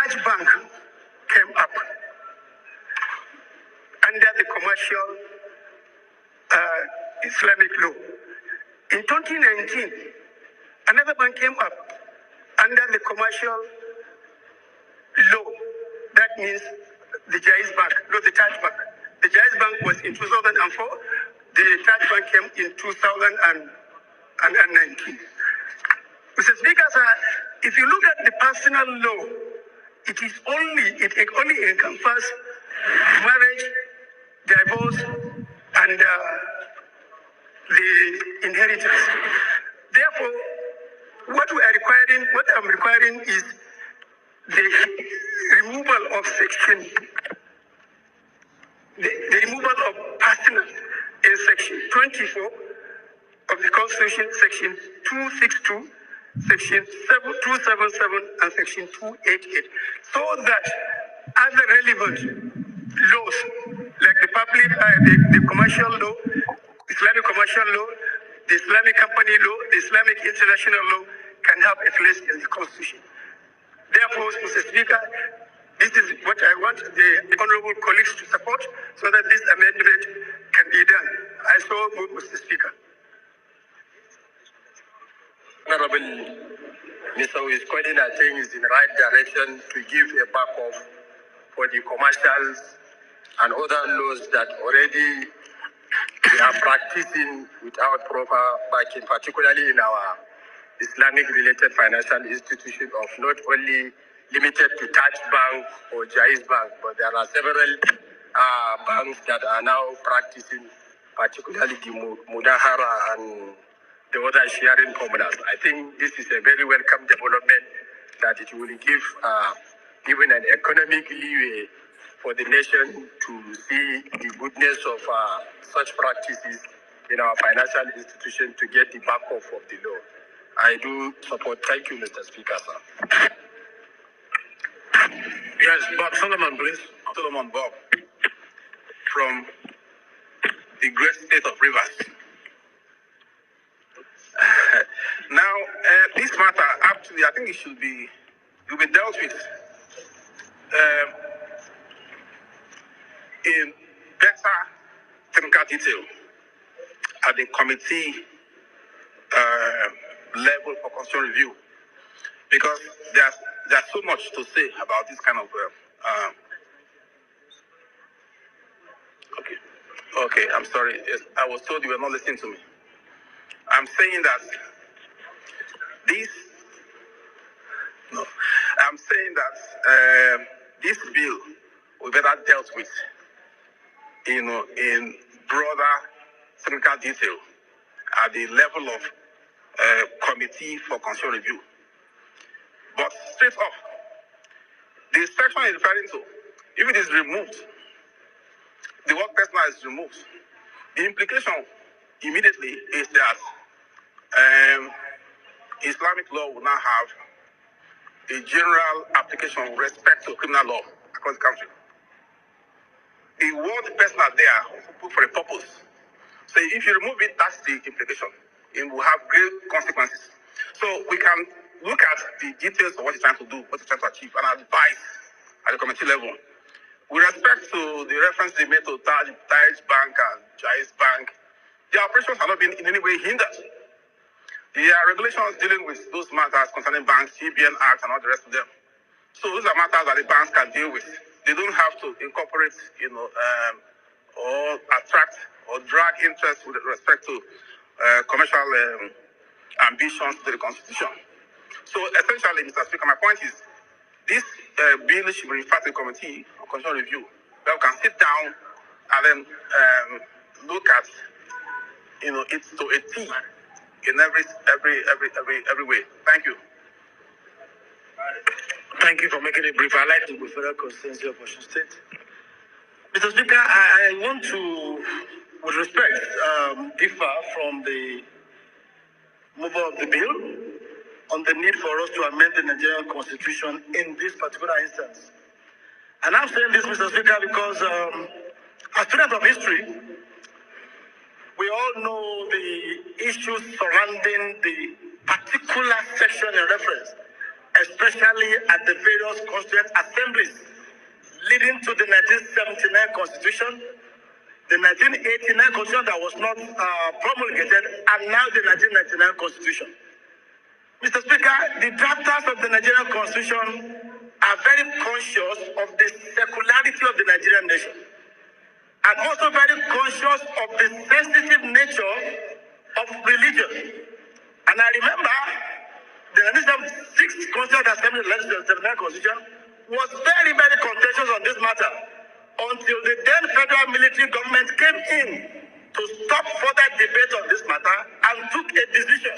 Taj Bank came up under the commercial Islamic law. In 2019, another bank came up under the commercial law. That means the Jaiz Bank, not the Taj Bank. The Jaiz Bank was in 2004. The Taj Bank came in 2019. Mr. Speaker, sir, if you look at the personal law, it only encompasses marriage, divorce, and the inheritance. Therefore, what I'm requiring is the removal of the removal of personal in section 24 of the Constitution, section 262, section 277, and section 288, so that other relevant laws, like the public, the commercial law, Islamic commercial law, the Islamic company law, the Islamic international law, can have a place in the Constitution. Therefore, Mr. Speaker, this is what I want the honorable colleagues to support, so that this amendment can be done. I so move, Mr. Speaker. Honorable Mr. Wiscodin, I think is in the right direction to give a backup for the commercials and other laws that already we are practicing without proper backing, particularly in our Islamic-related financial institution of not only limited to Taj Bank or Jaiz Bank, but there are several banks that are now practicing, particularly the Mudahara and the other sharing formulas. I think this is a very welcome development, that it will give even an economic leeway for the nation to see the goodness of such practices in our financial institution to get the backup of the law. I do support. Thank you, Mr. Speaker, sir. Yes, Bob Solomon, please. Solomon Bob, from the great state of Rivers. Now, this matter, actually, I think it will be dealt with in better technical detail at the committee level for constitutional review, because there's so much to say about this kind of okay, I'm sorry. Yes, I was told you were not listening to me. I'm saying that this bill will be better dealt with, in broader technical detail at the level of committee for constitutional review. But straight up, the section is referring to, if it is removed, the word personal is removed, the implication immediately is that Islamic law will now have a general application with respect to criminal law across the country. The word personal there put for a purpose. So if you remove it, that's the implication. It will have great consequences. So we can look at the details of what you're trying to do, what you're trying to achieve, and advise at the committee level. With respect to the reference they made to Taj Bank and Jaiz Bank, their operations have not been in any way hindered. There are regulations dealing with those matters concerning banks, CBN Act, and all the rest of them. So those are matters that the banks can deal with. They don't have to incorporate, or attract or drag interest with respect to commercial ambitions to the Constitution. So essentially, Mr. Speaker, my point is, this bill should be referred to the committee on constitutional review, where we can sit down and then look at, it to a T in every way. Thank you. Thank you for making it brief. I'd like to go further constituency of Osun State. Mr. Speaker, I want to, with respect, differ from the mover of the bill on the need for us to amend the Nigerian Constitution in this particular instance. And I'm saying this, Mr. Speaker, because as students of history, we all know the issues surrounding the particular section in reference especially at the various constituent assemblies, leading to the 1979 Constitution, the 1989 Constitution that was not promulgated, and now the 1999 Constitution. Mr. Speaker, the drafters of the Nigerian Constitution are very conscious of the secularity of the Nigerian nation, and also very conscious of the sensitive nature of religion. And I remember the 1976 Constituent Assembly Legislative Constitution was very, very contentious on this matter until the then federal military government came in to stop further debate on this matter and took a decision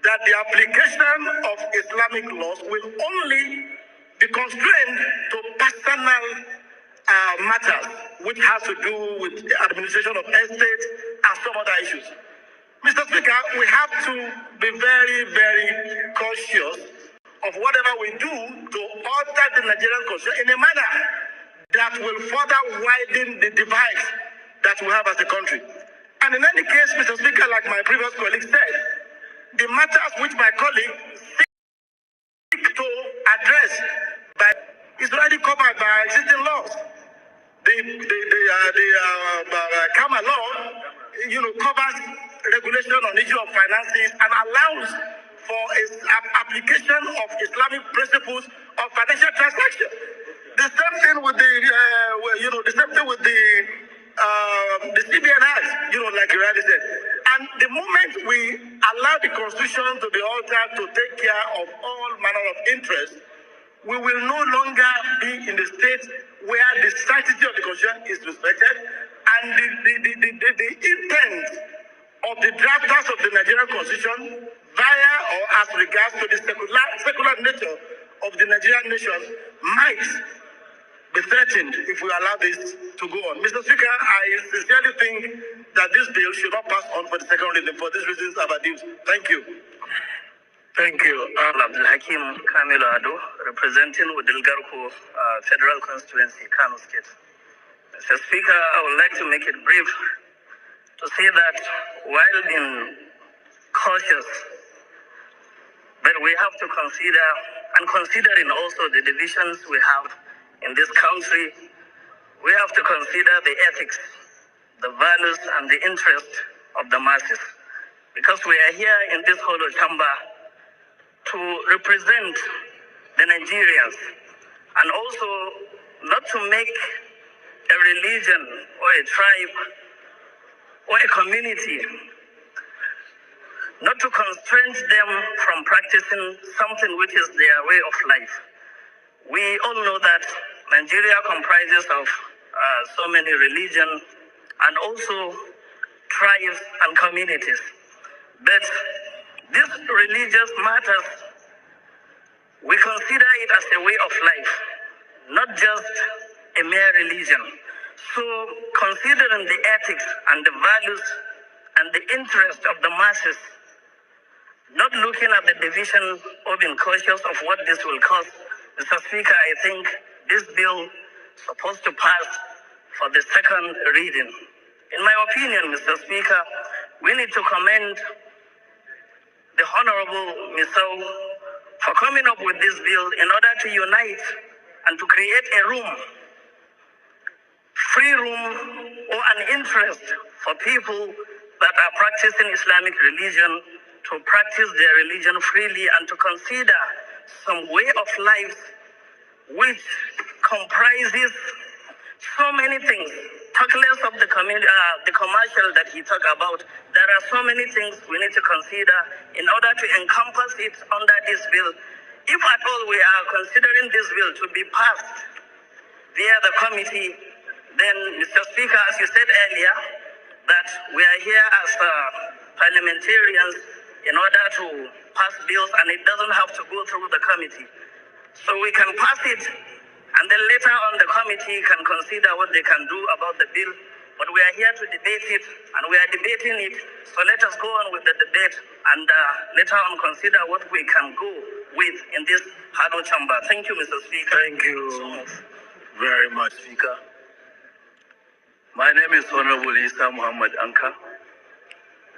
that the application of Islamic laws will only be constrained to personal matters, which has to do with the administration of estate and some other issues. Mr. Speaker, we have to be very, very cautious of whatever we do to alter the Nigerian Constitution in a manner that will further widen the divide that we have as a country. And in any case, Mr. Speaker, like my previous colleague said, the matters which my colleague seek to address is already covered by existing laws. The Kama law, covers regulation on issue of finances and allows for application of Islamic principles of financial transaction. The same thing with the CBN Act, like you already said. And the moment we allow the Constitution to be altered to take care of all manner of interests, we will no longer be in the state where the sanctity of the Constitution is respected, and the intent of the drafters of the Nigerian Constitution via or as regards to the secular nature of the Nigerian nation might be threatened if we allow this to go on. Mr. Speaker, I sincerely think that this bill should not pass on for the second reading. For these reasons I've adduced. Thank you. Thank you. Abdul Hakim Kamilo Ado, representing Udilgarko Federal Constituency, Kano State. Mr. Speaker, I would like to make it brief to say that while being cautious, but we have to consider, and considering also the divisions we have in this country, we have to consider the ethics, the values, and the interest of the masses. Because we are here in this hollow chamber to represent the Nigerians, and also not to make a religion or a tribe or a community, not to constrain them from practicing something which is their way of life. We all know that Nigeria comprises of so many religions and also tribes and communities. But these religious matters, we consider it as a way of life, not just a mere religion. So considering the ethics and the values and the interest of the masses, not looking at the division or being cautious of what this will cost, Mr. Speaker, I think this bill is supposed to pass for the second reading. In my opinion, Mr. Speaker, we need to commend the Honorable Misau for coming up with this bill in order to unite and to create a room, free room or an interest for people that are practicing Islamic religion to practice their religion freely and to consider some way of life which comprises so many things. Talk less of the commercial that he talked about. There are so many things we need to consider in order to encompass it under this bill. If at all we are considering this bill to be passed via the committee, then, Mr. Speaker, as you said earlier, that we are here as parliamentarians in order to pass bills, and it doesn't have to go through the committee. So we can pass it, and then later on the committee can consider what they can do about the bill. But we are here to debate it, and we are debating it. So let us go on with the debate, and later on consider what we can go with in this hollow chamber. Thank you, Mr. Speaker. Thank you very much, Speaker. My name is Honorable Isa Muhammad Anka,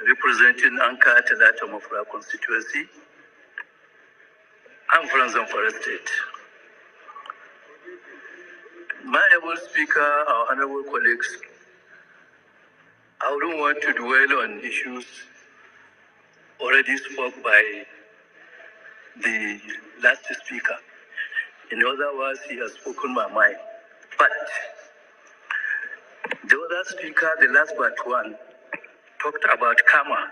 representing Anka Talata Mafra constituency. I'm from Zamfara State. My able speaker, our honorable colleagues, I wouldn't want to dwell on issues already spoke by the last speaker. In other words, he has spoken my mind. But the other speaker, the last but one, talked about karma.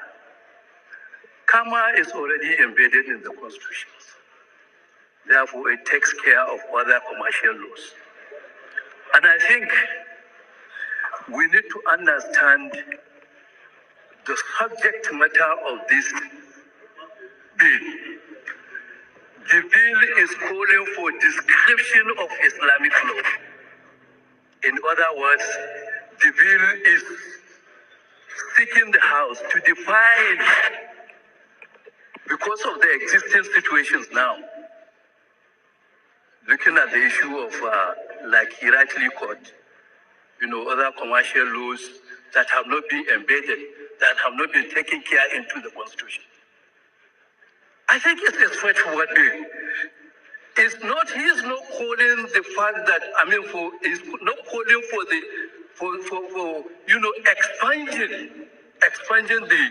Karma is already embedded in the Constitution. Therefore, it takes care of other commercial laws. And I think we need to understand the subject matter of this bill. The bill is calling for description of Islamic law. In other words, the bill is seeking the House to define, because of the existing situations now, looking at the issue of, like he rightly called, other commercial laws that have not been embedded, that have not been taken care into the Constitution. I think it's a straightforward bill. He is not calling the fact that, he's not calling for expanding the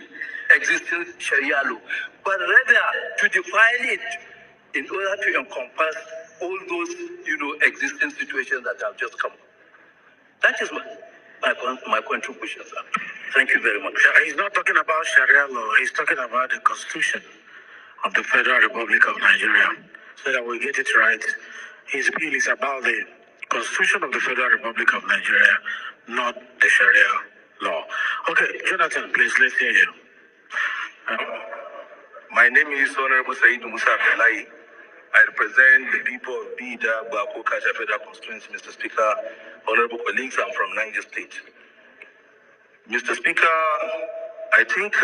existing Sharia law, but rather to define it in order to encompass all those, existing situations that have just come. That is my contribution, sir. Thank you very much. He's not talking about Sharia law. He's talking about the Constitution of the Federal Republic of Nigeria. So that we get it right, his bill is about the Constitution of the Federal Republic of Nigeria, not the Sharia law. Okay, Jonathan, please, let's hear you. My name is Honorable Said Musa Abdullahi. I represent the people of Bida, Bako, Kasha Federal Constituency, Mr. Speaker, honorable colleagues. I'm from Niger State. Mr. Speaker, I think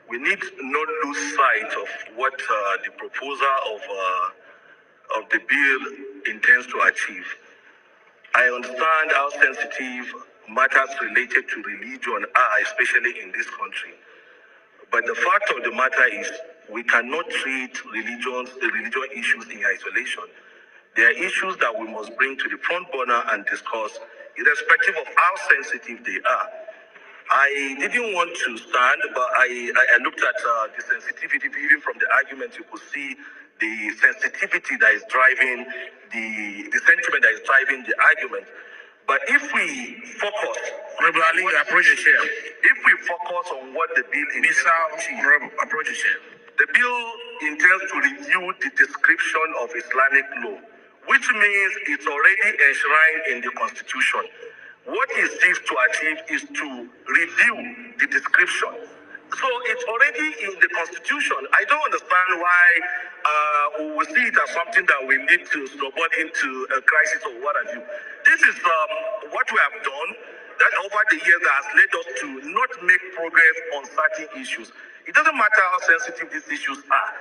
we need not lose sight of what the proposer of the bill intends to achieve. I understand how sensitive matters related to religion are, especially in this country. But the fact of the matter is, we cannot treat religion issues in isolation. There are issues that we must bring to the front burner and discuss, irrespective of how sensitive they are. I didn't want to stand, but I looked at the sensitivity. Even from the argument, you could see the sensitivity that is driving the sentiment that is driving the argument. But if we focus, Honorable Ali, approach the chair. If we focus on what the bill intends to achieve, approach the chair. The bill intends to review the description of Islamic law, which means it's already enshrined in the Constitution. What it seeks to achieve is to review the description. So it's already in the Constitution. I don't understand why we will see it as something that we need to snowball into a crisis or what have you. This is what we have done that over the years has led us to not make progress on certain issues. It doesn't matter how sensitive these issues are.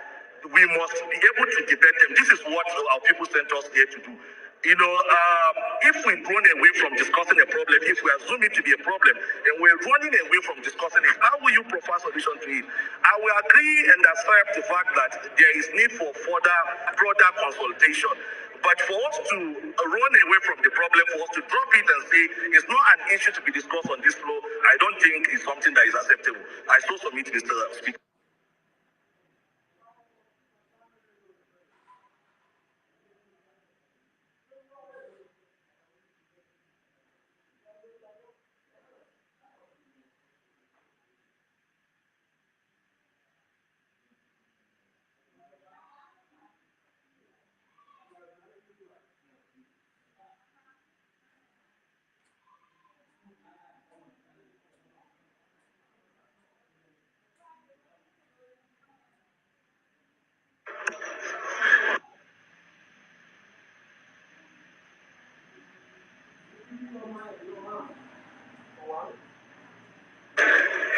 We must be able to debate them. This is what our people sent us here to do. If we run away from discussing a problem, if we assume it to be a problem, and we're running away from discussing it, how will you provide solution to it? I will agree and accept the fact that there is need for further, broader consultation. But for us to run away from the problem, for us to drop it and say it's not an issue to be discussed on this law, I don't think is something that is acceptable. I so submit, Mr. Speaker.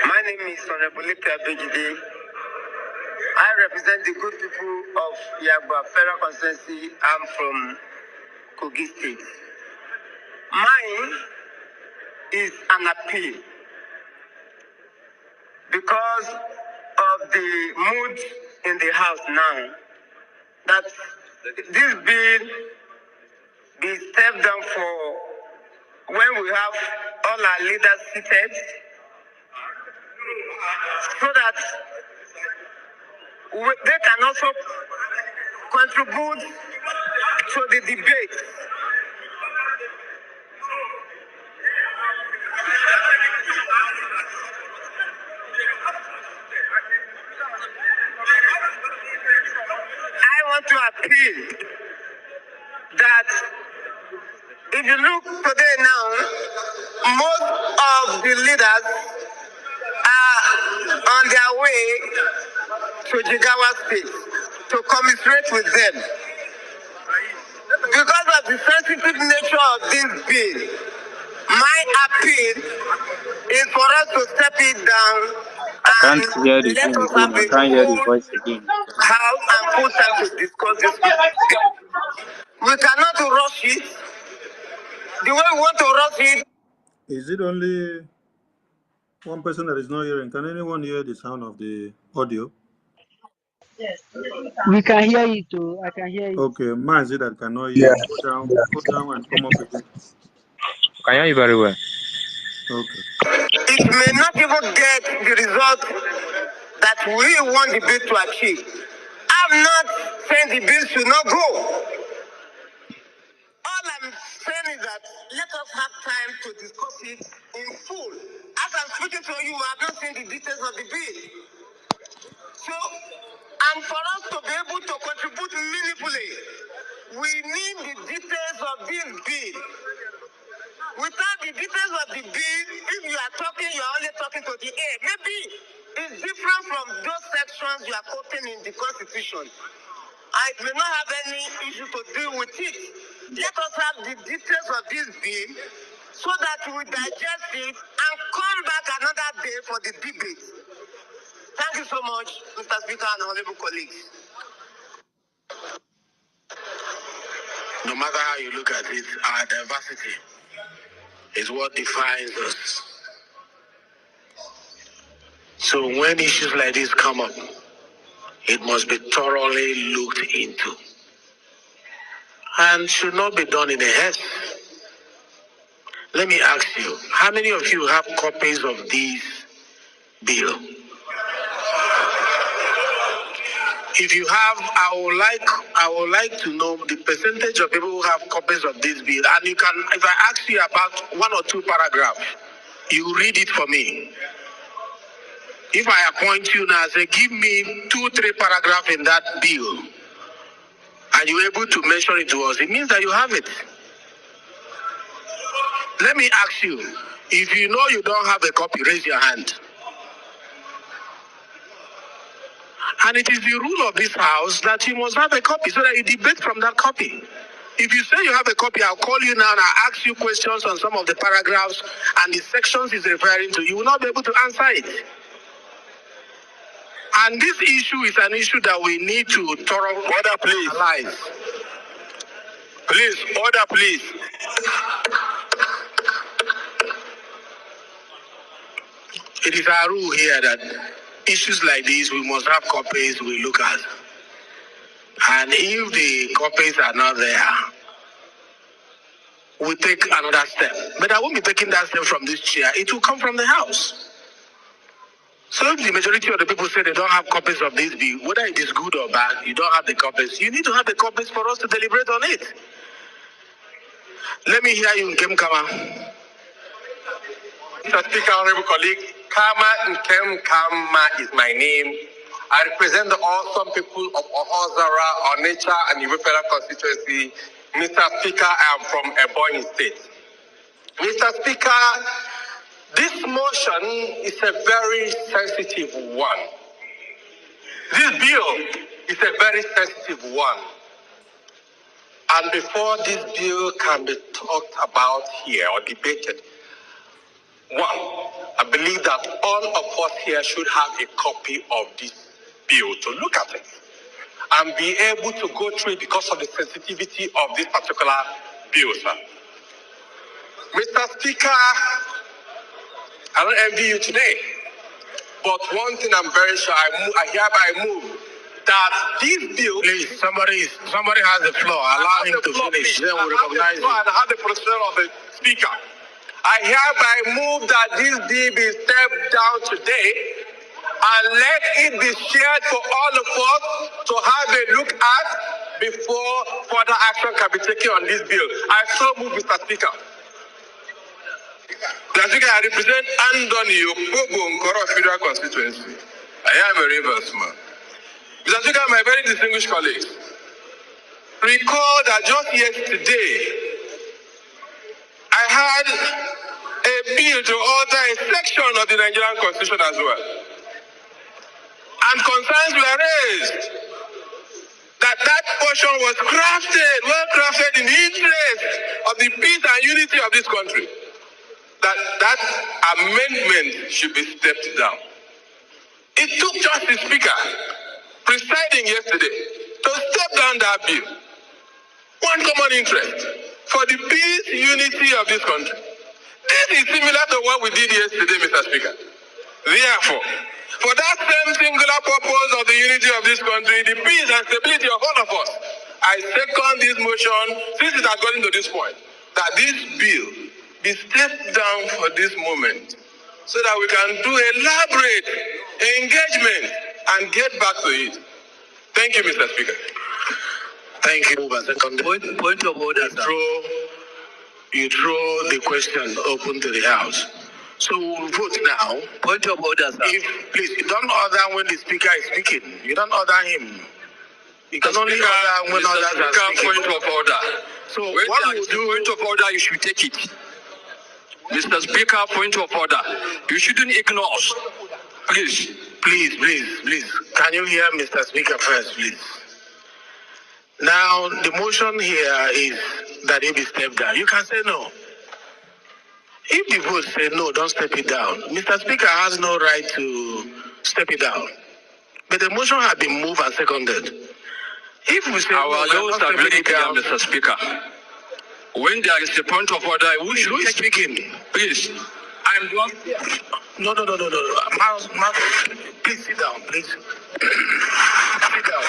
My name is Honorable Brgie. I represent the good people of Yagba Federal Constituency. I'm from Kogi State. Mine is an appeal because of the mood in the house now. that this bill be stepped down for when we have all our leaders seated, so that they can also contribute to the debate. I want to appeal that if you look today now, most of the leaders are on their way to Jigawa State to commiserate with them. Because of the sensitive nature of this bill, my appeal is for us to step it down and let us have a full house and full time to discuss this bill. We cannot rush it. The way we want to rush it. Is it only one person that is not hearing? Can anyone hear the sound of the audio? We can hear you too. I can hear you. Okay, Mazi that cannot hear. Go down and come up again. Can hear you very well. Okay. It may not even get the result that we want the bill to achieve. I'm not saying the bill should not go. All I'm saying is that let us have time to discuss it in full. As I'm speaking to you, I have not seen the details of the bill. So, and for us to be able to contribute meaningfully, we need the details of this bill. Without the details of the bill, if you are talking, you are only talking to the air. Maybe it's different from those sections you are quoting in the Constitution. I may not have any issue to deal with it. Let us have the details of this bill so that we digest it and come back another day for the debate. Thank you so much, Mr. Speaker and honorable colleagues. No matter how you look at it, our diversity is what defines us. So when issues like this come up, it must be thoroughly looked into and should not be done in a haste. Let me ask you, how many of you have copies of this bill? If you have, I would like to know the percentage of people who have copies of this bill. And you can, if I ask you about one or two paragraphs, you read it for me. If I appoint you now, say, give me 2-3 paragraphs in that bill, and you're able to mention it to us, it means that you have it. Let me ask you, if you know you don't have a copy, raise your hand. And it is the rule of this house that you must have a copy so that you debate from that copy. If you say you have a copy, I'll call you now and I'll ask you questions on some of the paragraphs and the sections it's referring to. You will not be able to answer it. And this issue is an issue that we need to thoroughly analyze. Please, order, please. It is our rule here that issues like these, we must have copies we look at. And if the copies are not there, we take another step. But I won't be taking that step from this chair. It will come from the house. So if the majority of the people say they don't have copies of this bill, whether it is good or bad, you don't have the copies. You need to have the copies for us to deliberate on it. Let me hear you, Nkem Kama. Mr. Speaker, honorable colleague, Kama Nkem Kama is my name. I represent the awesome people of Ohozara, Onitsha, and Iwe Federal Constituency. Mr. Speaker, I am from Ebonyi State. Mr. Speaker, this motion is a very sensitive one. This bill is a very sensitive one. And before this bill can be talked about here or debated, one, I believe that all of us here should have a copy of this bill to look at it and be able to go through it because of the sensitivity of this particular bill, sir. Mr. Speaker, I don't envy you today, but one thing I'm very sure, I hereby move that this bill... Please, somebody has the floor. Allow him to finish. Then we'll recognize him. I have the position of the Speaker. I hereby move that this bill be stepped down today and let it be shared for all of us to have a look at before further action can be taken on this bill. I so move, Mr. Speaker. Mr. Speaker, I represent Andoni Opobo Nkoro Federal Constituency. I am a Rivers man. Mr. Speaker, my very distinguished colleagues, recall that just yesterday, I had a bill to alter a section of the Nigerian Constitution as well. And concerns were raised that portion was well crafted in the interest of the peace and unity of this country. That amendment should be stepped down. It took just the Speaker presiding yesterday to step down that bill. One common interest for the peace, unity of this country. This is similar to what we did yesterday, Mr. Speaker. Therefore, for that same singular purpose of the unity of this country, the peace and stability of all of us, I second this motion, since it has gotten to this point, that this bill be stepped down for this moment so that we can do elaborate engagement and get back to it. Thank you, Mr. Speaker. Thank you. Point of order, You throw the question open to the House. So we'll vote now. Point of order, sir. Please, you don't order when the Speaker is speaking. You don't order him. You can only order when others are speaking. Point of order. So when what we do... Point of order, you should take it. Mr. Speaker, point of order. You shouldn't ignore us. Please. Please. Can you hear Mr. Speaker first, please? Now, the motion here is that it be stepped down. You can say no. If the vote say no, don't step it down. Mr. Speaker has no right to step it down. But the motion has been moved and seconded. If we say our laws are very clear, down, Mr. Speaker. When there is a point of order, who is speaking? Please. I'm not. No. Mouse, please sit down, please. Sit down.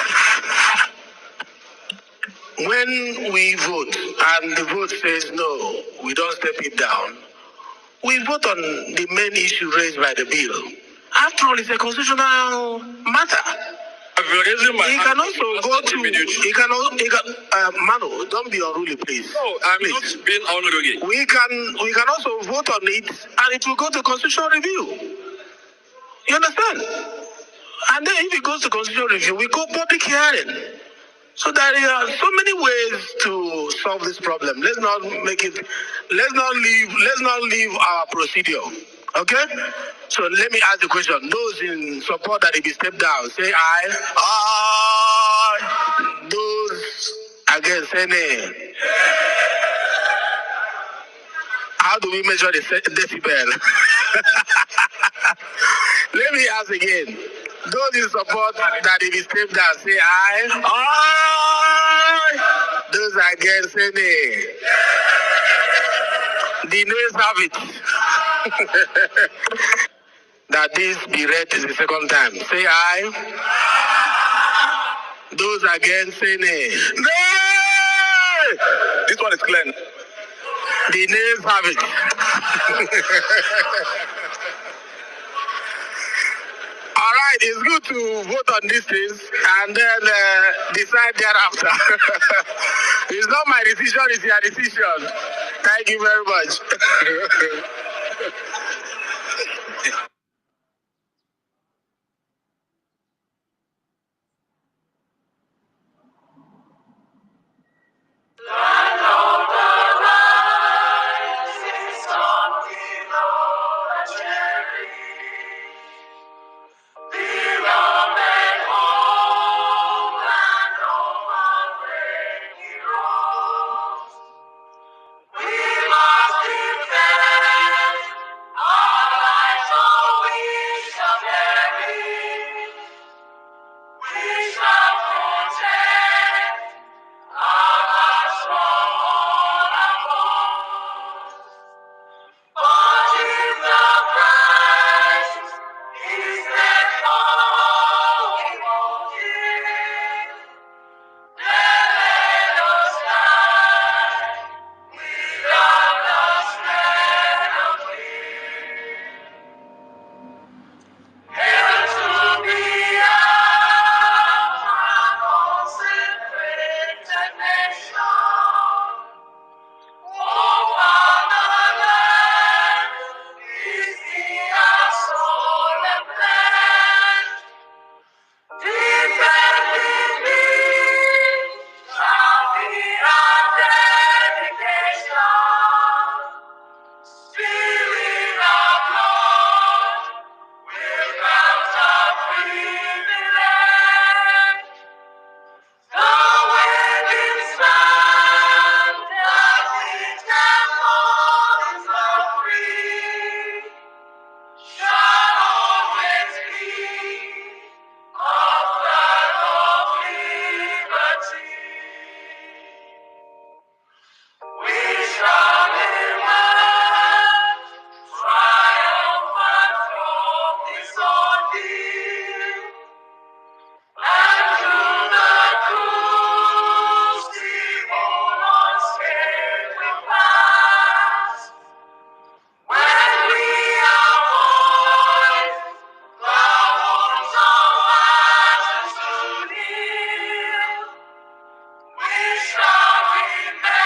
When we vote and the vote says no, we don't step it down, we vote on the main issue raised by the bill. After all, it's a constitutional matter. He can also go to. Manu, don't be unruly, please. No, I'm not being unruly. We can also vote on it, and it will go to constitutional review. You understand? And then if it goes to constitutional review, we go public hearing. So there are so many ways to solve this problem. Let's not leave our procedure. Okay? So let me ask the question. Those in support that it be stepped down, say aye. Aye. Those against, say nay. How do we measure the decibel? Let me ask again. Those in support that it be stepped down, say aye. Aye. Those against, say nay. The nays have it. That this be read the second time. Say aye. Those against, say nay. Nay! This one is clear. The nays have it. All right, it's good to vote on these things and then decide thereafter. It's not my decision, it's your decision. Thank you very much. shall emerge, triumphant from this ordeal, and to the crucible unscathed will pass. When we are void, the wounds of ashes to heal, we shall remember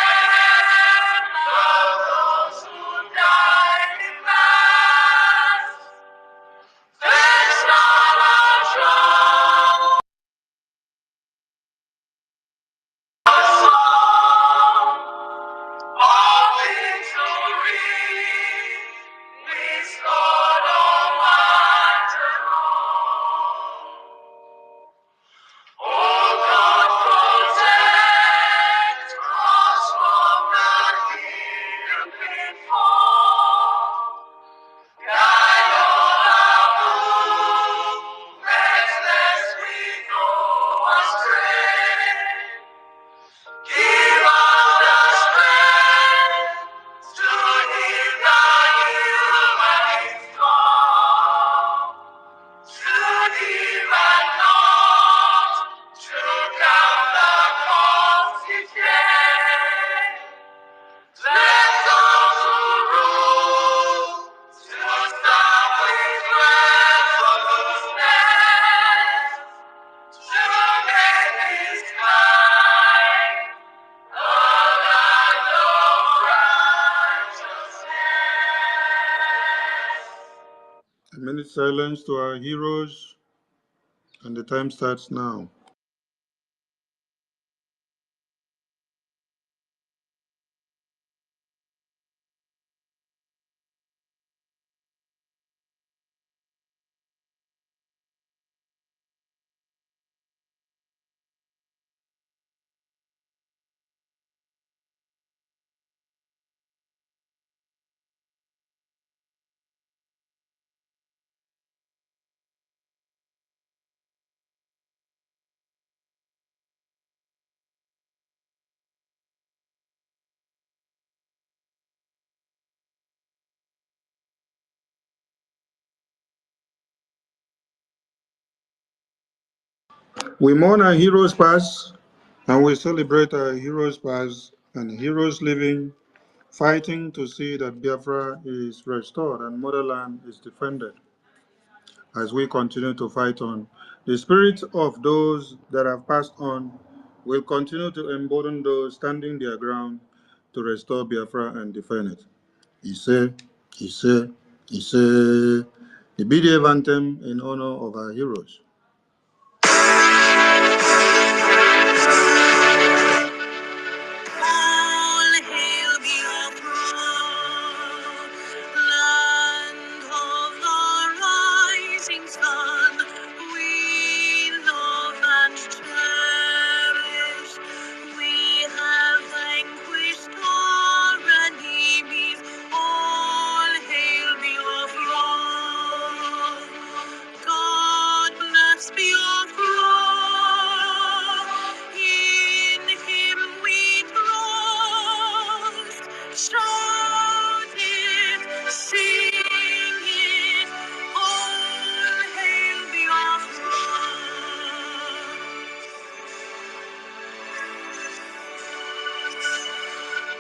those who died in mass. Then shall our song of victory be scored on Oh God, protect us from the hidden pitfall. Guide all our movements, lest we go astray. Give us the strength to heed the humanist call, to live and not to count the cost each day. Let those who rule to stop with resoluteness, to make this kind a land of righteousness. A minute silence to our heroes, and the time starts now. We mourn our heroes past, and we celebrate our heroes past and heroes living, fighting to see that Biafra is restored and motherland is defended. As we continue to fight on, the spirit of those that have passed on will continue to embolden those standing their ground to restore Biafra and defend it. Ise, Ise, Ise, the BDF anthem in honor of our heroes. All hail Biafra, land of the rising sun. We love and cherish. We have vanquished our enemies. All hail Biafra. God bless Biafra. In Him we trust. Shout it, sing it. All hail Biafra.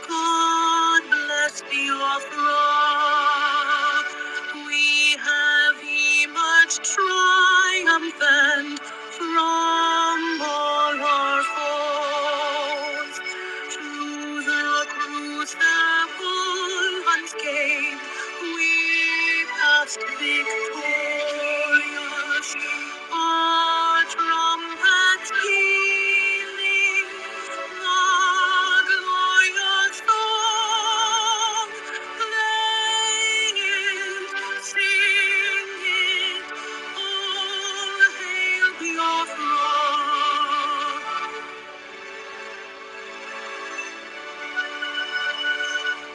God bless Biafra. We have emerged triumphant from all our foes. To the crucible unscathed, we passed victorious. Our trumpets pealing, the glorious song, play it, sing it, all hail Biafra.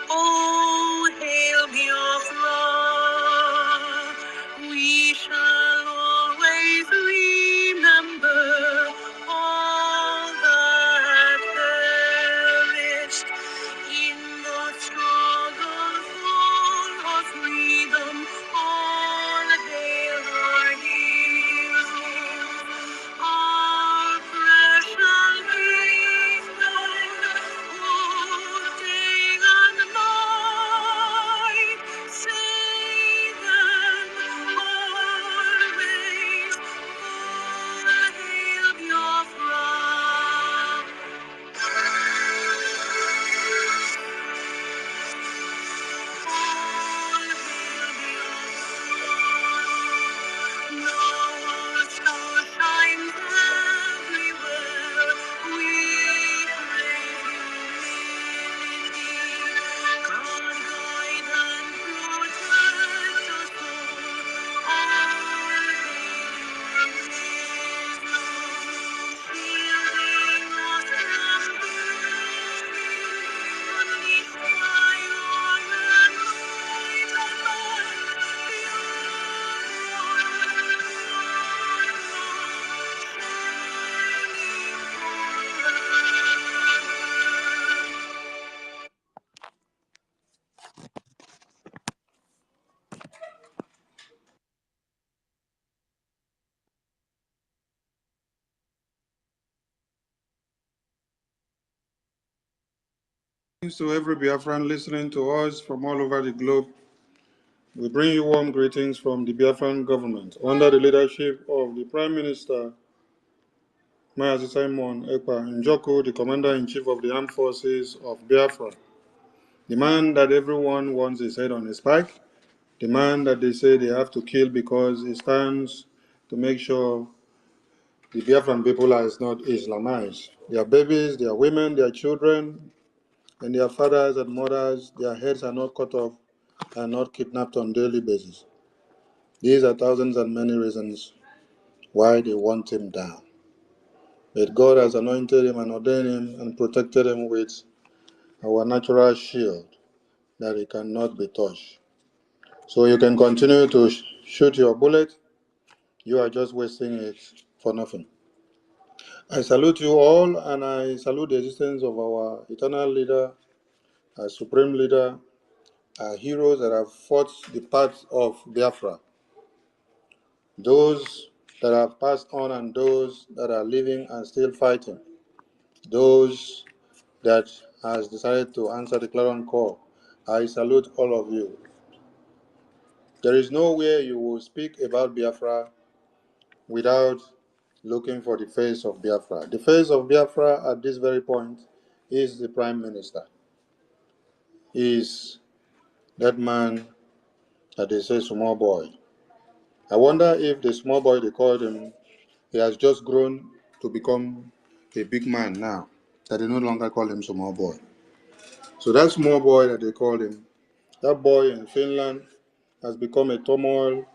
Oh, hail Biafra, Thanks to every Biafran listening to us from all over the globe. We bring you warm greetings from the Biafran government under the leadership of the Prime Minister Mazi Simon Ekpa Njoko, the Commander-in-Chief of the Armed Forces of Biafra. The man that everyone wants his head on a spike, the man that they say they have to kill because he stands to make sure the Biafran people are not Islamized. Their babies, their women, their children, and their fathers and mothers, their heads are not cut off and not kidnapped on a daily basis. These are thousands and many reasons why they want him down. But God has anointed him and ordained him and protected him with our natural shield that he cannot be touched. So you can continue to shoot your bullet. You are just wasting it for nothing. I salute you all, and I salute the existence of our eternal leader, our supreme leader, our heroes that have fought the path of Biafra. Those that have passed on and those that are living and still fighting. Those that has decided to answer the clarion call. I salute all of you. There is nowhere you will speak about Biafra without looking for the face of Biafra. The face of Biafra at this very point is the Prime Minister. He is that man that they say small boy. I wonder if the small boy they called him, he has just grown to become a big man now, that they no longer call him small boy. So that small boy that they called him, that boy in Finland has become a turmoil,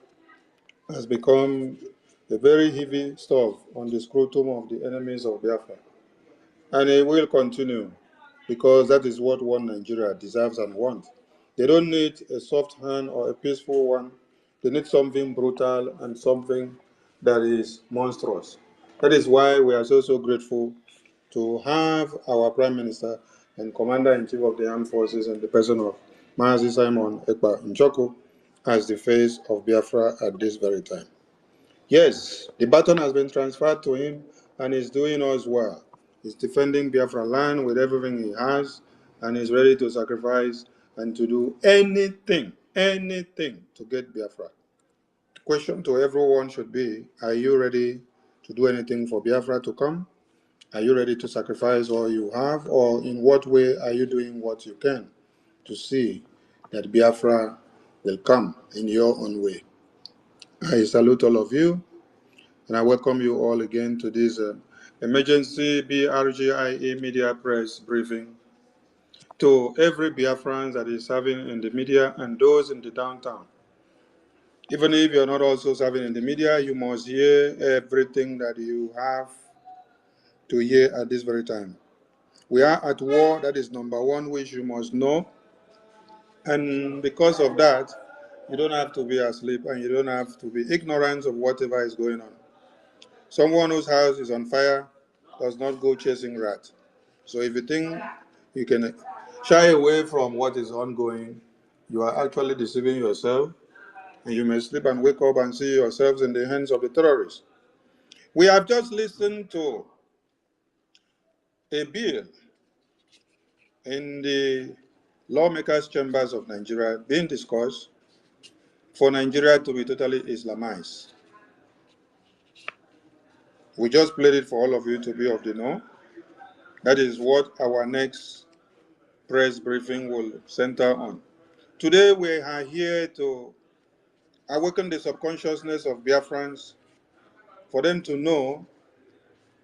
has become a very heavy stuff on the scrotum of the enemies of Biafra. And it will continue because that is what one Nigeria deserves and wants. They don't need a soft hand or a peaceful one. They need something brutal and something that is monstrous. That is why we are so grateful to have our Prime Minister and Commander-in-Chief of the Armed Forces in the person of Mazi Simon Ekpa Njoko as the face of Biafra at this very time. Yes, the baton has been transferred to him and he's doing us well. He's defending Biafra land with everything he has and he's ready to sacrifice and to do anything to get Biafra. The question to everyone should be, are you ready to do anything for Biafra to come? Are you ready to sacrifice all you have, or in what way are you doing what you can to see that Biafra will come in your own way? I salute all of you. And I welcome you all again to this emergency Brgie media press briefing. To every Biafran that is serving in the media and those in the downtown. Even if you're not also serving in the media, you must hear everything that you have to hear at this very time. We are at war, that is number one, which you must know. And because of that, you don't have to be asleep and you don't have to be ignorant of whatever is going on. Someone whose house is on fire does not go chasing rats. So if you think you can shy away from what is ongoing, you are actually deceiving yourself, and you may sleep and wake up and see yourselves in the hands of the terrorists. We have just listened to a bill in the lawmakers' chambers of Nigeria being discussed for Nigeria to be totally Islamized. We just played it for all of you to be of the know. That is what our next press briefing will center on. Today we are here to awaken the subconsciousness of Biafrans for them to know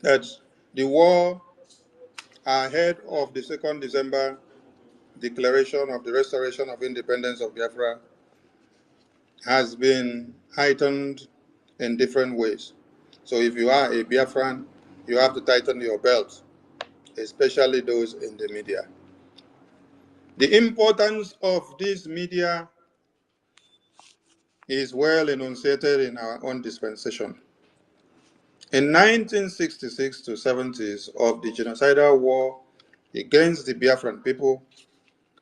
that the war ahead of the 2nd December declaration of the restoration of independence of Biafra has been heightened in different ways. So if you are a Biafran, you have to tighten your belt, especially those in the media. The importance of this media is well enunciated in our own dispensation. In 1966 to 70s of the genocidal war against the Biafran people,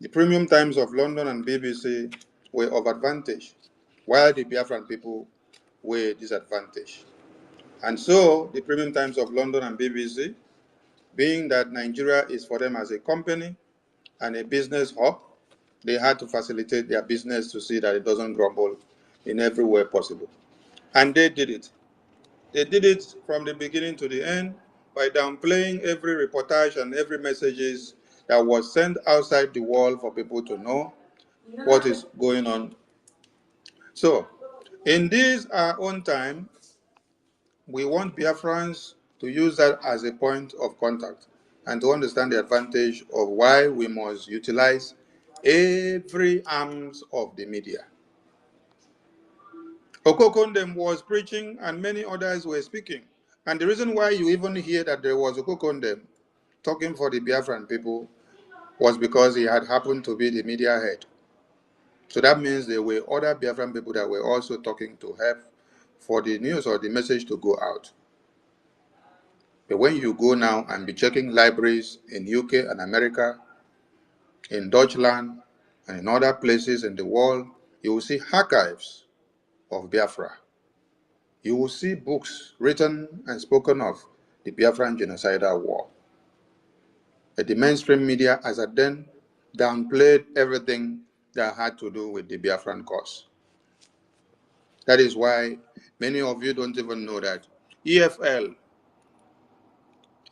the premium times of London and BBC were of advantage, while the Biafran people were disadvantaged. And so the premium times of London and BBC, being that Nigeria is for them as a company, and a business hub, they had to facilitate their business to see that it doesn't crumble in every way possible. And they did it. They did it from the beginning to the end by downplaying every reportage and every messages that was sent outside the wall for people to know what is going on. So, in this our own time, we want Biafrans to use that as a point of contact and to understand the advantage of why we must utilize every arms of the media. Okokondem was preaching and many others were speaking. And the reason why you even hear that there was Okokondem talking for the Biafran people was because he had happened to be the media head. So that means there were other Biafran people that were also talking to help for the news or the message to go out. But when you go now and be checking libraries in UK and America, in Deutschland, and in other places in the world, you will see archives of Biafra. You will see books written and spoken of the Biafran genocidal war. But the mainstream media, as at then, downplayed everything that had to do with the Biafran cause. That is why many of you don't even know that EFL,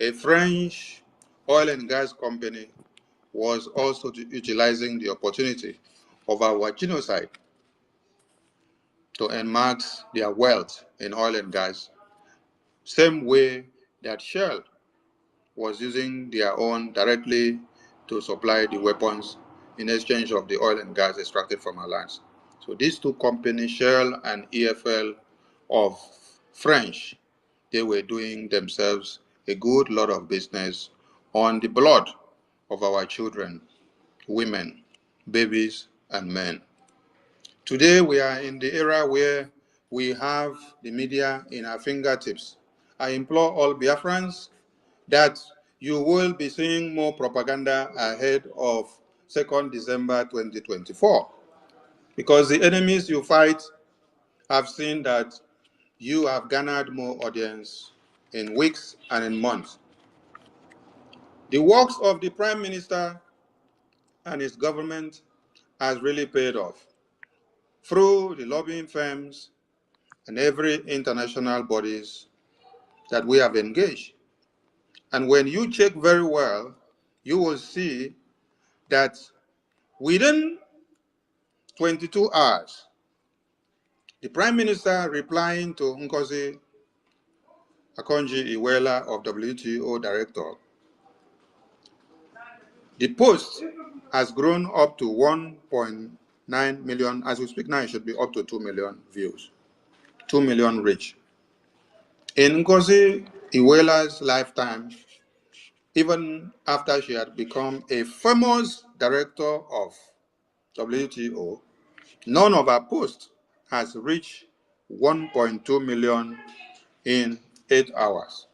a French oil and gas company, was also utilizing the opportunity of our genocide to enhance their wealth in oil and gas, same way that Shell was using their own directly to supply the weapons in exchange of the oil and gas extracted from our lands. So these two companies, Shell and EFL of French, they were doing themselves a good lot of business on the blood of our children, women, babies, and men. Today, we are in the era where we have the media in our fingertips. I implore all Biafrans that you will be seeing more propaganda ahead of 2nd December 2024, because the enemies you fight have seen that you have garnered more audience in weeks and in months. The works of the Prime Minister and his government has really paid off through the lobbying firms and every international bodies that we have engaged. And when you check very well, you will see that within 22 hours, the Prime Minister replying to Ngozi Akonjo-Iweala of WTO Director, the post has grown up to 1.9 million. As we speak now, it should be up to 2 million views, 2 million reach. In Ngozi Iweala's lifetime, even after she had become a famous director of WTO, none of her posts has reached 1.2 million in 8 hours.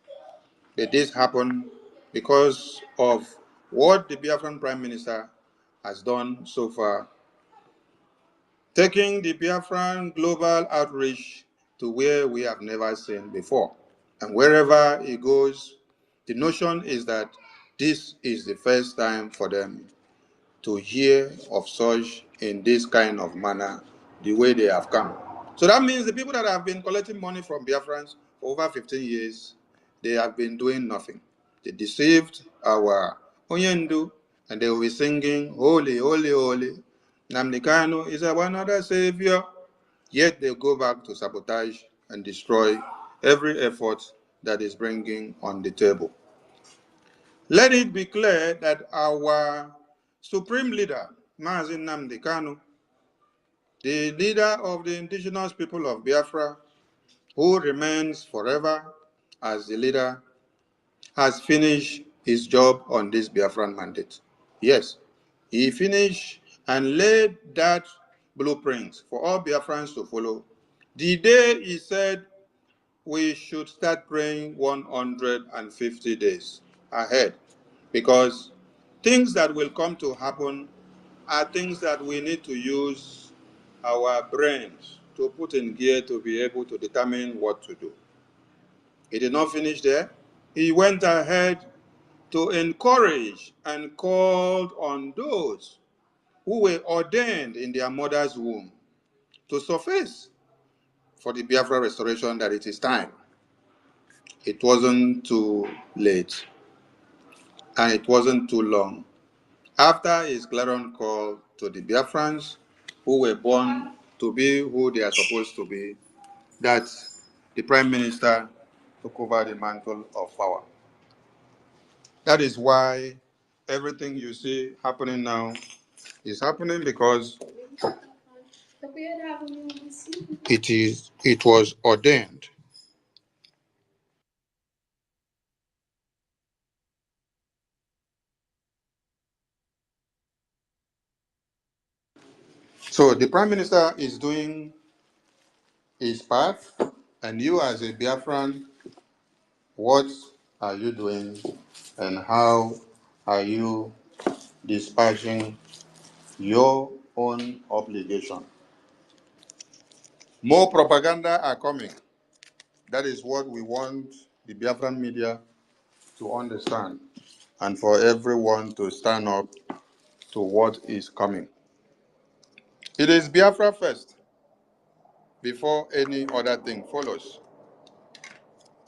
But this happened because of what the Biafran Prime Minister has done so far, taking the Biafran global outreach to where we have never seen before. And wherever he goes, the notion is that this is the first time for them to hear of such in this kind of manner, the way they have come. So that means the people that have been collecting money from Biafrans for over 15 years, they have been doing nothing. They deceived our Onyendu, and they will be singing, "Holy, holy, holy. Nnamdi Kanu is our another savior." Yet they go back to sabotage and destroy every effort that is bringing on the table. Let it be clear that our supreme leader, Mazi Nnamdi Kanu, the leader of the indigenous people of Biafra, who remains forever as the leader, has finished his job on this Biafran mandate. Yes, he finished and laid that blueprint for all Biafrans to follow. The day he said we should start praying 150 days ahead, because things that will come to happen are things that we need to use our brains to put in gear to be able to determine what to do. He did not finish there. He went ahead to encourage and called on those who were ordained in their mother's womb to suffice for the Biafra restoration that it is time. It wasn't too late, and it wasn't too long. After his clarion call to the Biafrans who were born to be who they are supposed to be, that the Prime Minister took over the mantle of power. That is why everything you see happening now is happening because it was ordained. So the Prime Minister is doing his part, and you as a Biafran, what are you doing and how are you dispatching your own obligation? More propaganda are coming. That is what we want the Biafran media to understand and for everyone to stand up to what is coming. It is Biafra first before any other thing follows.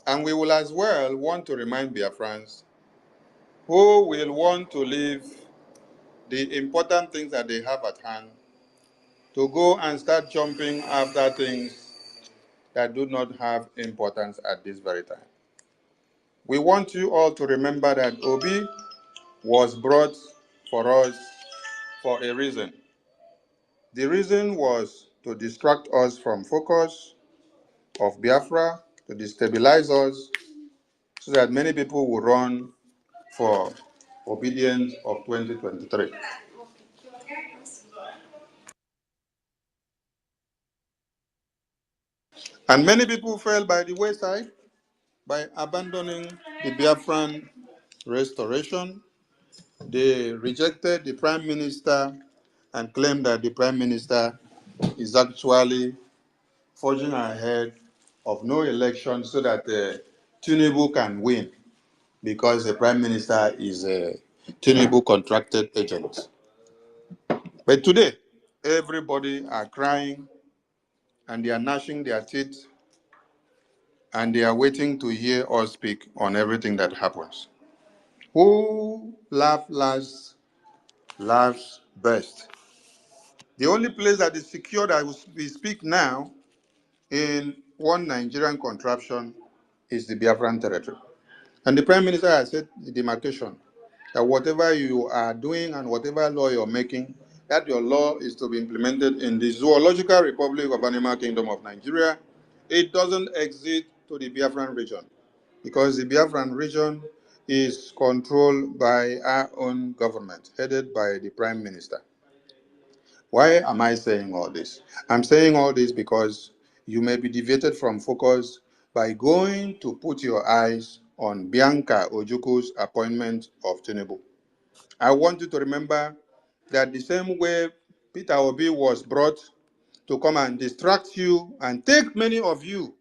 And we will as well want to remind Biafrans who will want to leave the important things that they have at hand to go and start jumping after things that do not have importance at this very time. We want you all to remember that Obi was brought for us for a reason. The reason was to distract us from focus of Biafra, to destabilize us, so that many people will run for obedience of 2023. And many people fell by the wayside by abandoning the Biafran restoration. They rejected the Prime Minister and claimed that the Prime Minister is actually forging ahead of no election so that Tinubu can win because the Prime Minister is a Tinubu contracted agent. But today, everybody are crying and they are gnashing their teeth and they are waiting to hear us speak on everything that happens. Who laughs last, laughs best. The only place that is secure that we speak now in one Nigerian contraption is the Biafran territory. And the Prime Minister has said the demarcation that whatever you are doing and whatever law you're making, that your law is to be implemented in the Zoological Republic of Animal Kingdom of Nigeria. It doesn't exist to the Biafran region because the Biafran region is controlled by our own government, headed by the Prime Minister. Why am I saying all this? I'm saying all this because you may be deviated from focus by going to put your eyes on Bianca Ojuku's appointment of Tinubu. I want you to remember that the same way Peter Obi was brought to come and distract you and take many of you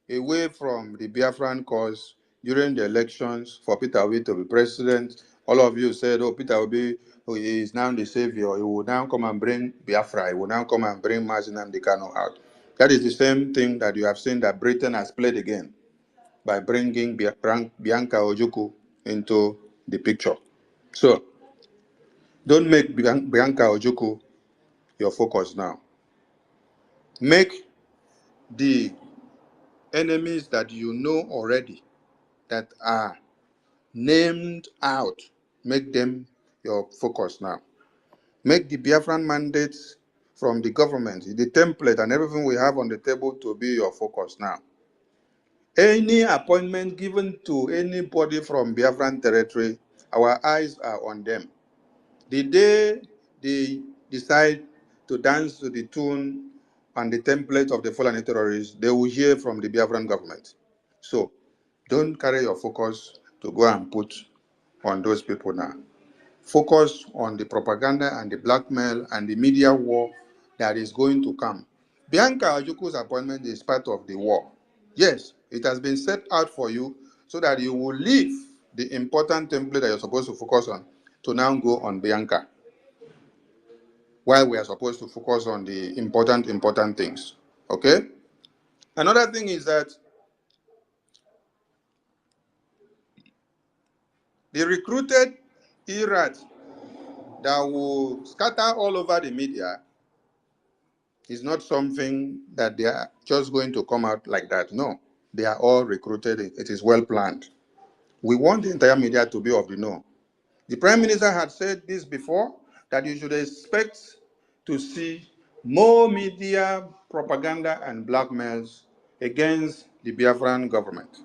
away from the Biafran cause during the elections for Peter Obi to be president. All of you said, oh, Peter Obi is now the savior. He will now come and bring Biafra. He will now come and bring Mazi Nnamdi Kanu out. That is the same thing that you have seen that Britain has played again by bringing Bianca Ojukwu into the picture. So, don't make Bianca Ojukwu your focus now. Make the enemies that you know already that are named out, make them your focus now. Make the Biafran mandates from the government, the template and everything we have on the table to be your focus now. Any appointment given to anybody from Biafran territory, our eyes are on them. The day they decide to dance to the tune and the template of the Fulani terrorists, they will hear from the Biafran government. So don't carry your focus to go and put on those people now. Focus on the propaganda and the blackmail and the media war that is going to come. Bianca Ojuku's appointment is part of the war. Yes, it has been set out for you so that you will live the important template that you're supposed to focus on to now go on Bianca, while we are supposed to focus on the important things. Okay? Another thing is that the recruited IRAT that will scatter all over the media is not something that they are just going to come out like that. No, they are all recruited. It is well planned. We want the entire media to be of the know. The Prime Minister had said this before, that you should expect to see more media propaganda and blackmails against the Biafran government.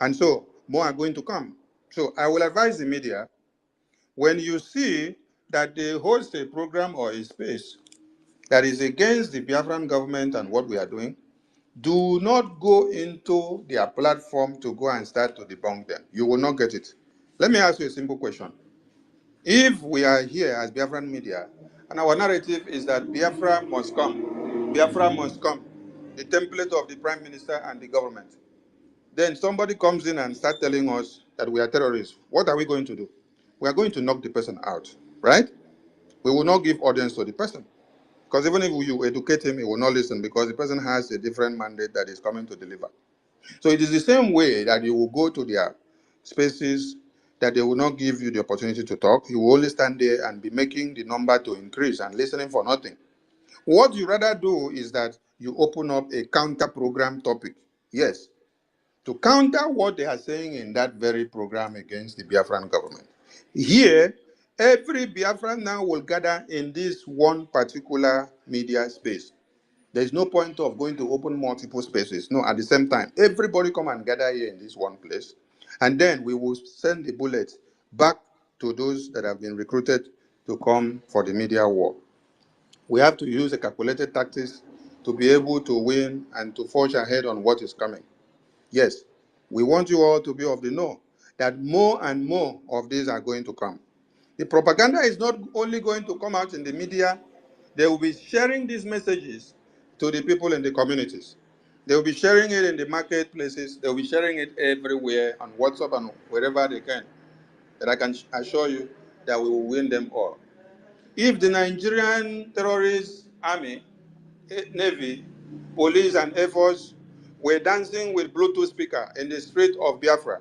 And so, more are going to come. So, I will advise the media, when you see that they host a program or a space that is against the Biafran government and what we are doing, do not go into their platform to go and start to debunk them. You will not get it. Let me ask you a simple question. If we are here as Biafran media, and our narrative is that Biafra must come, the template of the Prime Minister and the government, then somebody comes in and starts telling us that we are terrorists, what are we going to do? We are going to knock the person out, right? We will not give audience to the person. Because even if you educate him, he will not listen because the person has a different mandate that is coming to deliver. So it is the same way that you will go to their spaces that they will not give you the opportunity to talk. You will only stand there and be making the number to increase and listening for nothing. What you rather do is that you open up a counter program topic. Yes, to counter what they are saying in that very program against the Biafran government. Here, every Biafran now will gather in this one particular media space. There is no point of going to open multiple spaces. No, at the same time, everybody come and gather here in this one place. And then we will send the bullet back to those that have been recruited to come for the media war. We have to use a calculated tactics to be able to win and to forge ahead on what is coming. Yes, we want you all to be of the know that more and more of these are going to come. The propaganda is not only going to come out in the media, they will be sharing these messages to the people in the communities. They will be sharing it in the marketplaces. They will be sharing it everywhere on WhatsApp and wherever they can. But I can assure you that we will win them all. If the Nigerian terrorist army, Navy, police, and Air Force were dancing with Bluetooth speaker in the street of Biafra,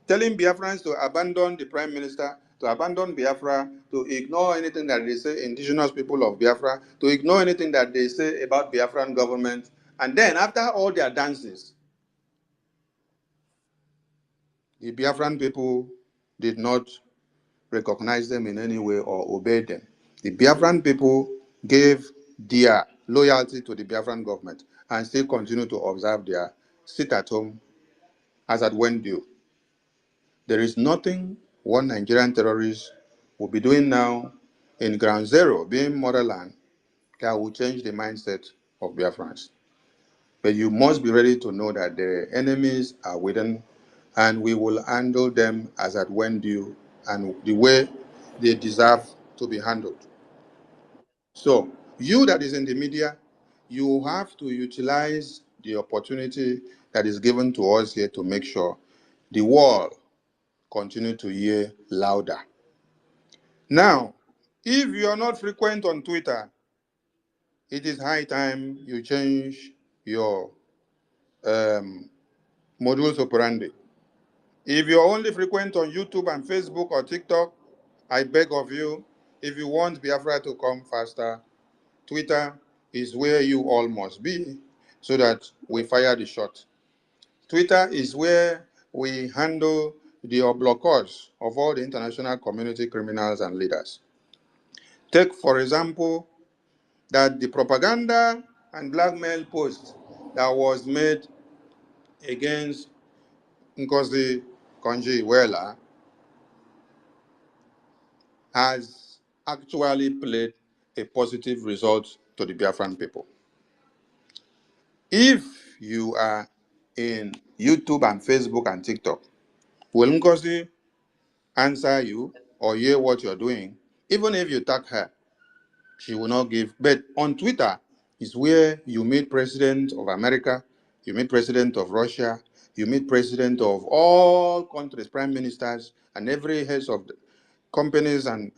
telling Biafrans to abandon the Prime Minister, to abandon Biafra, to ignore anything that they say, indigenous people of Biafra, to ignore anything that they say about Biafran government. And then after all their dances, the Biafran people did not recognize them in any way or obey them. The Biafran people gave their loyalty to the Biafran government and still continue to observe their sit at home as at when due. There is nothing one Nigerian terrorist will be doing now in ground zero, being motherland, that will change the mindset of Biafrans. But you must be ready to know that the enemies are within, and we will handle them as at when due and the way they deserve to be handled. So, you that is in the media, you have to utilize the opportunity that is given to us here to make sure the world continue to hear louder. Now, if you are not frequent on Twitter, it is high time you change your modus operandi. If you're only frequent on YouTube and Facebook or TikTok, I beg of you, if you want Biafra to come faster, Twitter is where you all must be so that we fire the shot. Twitter is where we handle the obloquers of all the international community criminals and leaders. Take, for example, that the propaganda and blackmail post that was made against Nkosi Konji-Iweala has actually played a positive result to the Biafran people. If you are in YouTube and Facebook and TikTok, will Nkosi answer you or hear what you're doing? Even if you tag her, she will not give. But on Twitter is where you meet President of America, you meet President of Russia, You meet president of all countries, prime ministers, and every heads of the companies and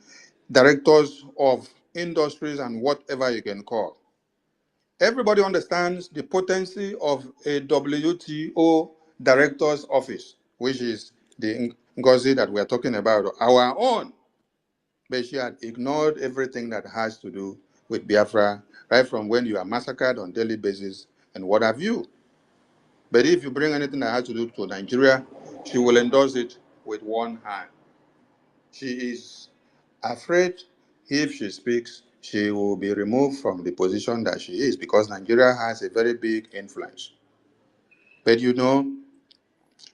directors of industries and whatever you can call. Everybody understands the potency of a WTO director's office, which is the Ngozi that we are talking about, our own. But she had ignored everything that has to do with Biafra, right from when you are massacred on a daily basis and what have you. But if you bring anything that has to do to Nigeria, she will endorse it with one hand. She is afraid if she speaks, she will be removed from the position that she is because Nigeria has a very big influence. But you know,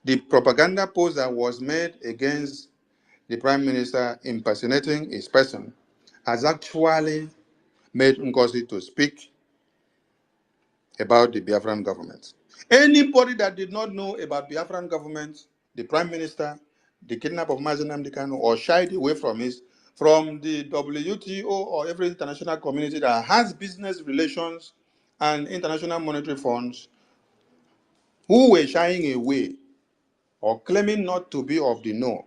the propaganda post that was made against the Prime Minister impersonating his person has actually made Ngozi to speak about the Biafran government. Anybody that did not know about Biafran government, the Prime Minister, the kidnap of Mazi Nnamdi Kanu, or shied away from it, from the WTO or every international community that has business relations and international monetary funds, who were shying away or claiming not to be of the know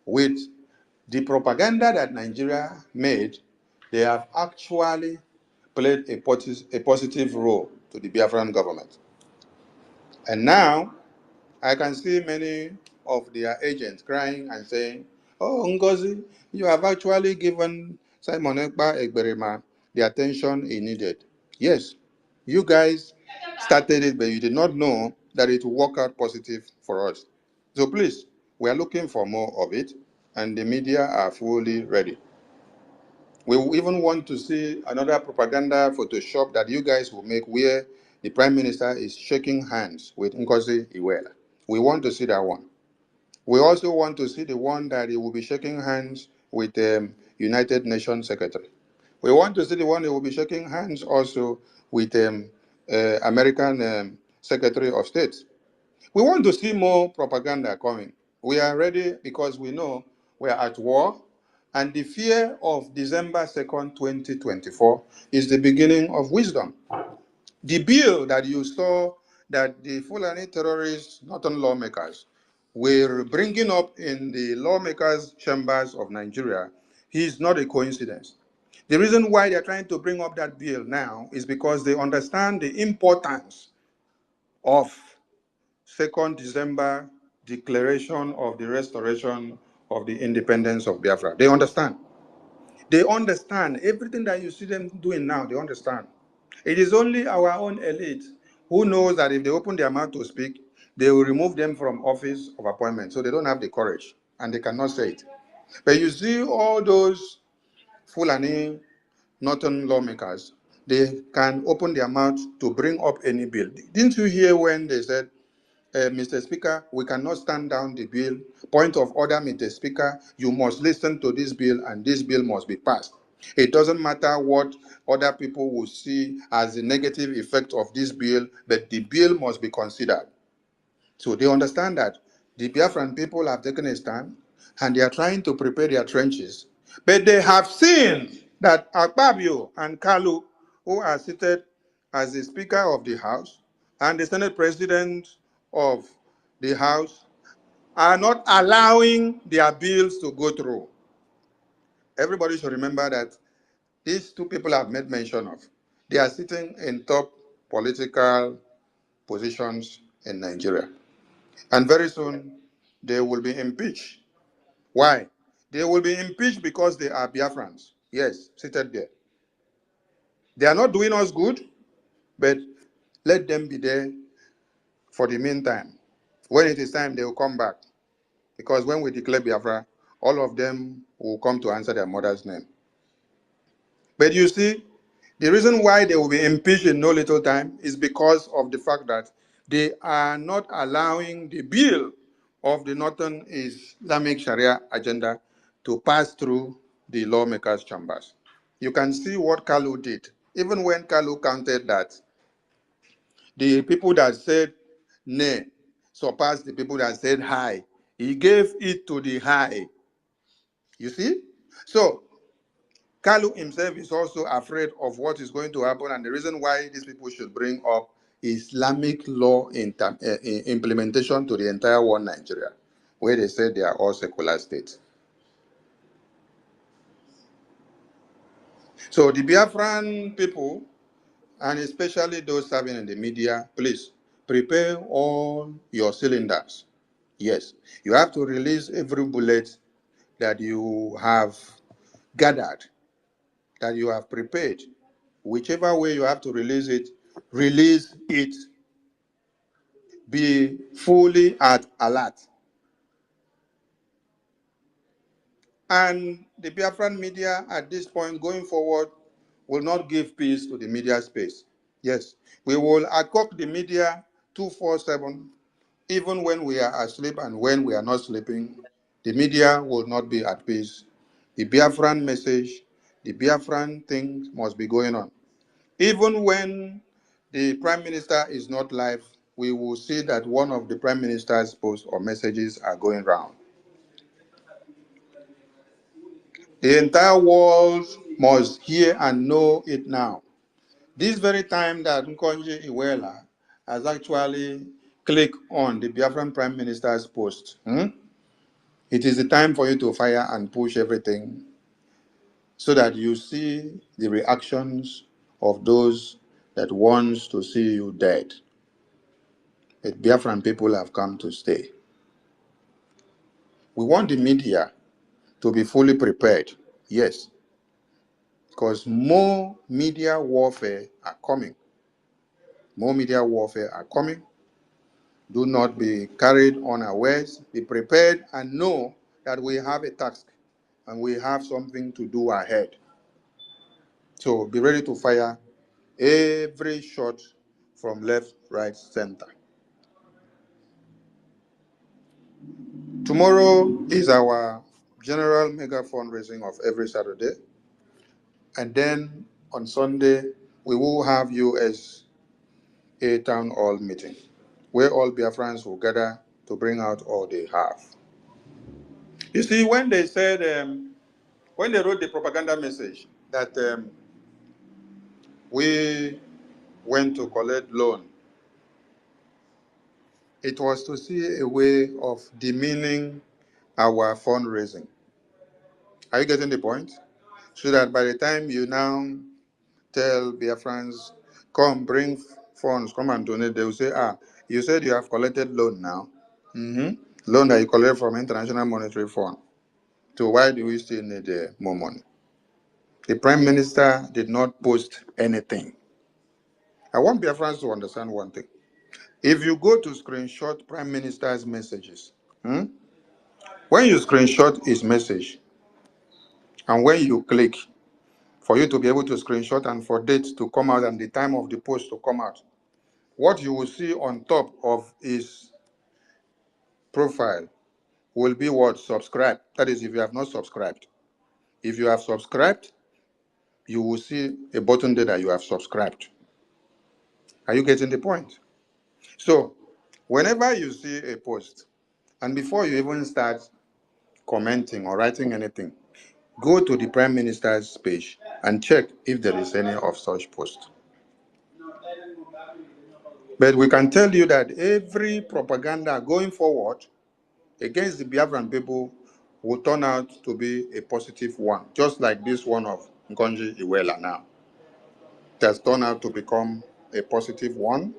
with the propaganda that Nigeria made, they have actually played a positive role to the Biafran government. And now, I can see many of their agents crying and saying, "Oh, Ngozi, you have actually given Simon Ekpa Egberima the attention he needed." Yes, you guys started it, but you did not know that it will work out positive for us. So please, we are looking for more of it, and the media are fully ready. We even want to see another propaganda Photoshop that you guys will make where the Prime Minister is shaking hands with Ngozi Iweala. We want to see that one. We also want to see the one that he will be shaking hands with the United Nations Secretary. We want to see the one he will be shaking hands also with American Secretary of State. We want to see more propaganda coming. We are ready because we know we are at war, and the fear of December 2nd, 2024 is the beginning of wisdom. The bill that you saw that the Fulani terrorists, northern lawmakers, were bringing up in the lawmakers' chambers of Nigeria is not a coincidence. The reason why they're trying to bring up that bill now is because they understand the importance of 2nd December declaration of the restoration of the independence of Biafra. They understand. They understand everything that you see them doing now, they understand. It is only our own elite who knows that if they open their mouth to speak, they will remove them from office of appointment. So they don't have the courage and they cannot say it. But you see all those Fulani northern lawmakers, they can open their mouth to bring up any bill. Didn't you hear when they said, Mr. Speaker, we cannot stand down the bill. Point of order, Mr. Speaker, you must listen to this bill and this bill must be passed. It doesn't matter what other people will see as the negative effect of this bill, but the bill must be considered. So they understand that the Biafran people have taken a stand and they are trying to prepare their trenches. But they have seen that Akpabio and Kalu, who are seated as the Speaker of the House and the Senate President of the House, are not allowing their bills to go through. Everybody should remember that these two people I've made mention of, they are sitting in top political positions in Nigeria. And very soon, they will be impeached. Why? They will be impeached because they are Biafrans. Yes, seated there. They are not doing us good, but let them be there for the meantime. When it is time, they will come back. Because when we declare Biafra, all of them will come to answer their mother's name. But you see, the reason why they will be impeached in no little time is because of the fact that they are not allowing the bill of the Northern Islamic Sharia agenda to pass through the lawmakers' chambers. You can see what Kalu did. Even when Kalu counted that the people that said nay surpassed the people that said hi, he gave it to the high. You see? So Kalu himself is also afraid of what is going to happen, and the reason why these people should bring up Islamic law implementation to the entire one Nigeria, where they said they are all secular states. So the Biafran people, and especially those serving in the media, please prepare all your cylinders. Yes, you have to release every bullet that you have gathered, that you have prepared. Whichever way you have to release it, release it. Be fully at alert. And the Biafran media at this point going forward will not give peace to the media space. Yes, we will attack the media 24/7, even when we are asleep and when we are not sleeping. The media will not be at peace. The Biafran message, the Biafran thing must be going on. Even when the Prime Minister is not live, we will see that one of the Prime Minister's posts or messages are going round. The entire world must hear and know it now. This very time that Nkonji Iweala has actually clicked on the Biafran Prime Minister's post, it is the time for you to fire and push everything so that you see the reactions of those that wants to see you dead. The Biafran people have come to stay. We want the media to be fully prepared, yes, because more media warfare are coming. More media warfare are coming. Do not be carried unawares. Be prepared and know that we have a task and we have something to do ahead. So be ready to fire every shot from left, right, center. Tomorrow is our general mega fundraising of every Saturday. And then on Sunday, we will have US a town hall meeting where all Biafrans will gather to bring out all they have. You see, when they said, when they wrote the propaganda message that we went to collect loan, it was to see a way of demeaning our fundraising. Are you getting the point? So that by the time you now tell Biafrans, come bring funds, come and donate, they will say, you said you have collected loan now. Loan that you collect from International Monetary Fund. So why do we still need more money? The Prime Minister did not post anything. I want Biafrans to understand one thing. If you go to screenshot Prime Minister's messages, when you screenshot his message, and when you click, for you to be able to screenshot and for date to come out and the time of the post to come out, what you will see on top of his profile will be what? Subscribe. That is if you have not subscribed. If you have subscribed, you will see a button there that you have subscribed. Are you getting the point? So, whenever you see a post, and before you even start commenting or writing anything, go to the Prime Minister's page and check if there is any of such posts. But we can tell you that every propaganda going forward against the Biafran people will turn out to be a positive one, just like this one of Nkonji Iweala now. It has turned out to become a positive one,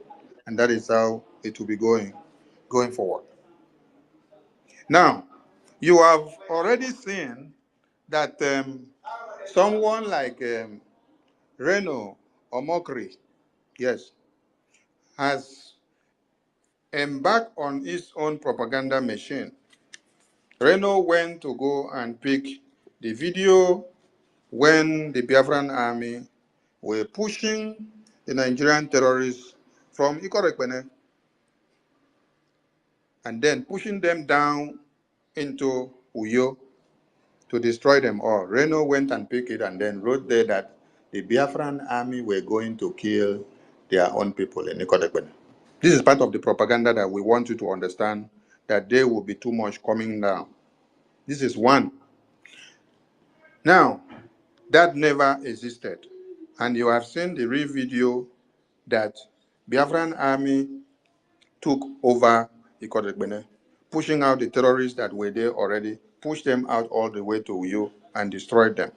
and that is how it will be going forward. Now, you have already seen that someone like Reno Omokri, yes, has embarked on his own propaganda machine. Reno went to go and pick the video when the Biafran army were pushing the Nigerian terrorists from Ikorekpene and then pushing them down into Uyo to destroy them all. Reno went and picked it and then wrote there that the Biafran army were going to kill their own people in Ikorekpene. This is part of the propaganda that we want you to understand, that there will be too much coming down. This is one. Now, that never existed. And you have seen the real video that Biafran army took over Ikorebene, pushing out the terrorists that were there already, pushed them out all the way to Uyo and destroyed them.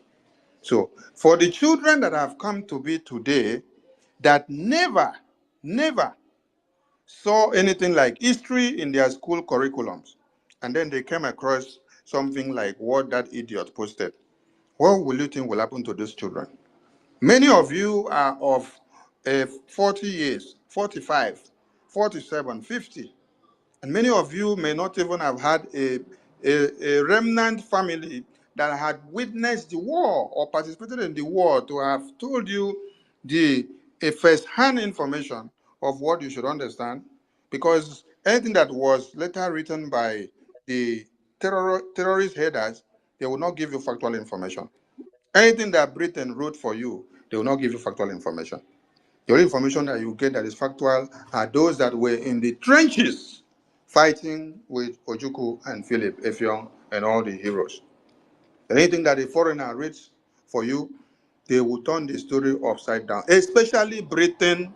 So for the children that have come to be today that never saw anything like history in their school curriculums, and then they came across something like what that idiot posted, what will you think will happen to these children? Many of you are of 40 years, 45, 47, 50. And many of you may not even have had a remnant family that had witnessed the war or participated in the war to have told you the first-hand information of what you should understand, because anything that was later written by the terrorist headers, they will not give you factual information. Anything that Britain wrote for you, they will not give you factual information. The only information that you get that is factual are those that were in the trenches fighting with Ojukwu and Philip Effiong and all the heroes. Anything that a foreigner reads for you, they will turn the story upside down, especially Britain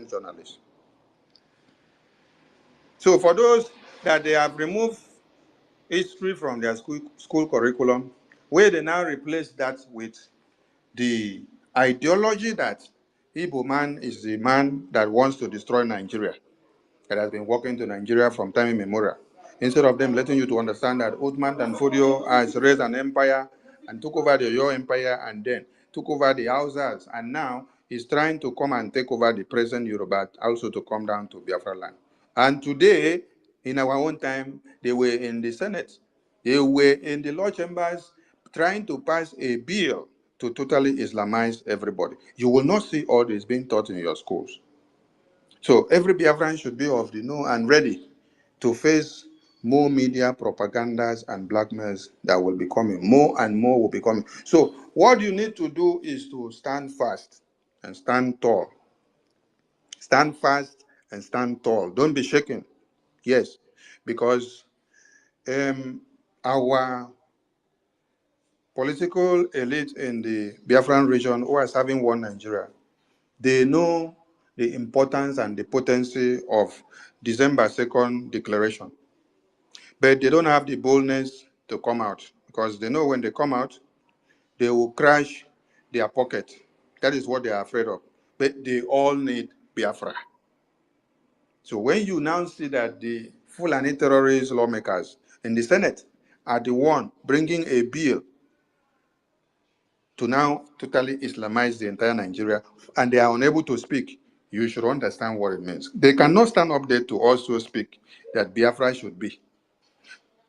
journalists. So for those that they have removed history from their school curriculum, where they now replace that with the ideology that Igbo man is the man that wants to destroy Nigeria, that has been walking to Nigeria from time immemorial. Instead of them letting you to understand that Othman Dan Fodio has raised an empire and took over the Oyo Empire and then took over the Hausas, and now he's trying to come and take over the present Yoruba, also to come down to Biafra land. And today, in our own time, they were in the Senate. They were in the law chambers trying to pass a bill to totally Islamize everybody. You will not see all this being taught in your schools. So every Biafran should be of the know and ready to face more media propagandas and blackmails that will be coming. More and more will be coming. So what you need to do is to stand fast and stand tall. Stand fast and stand tall. Don't be shaken. Yes, because our political elite in the Biafran region who are serving one Nigeria, they know the importance and the potency of December 2nd declaration. But they don't have the boldness to come out, because they know when they come out, they will crash their pocket. That is what they are afraid of. But they all need Biafra. So when you now see that the Fulani terrorist lawmakers in the Senate are the one bringing a bill to now totally Islamize the entire Nigeria, and they are unable to speak, you should understand what it means. They cannot stand up there to also speak that Biafra should be.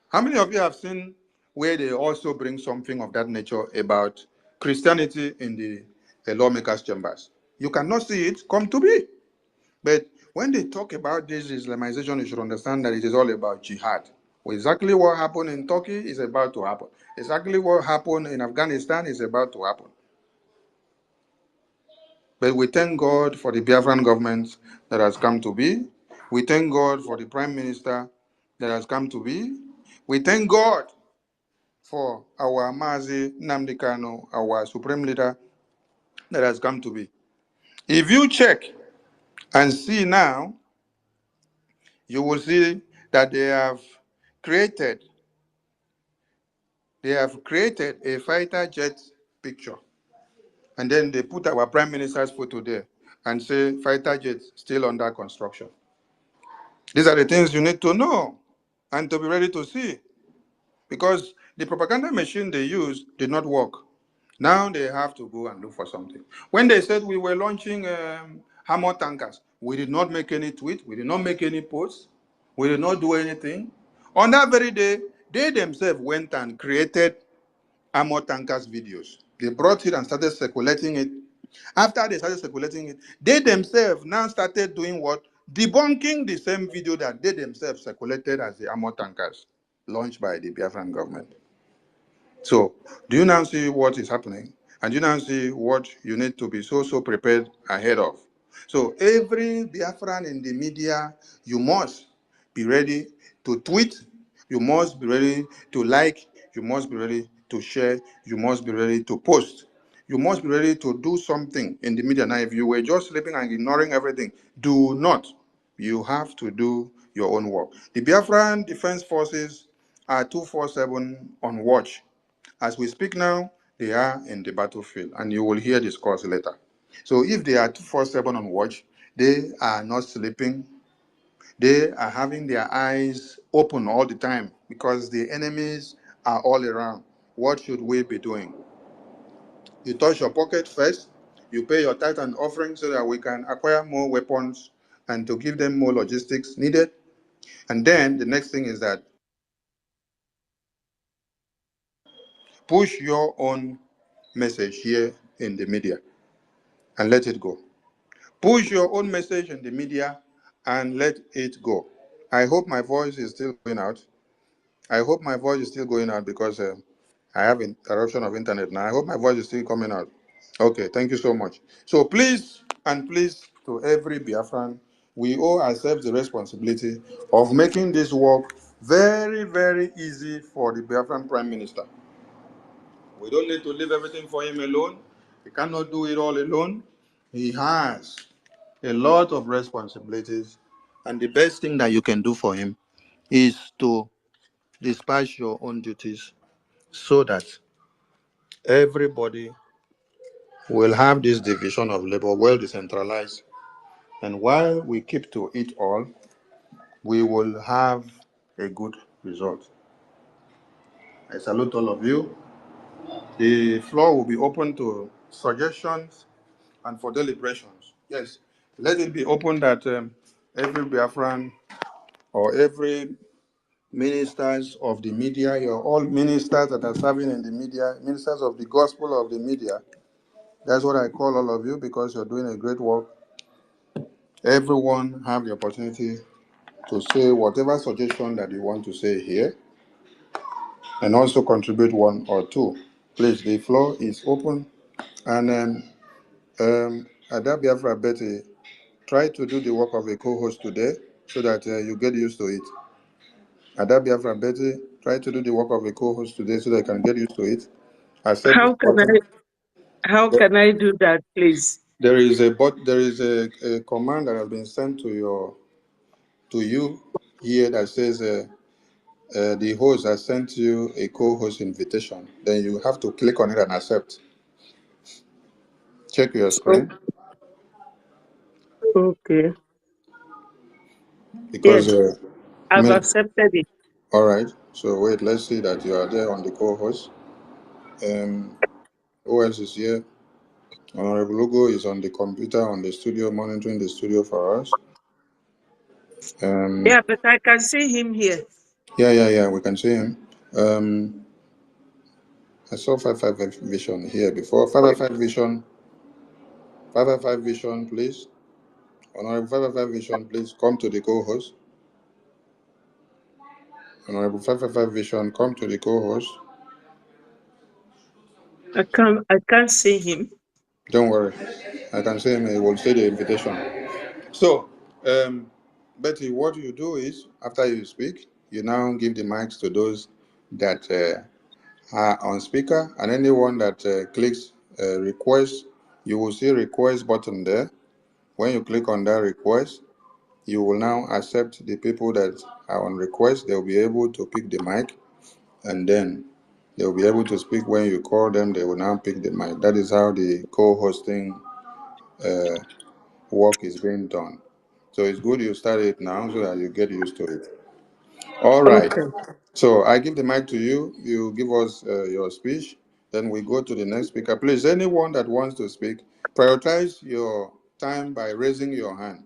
How many of you have seen where they also bring something of that nature about Christianity in the lawmakers' chambers? You cannot see it come to be. But when they talk about this Islamization, you should understand that it is all about jihad. Exactly what happened in Turkey is about to happen. Exactly what happened in Afghanistan is about to happen. But we thank God for the Biafran government that has come to be. We thank God for the Prime Minister that has come to be. We thank God for our Mazi Nnamdi Kanu, our Supreme Leader that has come to be. If you check and see now, you will see that they have created a fighter jet picture. And then they put our Prime Minister's photo there and say fighter jets still under construction. These are the things you need to know and to be ready to see, because the propaganda machine they used did not work. Now they have to go and look for something. When they said we were launching hammer tankers, we did not make any tweet, we did not make any posts, we did not do anything. On that very day, they themselves went and created armor tankers videos. They brought it and started circulating it. After they started circulating it, they themselves now started doing what? Debunking the same video that they themselves circulated as the armor tankers launched by the Biafran government. So, do you now see what is happening? And you now see what you need to be so prepared ahead of. So, every Biafran in the media, you must be ready to tweet, you must be ready to like, you must be ready to share, you must be ready to post. You must be ready to do something in the media. Now, if you were just sleeping and ignoring everything, do not. You have to do your own work. The Biafran Defense Forces are 24/7 on watch. As we speak now, they are in the battlefield, and you will hear this course later. So if they are 24/7 on watch, they are not sleeping. They are having their eyes open all the time because the enemies are all around. What should we be doing? You touch your pocket first, you pay your tithe and offering so that we can acquire more weapons and to give them more logistics needed. And then the next thing is that push your own message here in the media and let it go. Push your own message in the media and let it go. I hope my voice is still going out. I hope my voice is still going out because I have interruption of internet now. I hope my voice is still coming out. Okay, thank you so much. So please, and please, to every Biafran, we all accept the responsibility of making this work very, very easy for the Biafran Prime Minister. We don't need to leave everything for him alone. He cannot do it all alone. He has a lot of responsibilities. And the best thing that you can do for him is to dispatch your own duties so that everybody will have this division of labor well decentralized. And while we keep to it all, we will have a good result. I salute all of you. The floor will be open to suggestions and for deliberations. Yes, let it be open that every Biafran or every ministers of the media, you're all ministers that are serving in the media, ministers of the gospel of the media. That's what I call all of you because you're doing a great work. Everyone have the opportunity to say whatever suggestion that you want to say here and also contribute one or two. Please, the floor is open. And Ada Biafra Betty, try to do the work of a co-host today so that you get used to it. Ada Biafra Betty, try to do the work of a co-host today so that you can get used to it. Accept this button. How can I do that, please? There is a command that has been sent to you here that says the host has sent you a co-host invitation. Then you have to click on it and accept. Check your screen. Okay. Because yes, I've accepted it. All right. So wait, let's see that you are there on the co-host. Who else is here? Honorable Lugo is on the computer on the studio, monitoring the studio for us. Yeah, but I can see him here. Yeah, we can see him. I saw 555 Vision here before. 555 Vision. 555 Vision, please. Honorable 555 Vision, please come to the co-host. Honorable 555 Vision, come to the co-host. I can't see him. Don't worry. I can see him. He will see the invitation. So, Betty, what you do is, after you speak, you now give the mics to those that are on speaker, and anyone that clicks request, you will see request button there. When you click on that request, you will now accept the people that are on request. They'll be able to pick the mic, and then they'll be able to speak. When you call them, they will now pick the mic. That is how the co-hosting work is being done. So it's good you start it now so that you get used to it. All right. Okay. So I give the mic to you. You give us your speech. Then we go to the next speaker. Please, anyone that wants to speak, prioritize your time by raising your hand.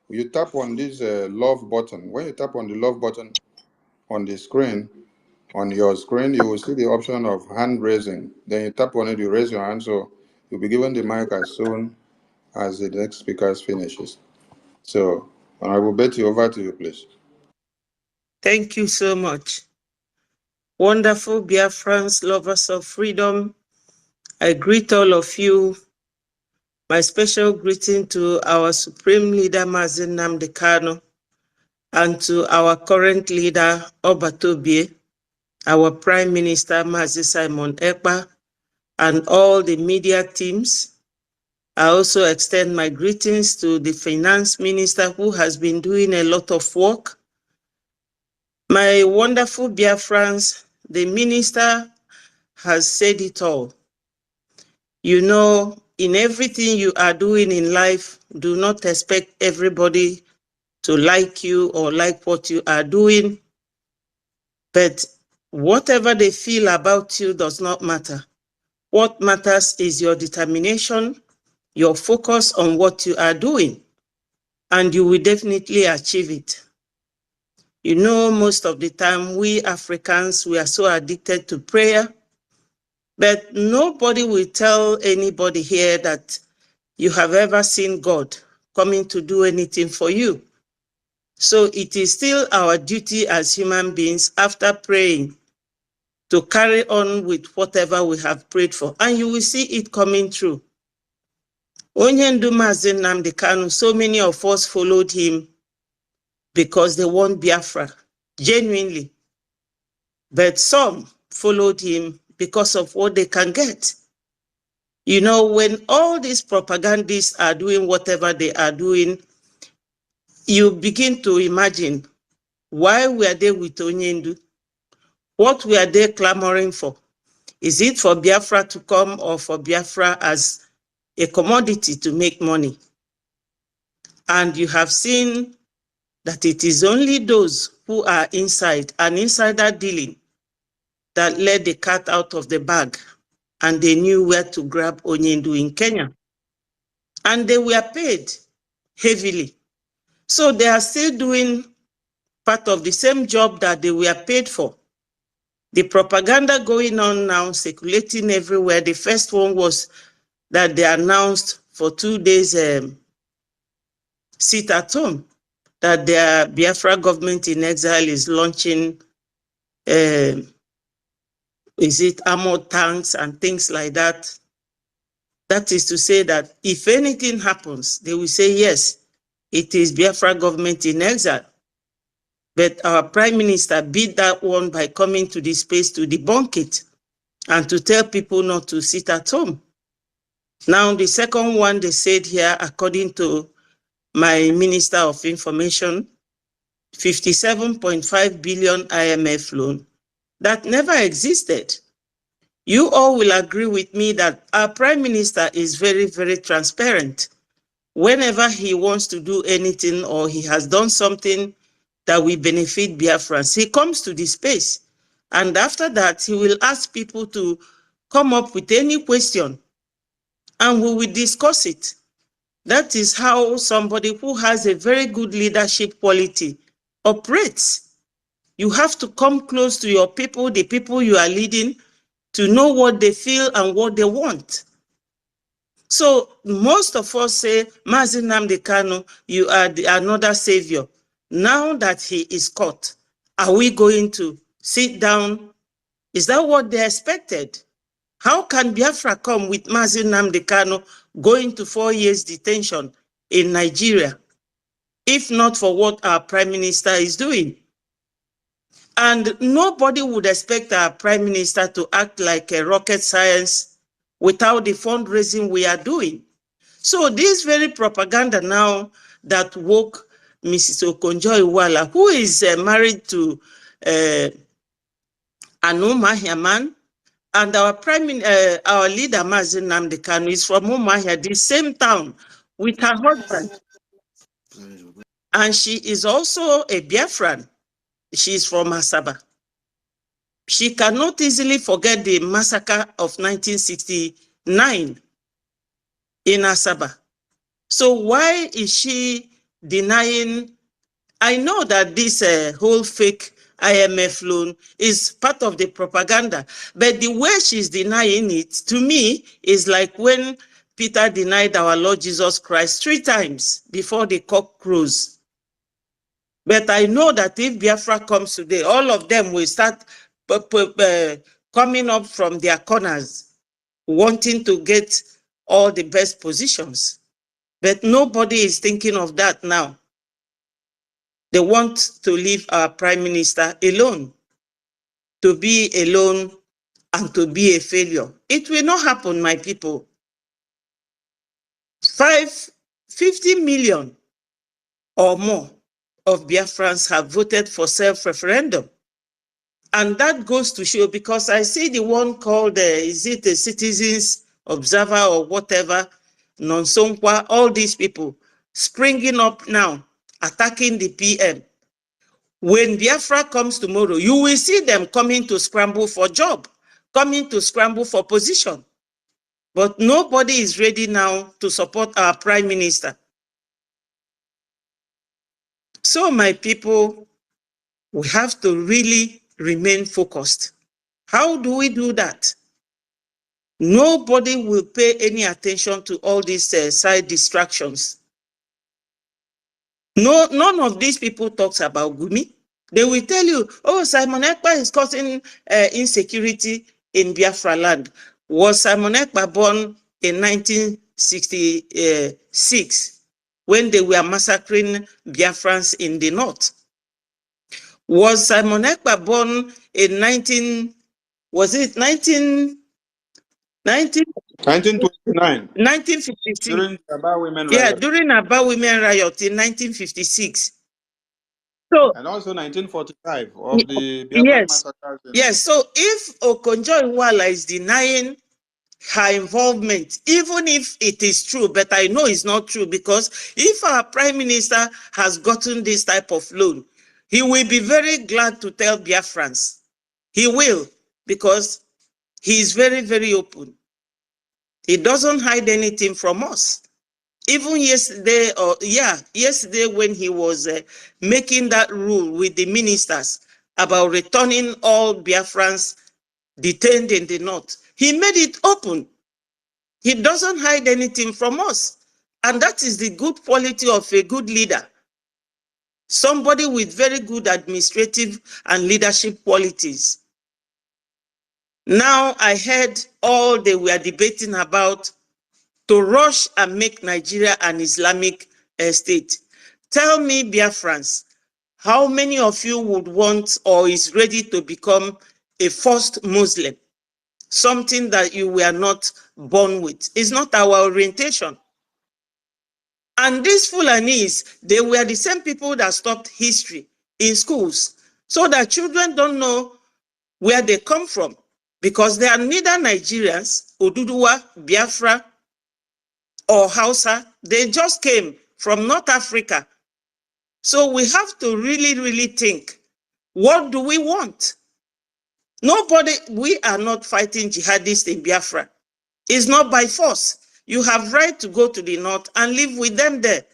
You tap on this love button. When you tap on the love button on the screen, on your screen, you will see the option of hand raising. Then you tap on it, you raise your hand. So you'll be given the mic as soon as the next speaker finishes. So I will bet you over to you, please. Thank you so much. Wonderful Biafrans, lovers of freedom. I greet all of you. My special greeting to our Supreme Leader, Mazi Nnamdi Kanu, and to our current leader, Obatobie, our Prime Minister, Mazi Simon Ekpa, and all the media teams. I also extend my greetings to the finance minister who has been doing a lot of work. My wonderful Biafrans, the minister has said it all. You know, in everything you are doing in life, do not expect everybody to like you or like what you are doing. But whatever they feel about you does not matter. What matters is your determination, your focus on what you are doing, and you will definitely achieve it. You know, most of the time, we Africans, we are so addicted to prayer, but nobody will tell anybody here that you have ever seen God coming to do anything for you. So it is still our duty as human beings, after praying, to carry on with whatever we have prayed for, and you will see it coming true. Onyendu Mazi Nnamdi Kanu, so many of us followed him because they want Biafra, genuinely. But some followed him because of what they can get. You know, when all these propagandists are doing whatever they are doing, you begin to imagine, why were they with Onyendu? What were they clamoring for? Is it for Biafra to come or for Biafra as a commodity to make money? And you have seen that it is only those who are inside, an insider dealing, that let the cat out of the bag, and they knew where to grab Onyendu in Kenya. And they were paid heavily. So they are still doing part of the same job that they were paid for. The propaganda going on now, circulating everywhere. The first one was that they announced for 2 days sit at home, that their Biafra government in exile is launching, is it armored tanks and things like that. That is to say that if anything happens, they will say, yes, it is Biafra government in exile. But our prime minister beat that one by coming to this space to debunk it and to tell people not to sit at home. Now, the second one they said here, according to my Minister of Information, 57.5 billion IMF loan that never existed. You all will agree with me that our Prime Minister is very, very transparent. Whenever he wants to do anything or he has done something that will benefit Biafrans, he comes to the space. And after that, he will ask people to come up with any question and we will discuss it. That is how somebody who has a very good leadership quality operates. You have to come close to your people, the people you are leading, to know what they feel and what they want. So most of us say, Mazi Nnamdi Kanu, you are another savior. Now that he is caught, are we going to sit down? Is that what they expected? How can Biafra come with Mazi Nnamdi Kanu going to 4 years detention in Nigeria, if not for what our prime minister is doing? And nobody would expect our prime minister to act like a rocket science without the fundraising we are doing. So this very propaganda now that woke Mrs. Okonjo-Iweala, who is married to an Umuahia man, and our our leader, Mazi Nnamdi Kanu, is from Umuahia, the same town, with her husband. And she is also a Biafran. She is from Asaba. She cannot easily forget the massacre of 1969 in Asaba. So why is she denying? I know that this whole fake IMF loan is part of the propaganda, but the way she's denying it, to me, is like when Peter denied our Lord Jesus Christ 3 times before the cock crows. But I know that if Biafra comes today, all of them will start coming up from their corners, wanting to get all the best positions. But nobody is thinking of that now. They want to leave our prime minister alone, to be alone and to be a failure. It will not happen, my people. 50 million or more of Biafrans have voted for self-referendum. And that goes to show, because I see the one called, is it a Citizens Observer or whatever, Nonsonkwa, all these people springing up now, attacking the PM. When Biafra comes tomorrow, you will see them coming to scramble for job, coming to scramble for position. But nobody is ready now to support our Prime Minister. So, my people, we have to really remain focused. How do we do that? Nobody will pay any attention to all these side distractions. No, none of these people talks about Gumi. They will tell you, oh, Simon Ekpa is causing insecurity in Biafra land. Was Simon Ekpa born in 1966 when they were massacring Biafrans in the north? Was Simon Ekpa born in 1929. 1956. During the Aba Women Yeah, Riot. during Aba Women Riot in 1956. So, and also 1945 of the Biafran yes, massacres. yes. So if Okonjo-Iweala is denying her involvement, even if it is true, but I know it's not true, because if our Prime Minister has gotten this type of loan, he will be very glad to tell Biafrans. He will, because he is very, very open. He doesn't hide anything from us. Even yesterday, yesterday when he was making that rule with the ministers about returning all Biafrans detained in the north, he made it open. He doesn't hide anything from us. And that is the good quality of a good leader. Somebody with very good administrative and leadership qualities. Now I heard all they were debating about to rush and make Nigeria an Islamic state. Tell me, Biafrans, how many of you would want or is ready to become a first Muslim? Something that you were not born with. It's not our orientation. And these Fulanis, they were the same people that stopped history in schools, so that children don't know where they come from, because they are neither Nigerians, Oduduwa, Biafra, or Hausa. They just came from North Africa. So we have to really, really think, what do we want? Nobody, we are not fighting jihadists in Biafra. It's not by force. You have right to go to the north and live with them there,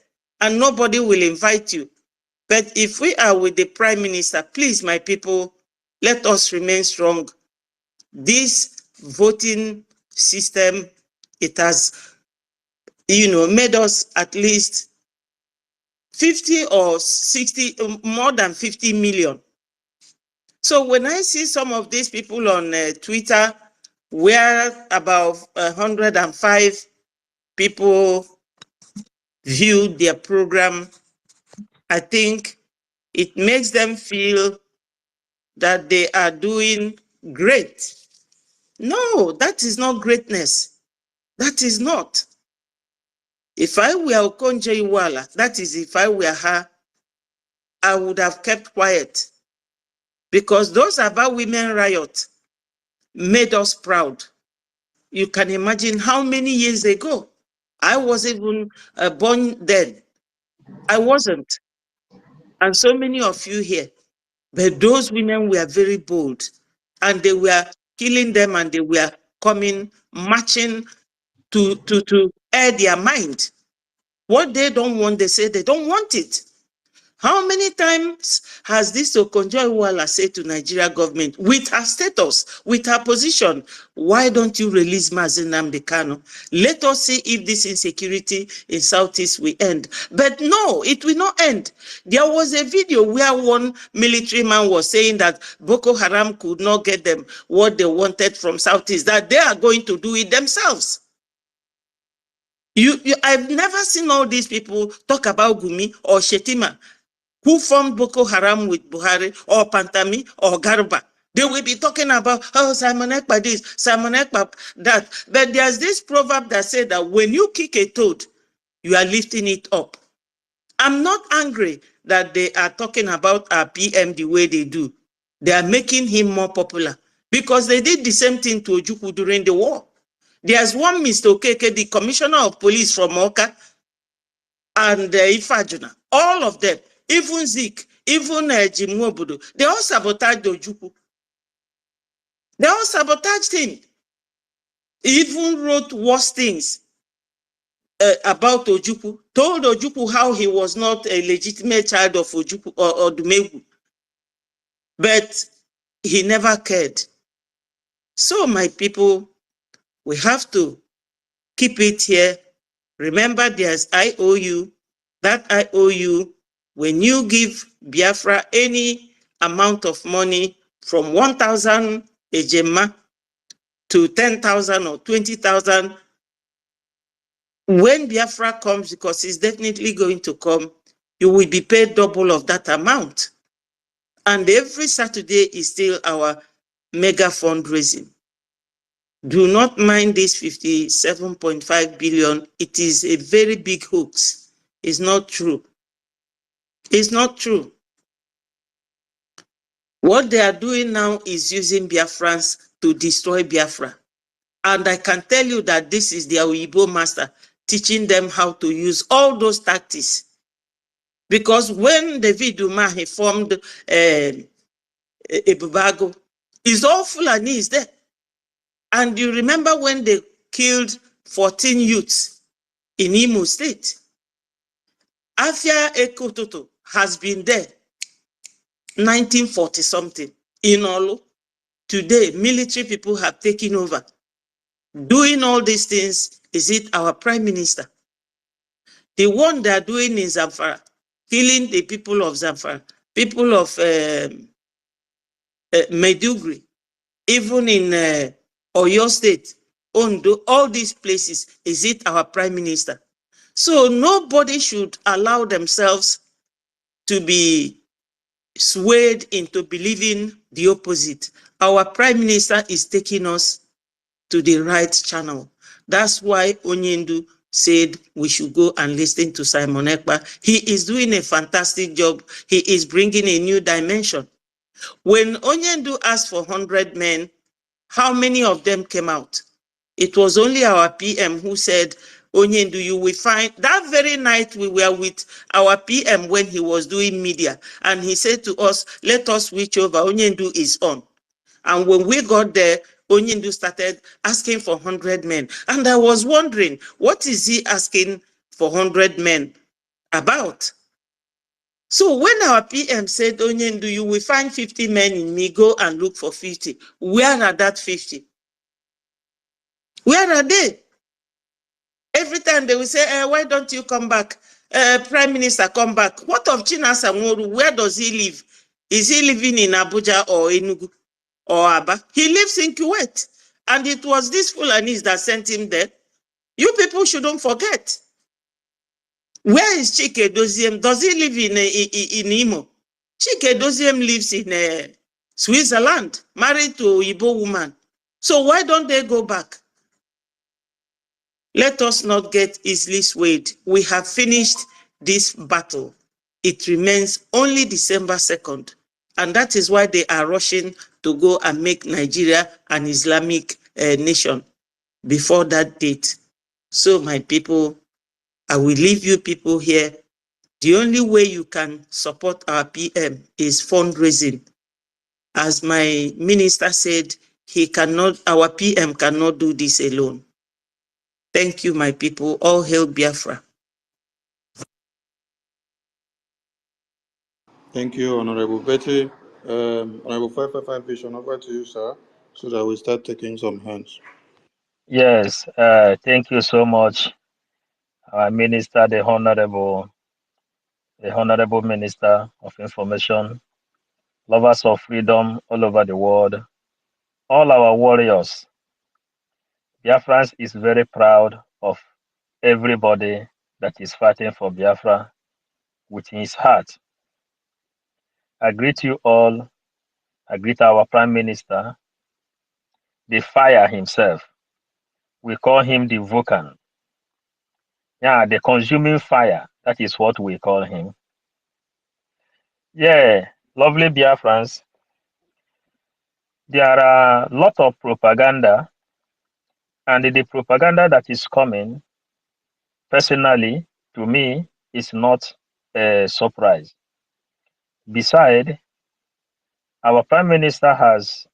and nobody will invite you. But if we are with the Prime Minister, please, my people, let us remain strong. This voting system, it has, made us at least 50 or 60, more than 50 million. So when I see some of these people on Twitter, where about 105 people viewed their program, I think it makes them feel that they are doing great. No, that is not greatness. That is not. If I were Okonjo-Iweala, that is, if I were her, I would have kept quiet. Because those Aba Women Riot made us proud. You can imagine how many years ago. I was even born then. I wasn't. And so many of you here. But those women were very bold. And they were killing them, and they were coming, marching to air their mind. What they don't want, they say they don't want it. How many times has this Okonjo-Iweala said to Nigeria government, with her status, with her position, why don't you release Mazi Nnamdi Kanu? Let us see if this insecurity in Southeast will end. But no, it will not end. There was a video where one military man was saying that Boko Haram could not get them what they wanted from Southeast, that they are going to do it themselves. I've never seen all these people talk about Gumi or Shetima, who formed Boko Haram with Buhari, or Pantami, or Garba. They will be talking about, oh, Simon Ekpa this, Simon Ekpa that. But there's this proverb that said that when you kick a toad, you are lifting it up. I'm not angry that they are talking about our PM the way they do. They are making him more popular because they did the same thing to Ojukwu during the war. There's one Mr. Okeke, the commissioner of police from Oka, and Ifajuna, all of them, even Zik, even Jim Wobodo, they all sabotaged Ojukwu. They all sabotaged him. He even wrote worse things about Ojukwu, told Ojukwu how he was not a legitimate child of Ojukwu or Dumegu. But he never cared. So my people, we have to keep it here. Remember, there's IOU. That IOU, when you give Biafra any amount of money from 1,000 ejema to 10,000 or 20,000, when Biafra comes, because it's definitely going to come, you will be paid double of that amount. And every Saturday is still our mega fundraising. Do not mind this 57.5 billion. It is a very big hoax. It's not true. It's not true. What they are doing now is using Biafrans to destroy Biafra. And I can tell you that this is their Weibo master teaching them how to use all those tactics. Because when David Umahi formed Ebubago, it's all Fulani there. And you remember when they killed 14 youths in Imo State? Afia Ekototo has been there 1940 something in Olo. Today, military people have taken over. Doing all these things, is it our prime minister? The one they are doing in Zamfara, killing the people of Zamfara, people of Maiduguri, even in Oyo State, Ondo, all these places, is it our prime minister? So nobody should allow themselves to be swayed into believing the opposite. Our prime minister is taking us to the right channel. That's why Onyendu said we should go and listen to Simon Ekpa. He is doing a fantastic job. He is bringing a new dimension. When Onyendu asked for 100 men, how many of them came out? It was only our PM who said, Onyendu, you will find. That very night we were with our PM when he was doing media, and he said to us, let us switch over, Onyendu is on. And when we got there, Onyendu started asking for 100 men. And I was wondering, what is he asking for 100 men about? So when our PM said, Onyendu, you will find 50 men in me, go and look for 50. Where are that 50? Where are they? Every time they will say, why don't you come back? Prime Minister, come back. What of Chinasa Nworu? Where does he live? Is he living in Abuja or Enugu or Aba? He lives in Kuwait. And it was this Fulanis that sent him there. You people shouldn't forget. Where is Chike Doziem? Does he live in Imo? Chike Doziem lives in Switzerland, married to an Igbo woman. So why don't they go back? Let us not get easily swayed. We have finished this battle. It remains only December 2nd. And that is why they are rushing to go and make Nigeria an Islamic nation before that date. So my people, I will leave you people here. The only way you can support our PM is fundraising. As my minister said, our PM cannot do this alone. Thank you, my people. All hail Biafra. Thank you, Honorable Betty. Honorable 555 Vision, over to you, sir, so that we start taking some hands. Yes, thank you so much, our Minister, the Honorable Minister of Information, lovers of freedom all over the world, all our warriors. Biafrans is very proud of everybody that is fighting for Biafra with his heart. I greet you all I greet our Prime Minister, the fire himself. We call him the Vulcan. Yeah, the consuming fire. That is what we call him. Yeah, lovely Biafrans. There are a lot of propaganda, and the propaganda that is coming, personally, to me, is not a surprise. Besides, our Prime Minister has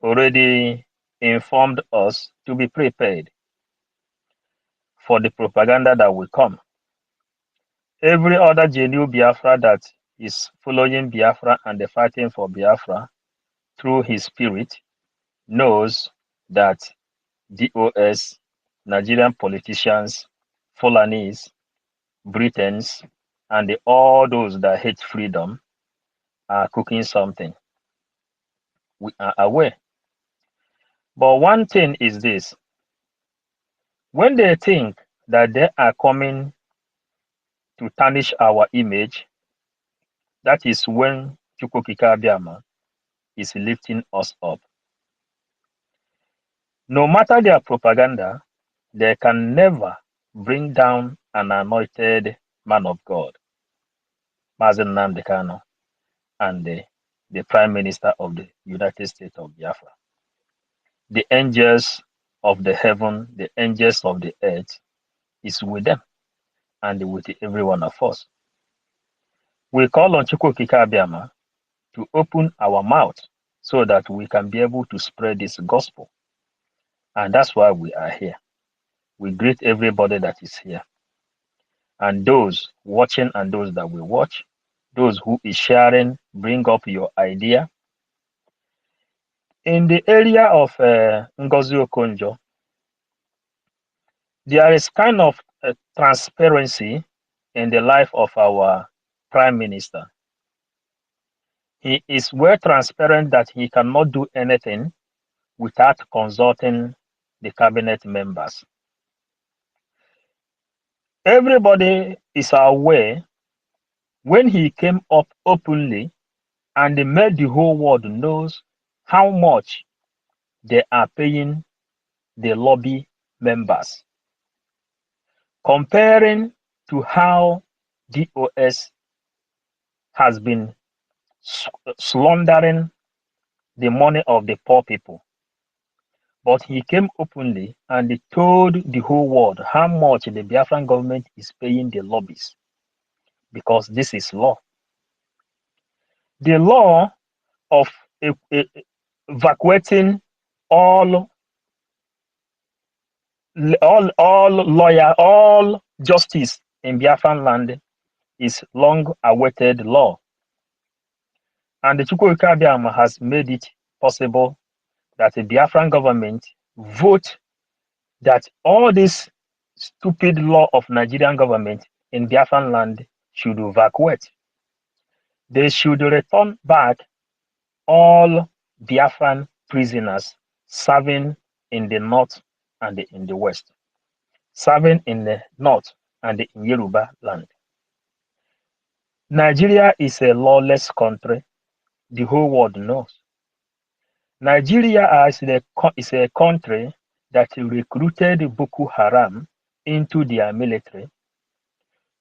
already informed us to be prepared for the propaganda that will come. Every other genuine Biafra that is following Biafra and fighting for Biafra through his spirit knows that DOS, Nigerian politicians, Fulanese, Britons, and all those that hate freedom are cooking something. We are aware. But one thing is this: when they think that they are coming to tarnish our image, that is when Chukwukika Abiyama is lifting us up. No matter their propaganda, they can never bring down an anointed man of God, Mazen Nnamdi Kanu, and the Prime Minister of the United States of Biafra. The angels of the heaven, the angels of the earth is with them and with every one of us. We call on Chukwukika Abiyama to open our mouth so that we can be able to spread this gospel. And that's why we are here. We greet everybody that is here. And those watching and those that will watch, those who is sharing, bring up your idea. In the area of Ngozi Okonjo, there is kind of transparency in the life of our Prime Minister. He is well transparent that he cannot do anything without consulting the cabinet members. Everybody is aware when he came up openly and made the whole world knows how much they are paying the lobby members, comparing to how DOS has been slandering the money of the poor people. But he came openly and he told the whole world how much the Biafran government is paying the lobbies, because this is law. The law of evacuating all justice in Biafran land is long-awaited law. And the Chukwukika Abiyama has made it possible that the Biafran government vote that all this stupid law of Nigerian government in Biafran land should evacuate. They should return back all Biafran prisoners serving in the north and in the west, serving in the north and in Yoruba land. Nigeria is a lawless country. The whole world knows. Nigeria is a country that recruited Boko Haram into their military.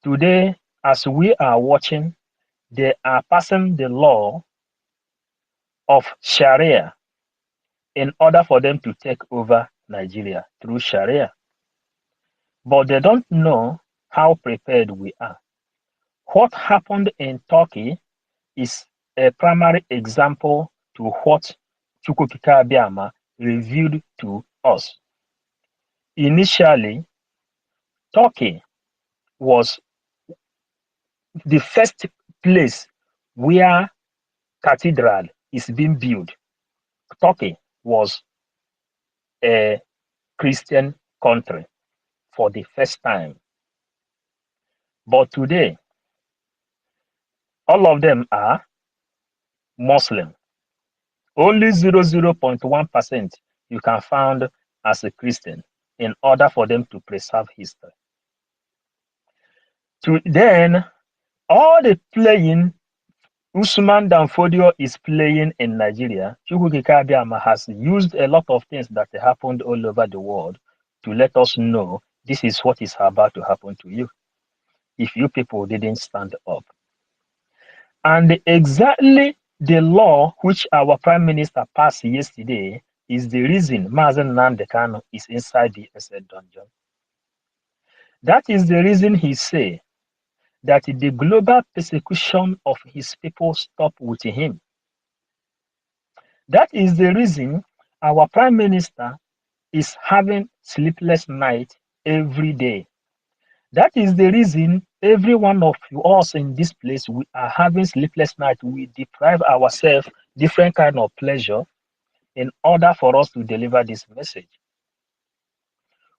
Today, as we are watching, they are passing the law of Sharia in order for them to take over Nigeria through Sharia. But they don't know how prepared we are. What happened in Turkey is a primary example to what Chukwukika Abiyama revealed to us. Initially, Turkey was the first place where cathedral is being built. Turkey was a Christian country for the first time. But today, all of them are Muslim. Only 0.1% you can find as a Christian in order for them to preserve history. Then, all the playing Usman Danfodio is playing in Nigeria. Chukwuka Abiyama has used a lot of things that happened all over the world to let us know this is what is about to happen to you if you people didn't stand up. And exactly the law which our Prime Minister passed yesterday is the reason Mazen Nnamdi Kanu is inside the SS dungeon. That is the reason he say that the global persecution of his people stop with him. That is the reason our Prime Minister is having sleepless night every day. That is the reason every one of us in this place, we are having sleepless night. We deprive ourselves different kind of pleasure in order for us to deliver this message.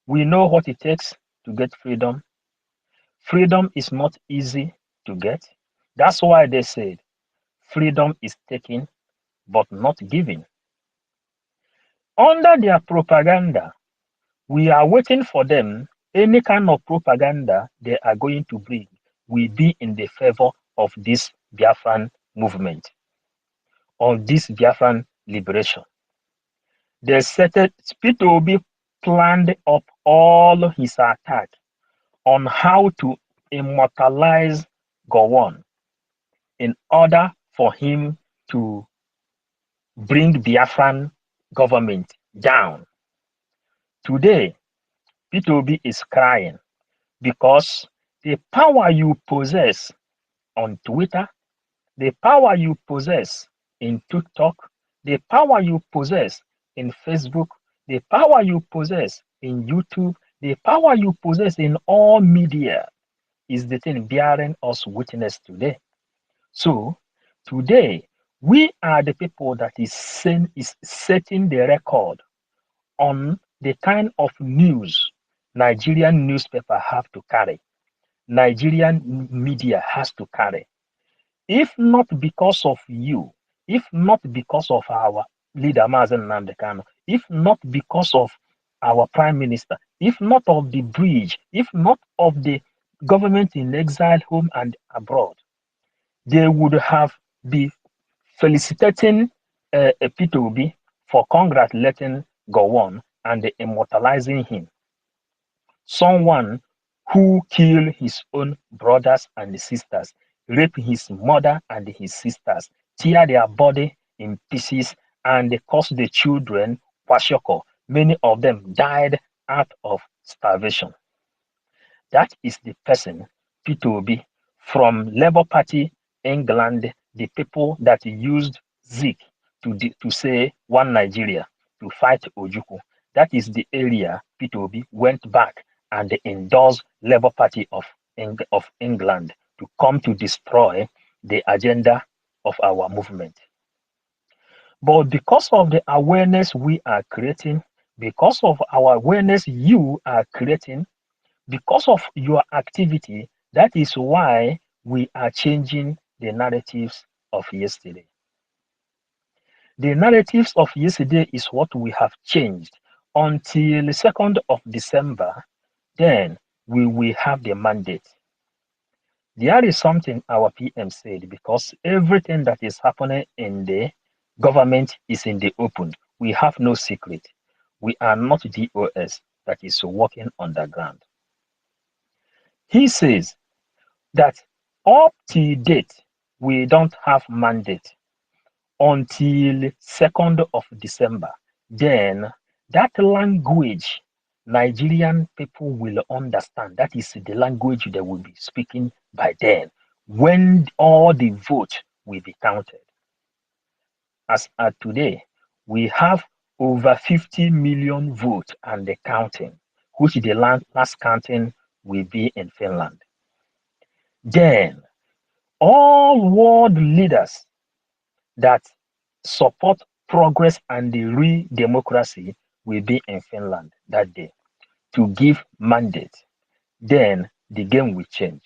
We know what it takes to get freedom. Freedom is not easy to get. That's why they said freedom is taken but not given. Under their propaganda, we are waiting for them. Any kind of propaganda they are going to bring will be in the favor of this Biafran movement, of this Biafran liberation. They said Peter Obi planned up all his attack on how to immortalize Gowon in order for him to bring Biafran government down. Today, Peter Obi is crying because the power you possess on Twitter, the power you possess in TikTok, the power you possess in Facebook, the power you possess in YouTube, the power you possess in all media is the thing bearing us witness today. So today, we are the people that is setting the record on the kind of news Nigerian newspaper have to carry, Nigerian media has to carry. If not because of you, if not because of our leader Mazen Nnamdi Kanu, if not because of our prime minister, if not of the Brgie, if not of the government in exile home and abroad, they would have been felicitating Peter Obi for congratulating Gowon and immortalizing him. Someone who killed his own brothers and sisters, raped his mother and his sisters, tear their body in pieces, and caused the children kwashiorkor. Many of them died out of starvation. That is the person, Peter Obi, from Labour Party, England, the people that used Zik to say one Nigeria, to fight Ojukwu. That is the area Peter Obi went back and endorsed Labour Party of England to come to destroy the agenda of our movement. But because of the awareness we are creating, because of our awareness you are creating, because of your activity, that is why we are changing the narratives of yesterday. The narratives of yesterday is what we have changed until the 2nd of December. Then we will have the mandate. There is something our PM said, because everything that is happening in the government is in the open. We have no secret. We are not DOS that is working underground. He says that up to date, we don't have mandate until 2nd of December. Then that language Nigerian people will understand. That is the language they will be speaking by then, when all the vote will be counted. As at today, we have over 50 million votes and the counting, which the last counting will be in Finland. Then all world leaders that support progress and the real democracy will be in Finland that day to give mandate. Then the game will change.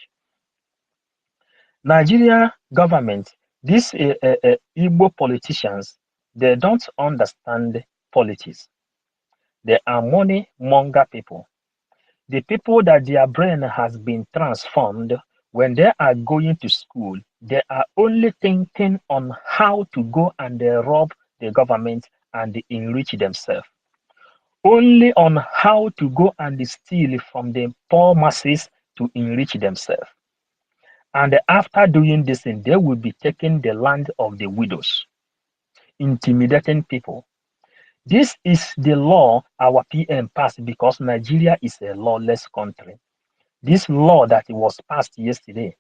Nigeria government, these Igbo politicians, they don't understand politics. They are money monger people. The people that their brain has been transformed, when they are going to school, they are only thinking on how to go and rob the government and enrich themselves. Only on how to go and steal from the poor masses to enrich themselves. And after doing this, they will be taking the land of the widows, intimidating people. This is the law our PM passed because Nigeria is a lawless country. This law that was passed yesterday.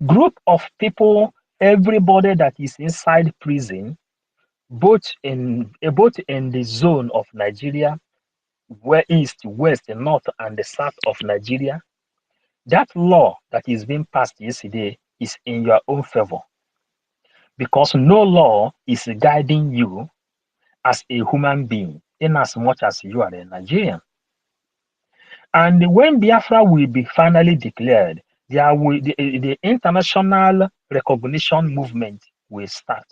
Group of people, everybody that is inside prison, both in the zone of Nigeria, where east, west, north, and the south of Nigeria. That law that is being passed yesterday is in your own favor because no law is guiding you as a human being in as much as you are a Nigerian. And when Biafra will be finally declared, the international recognition movement will start.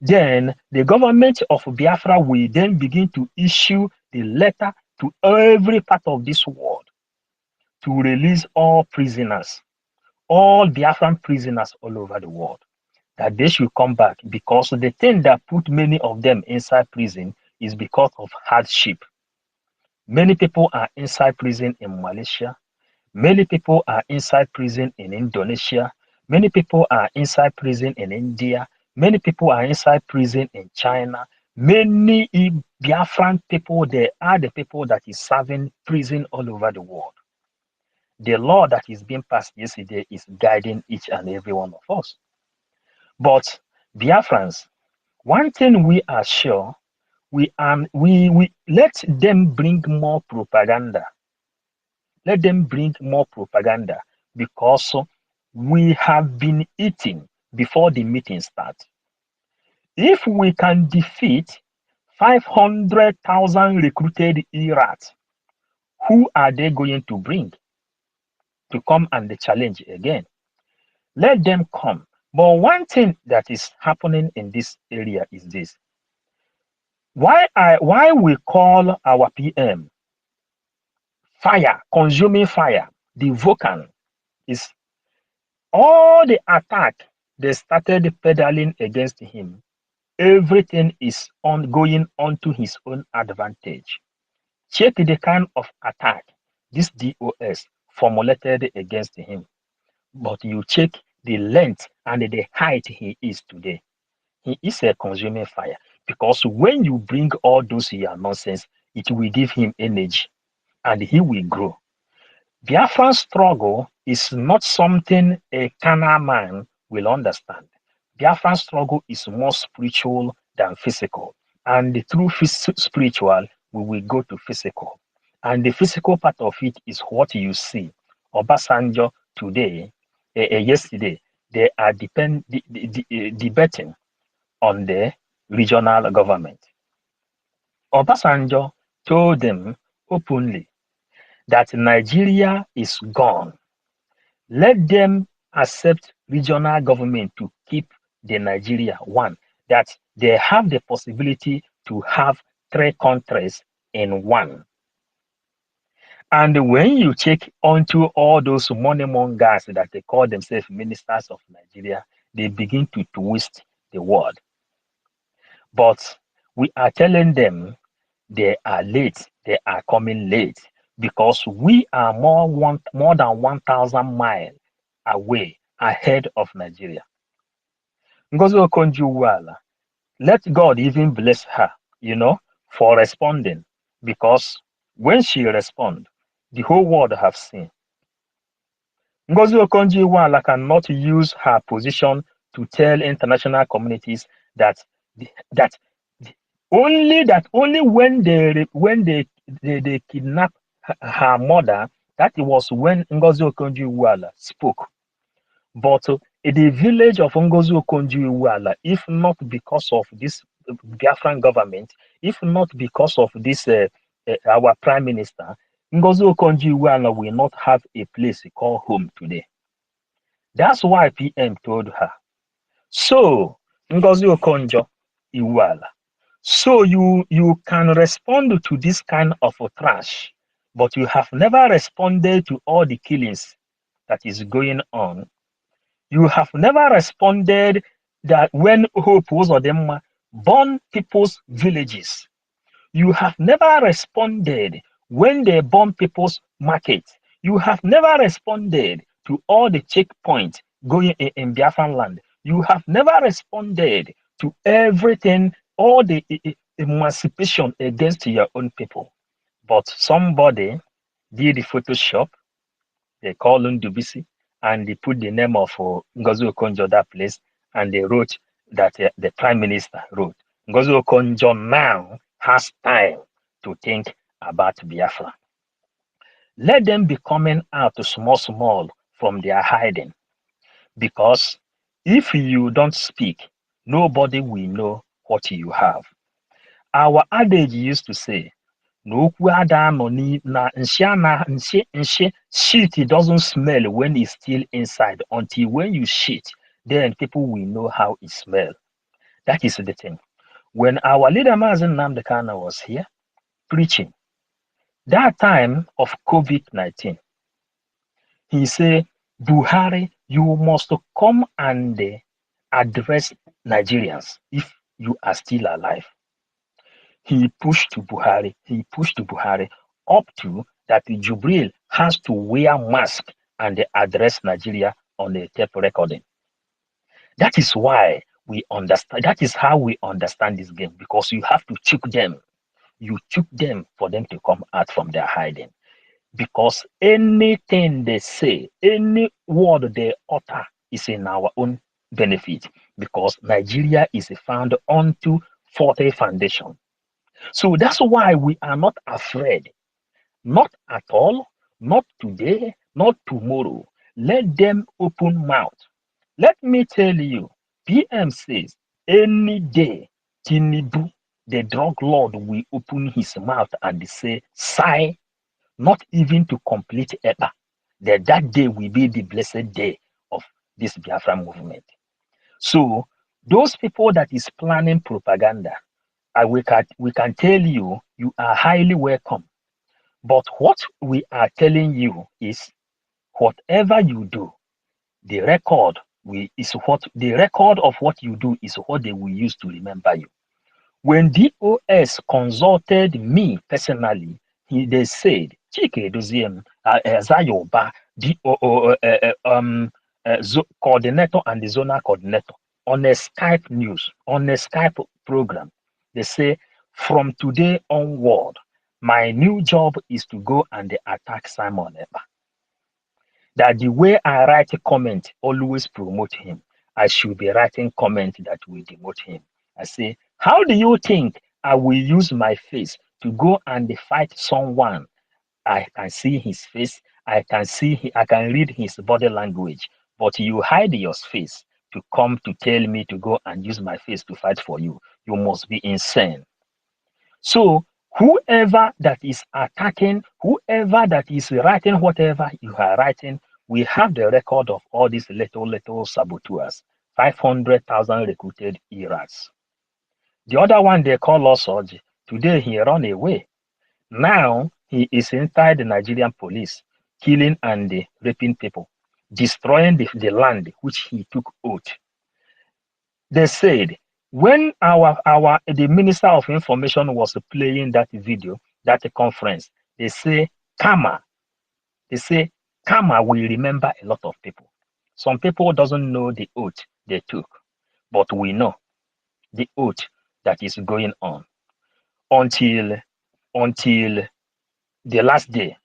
Then the government of Biafra will then begin to issue the letter to every part of this world to release all prisoners, all Biafran prisoners all over the world, that they should come back because the thing that put many of them inside prison is because of hardship. Many people are inside prison in Malaysia. Many people are inside prison in Indonesia. Many people are inside prison in India. Many people are inside prison in China. Many Biafran people, they are the people that is serving prison all over the world. The law that is being passed yesterday is guiding each and every one of us. But Biafrans, one thing we are sure, we let them bring more propaganda. Let them bring more propaganda because we have been eating before the meeting starts. If we can defeat 500,000 recruited Irats, who are they going to bring to come and challenge again? Let them come. But one thing that is happening in this area is this. Why we call our PM fire, consuming fire, the Vulcan, is all the attack they started pedaling against him. Everything is going on to his own advantage. Check the kind of attack this DOS formulated against him. But you check the length and the height he is today. He is a consuming fire because when you bring all those your nonsense, it will give him energy and he will grow. Biafran struggle is not something a carnal man will understand. Biafran struggle is more spiritual than physical. And through spiritual, we will go to physical. And the physical part of it is what you see. Obasanjo today, yesterday, they are debating on the regional government. Obasanjo told them openly that Nigeria is gone. Let them accept regional government to keep the Nigeria one, that they have the possibility to have 3 countries in one. And when you check onto all those money mongers that they call themselves ministers of Nigeria, they begin to twist the word. But we are telling them they are late, they are coming late, because we are more than 1,000 miles away ahead of Nigeria. Ngozi Okonjo-Iweala, let God even bless her, for responding, because when she responds, the whole world have seen. Ngozi Okonjo-Iweala cannot use her position to tell international communities that only when they kidnap her mother, that was when Ngozi Okonjo-Iweala spoke. But the village of Ngozi Okonjo-Iweala, if not because of this Biafran government, if not because of this our prime minister, Ngozi Okonjo-Iweala will not have a place called home today. That's why PM told her. So, Ngozi Okonjo-Iweala, so you can respond to this kind of trash, but you have never responded to all the killings that is going on. You have never responded that when Hope was Odemma burn people's villages. You have never responded when they bomb people's markets. You have never responded to all the checkpoints going in Biafran land. You have never responded to everything, all the emancipation against your own people. But somebody did the Photoshop, they call Ndubisi, and they put the name of Ngozi Okonjo that place, and they wrote that the Prime Minister wrote. Ngozi Okonjo now has time to think about Biafra. Let them be coming out small from their hiding, because if you don't speak, nobody will know what you have. Our adage used to say, "N'okwu ada anọ na nshi shit doesn't smell when it's still inside. Until when you shit, then people will know how it smells." That is the thing. When our leader Mazen Nnamdi Kanu was here preaching, that time of COVID-19, he said, "Buhari, you must come and address Nigerians if you are still alive." He pushed Buhari up to that Jubril has to wear mask and address Nigeria on the tape recording. That is why we understand, that is how we understand this game, because you have to choke them. You choke them for them to come out from their hiding. Because anything they say, any word they utter is in our own benefit, because Nigeria is found onto 40 foundation. So that's why we are not afraid. Not at all, not today, not tomorrow. Let them open mouth. Let me tell you, PM says any day Tinubu, the drug lord, will open his mouth and say, sigh, not even to complete EPA. That day will be the blessed day of this Biafra movement. So those people that is planning propaganda, we can tell you, you are highly welcome. But what we are telling you is, whatever you do, the record of what you do is what they will use to remember you. When DOS consulted me personally, they said, Chike Doziem, Zayoba, coordinator and the zonal coordinator, on a Skype news, on a Skype program, they say, from today onward, my new job is to go and attack Simon Epa. That the way I write a comment always promote him. I should be writing comment that will demote him. I say, how do you think I will use my face to go and fight someone? I can see his face. I can read his body language. But you hide your face to come to tell me to go and use my face to fight for you. You must be insane. So whoever that is attacking, whoever that is writing whatever you are writing, we have the record of all these little saboteurs, 500,000 recruited Iraqs. The other one they call Osoji. Today he ran away. Now he is inside the Nigerian police, killing and raping people, destroying the land which he took oath. They said, when the Minister of Information was playing that video, that conference, they say karma will remember a lot of people. Some people doesn't know the oath they took, but we know the oath that is going on until the last day.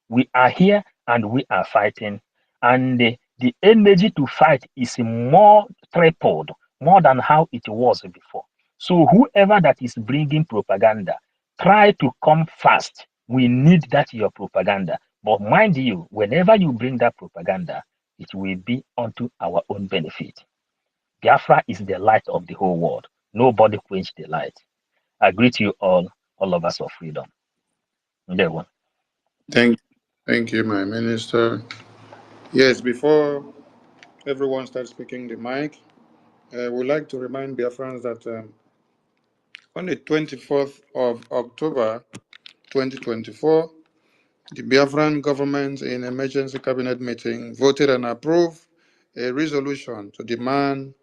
We are here and we are fighting, and the energy to fight is more tripled, more than how it was before. So whoever that is bringing propaganda, try to come fast. We need that your propaganda. But mind you, whenever you bring that propaganda, it will be unto our own benefit. Biafra is the light of the whole world. Nobody quench the light. I greet you all of us of freedom. There one. Thank you, my minister. Yes, before everyone starts speaking the mic, I would like to remind Biafrans that on the 24th of October 2024, the Biafran government in emergency cabinet meeting voted and approved a resolution to demand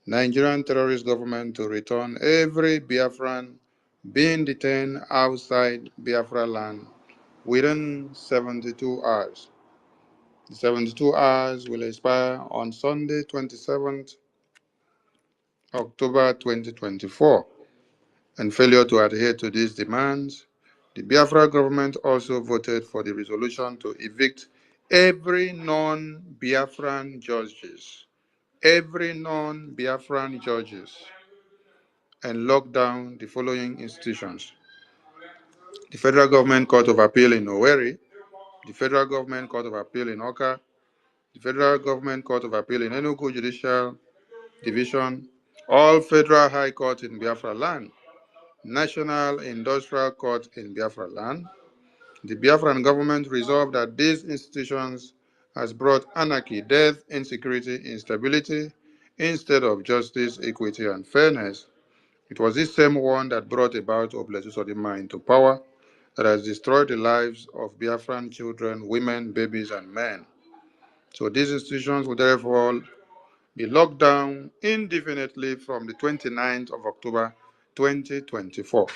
Nigerian terrorist government to return every Biafran being detained outside Biafra land within 72 hours. The 72 hours will expire on Sunday, 27th October 2024. And failure to adhere to these demands, the Biafra government also voted for the resolution to evict every non-Biafran judges, and lock down the following institutions: the Federal Government Court of Appeal in Owerri, the Federal Government Court of Appeal in Oka, the Federal Government Court of Appeal in Enugu Judicial Division, all Federal High Court in Biafra land, National Industrial Court in Biafra land. The Biafran government resolved that these institutions has brought anarchy, death, insecurity, instability, instead of justice, equity, and fairness. It was this same one that brought about Obletu Sodima into power, that has destroyed the lives of Biafran children, women, babies, and men. So these institutions will therefore be locked down indefinitely from the 29th of October 2024.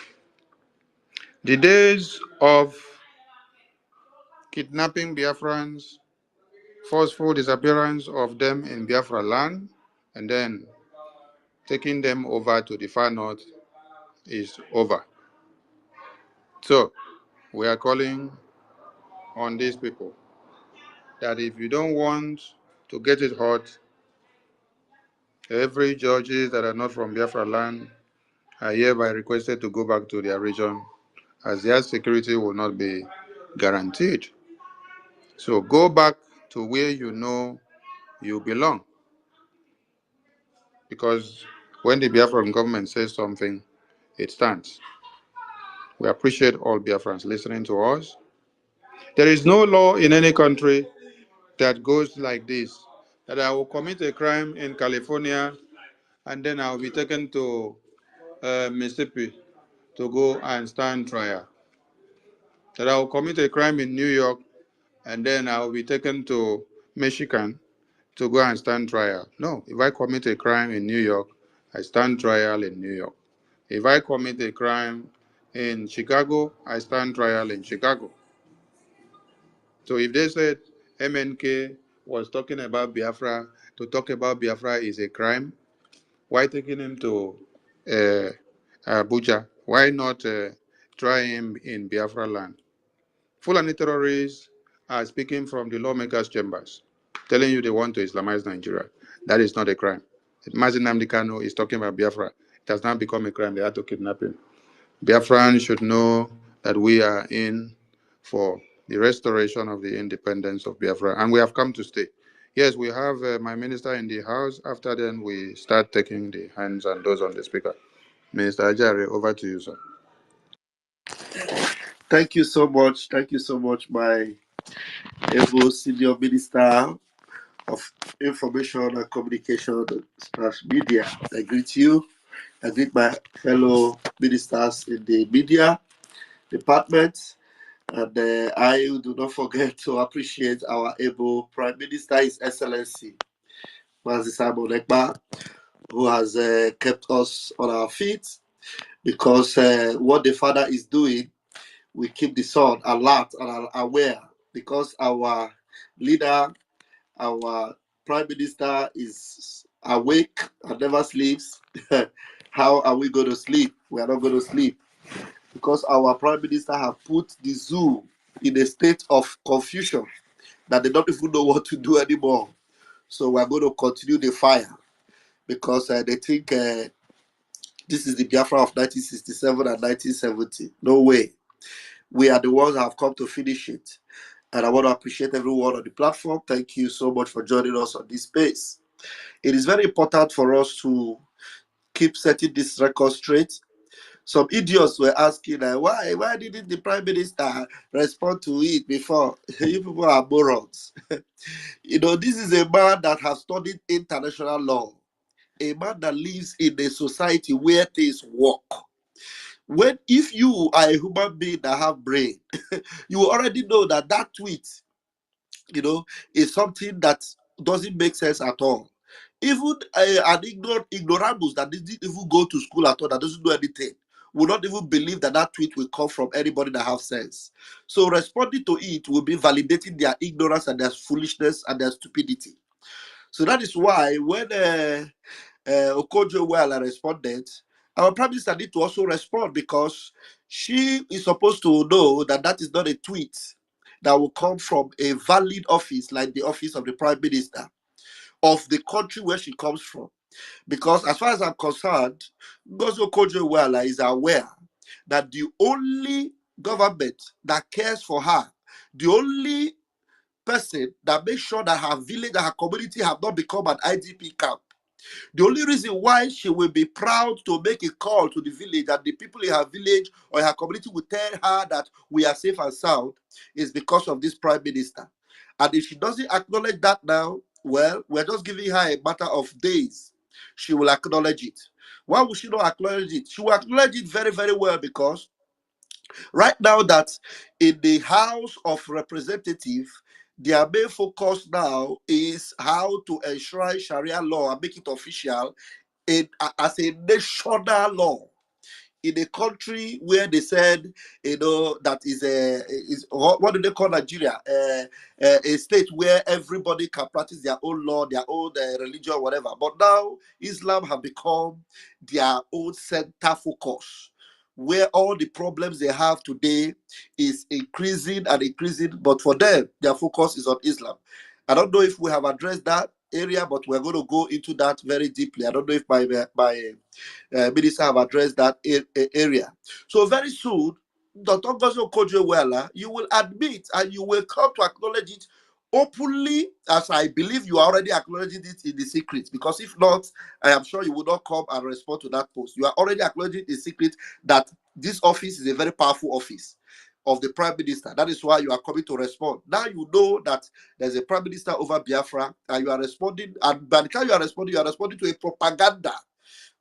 The days of kidnapping Biafrans, forceful disappearance of them in Biafra land, and then taking them over to the far north is over. So we are calling on these people that if you don't want to get it hot, every judges that are not from Biafra land are hereby requested to go back to their region, as their security will not be guaranteed. So go back to where you know you belong, because when the Biafran government says something, it stands. We appreciate all Biafrans listening to us. There is no law in any country that goes like this, that I will commit a crime in California and then I will be taken to Mississippi to go and stand trial. That I will commit a crime in New York and then I will be taken to Michigan to go and stand trial. No, if I commit a crime in New York, I stand trial in New York. If I commit a crime in Chicago, I stand trial in Chicago. So if they said MNK was talking about Biafra, to talk about Biafra is a crime, why taking him to Abuja? Why not try him in Biafra land? Fulani terrorists are speaking from the lawmakers' chambers, telling you they want to Islamize Nigeria. That is not a crime. Mazin Nnamdi Kanu is talking about Biafra. It has now become a crime. They had to kidnap him. Biafrans should know that we are in for the restoration of the independence of Biafra, and we have come to stay. Yes, we have my minister in the house. After then, we start taking the hands and those on the speaker. Minister Ajare, over to you, sir. Thank you so much. Thank you so much, my able senior minister of Information and Communication / Media. I greet you. I greet my fellow ministers in the media department. And I do not forget to appreciate our able Prime Minister, His Excellency, Mazi Simon Ekpa, who has kept us on our feet, because what the Father is doing, we keep the Son alert and aware, because our leader, our Prime Minister is awake and never sleeps. How are we going to sleep? We are not going to sleep, because our Prime Minister have put the zoo in a state of confusion that they don't even know what to do anymore. So we're going to continue the fire, because they think this is the Biafra of 1967 and 1970. No way. We are the ones that have come to finish it. And I want to appreciate everyone on the platform. Thank you so much for joining us on this space. It is very important for us to keep setting this record straight. Some idiots were asking, why didn't the Prime Minister respond to it before? You people are morons. This is a man that has studied international law, a man that lives in a society where things work. If you are a human being that have brain, you already know that tweet, is something that doesn't make sense at all. Even an ignoramus that didn't even go to school at all, that doesn't do anything, will not even believe that that tweet will come from anybody that has sense. So responding to it will be validating their ignorance and their foolishness and their stupidity. So that is why when Okojo-Iweala responded, our Prime Minister need to also respond, because she is supposed to know that that is not a tweet that will come from a valid office like the office of the Prime Minister of the country where she comes from. Because as far as I'm concerned, Ngozi Okonjo-Iweala is aware that the only government that cares for her, the only person that makes sure that her village and her community have not become an IDP camp, the only reason why she will be proud to make a call to the village and the people in her village or her community will tell her that we are safe and sound is because of this Prime Minister. And if she doesn't acknowledge that now, well, we're just giving her a matter of days. She will acknowledge it. Why would she not acknowledge it? She will acknowledge it very, very well, because right now that in the House of Representatives, their main focus now is how to enshrine Sharia law and make it official as a national law in a country where they said, that is what do they call Nigeria? A state where everybody can practice their own law, their own religion, whatever. But now Islam have become their own center focus, where all the problems they have today is increasing and increasing. But for them, their focus is on Islam. I don't know if we have addressed that area, but we're going to go into that very deeply. I don't know if my minister have addressed that area. So very soon, Dr. Ngozi Okonjo-Iweala, you will admit and you will come to acknowledge it openly, as I believe you are already acknowledging it in the secret. Because if not, I am sure you will not come and respond to that post. You are already acknowledging in secret that this office is a very powerful office of the Prime Minister. That is why you are coming to respond. Now you know that there's a Prime Minister over Biafra, and you are responding, and by the time you are responding to a propaganda.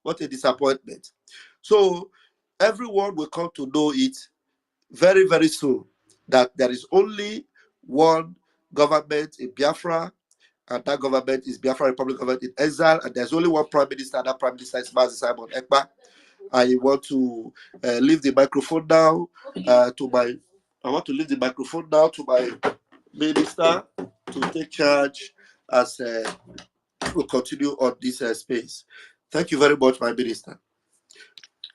What a disappointment. So everyone will come to know it very, very soon, that there is only one government in Biafra, and that government is Biafra Republic government in exile, and there's only one Prime Minister, and that Prime Minister is Mazi Simon Ekpa. I want to leave the microphone now to my minister to take charge as we'll continue on this space. Thank you very much, my minister.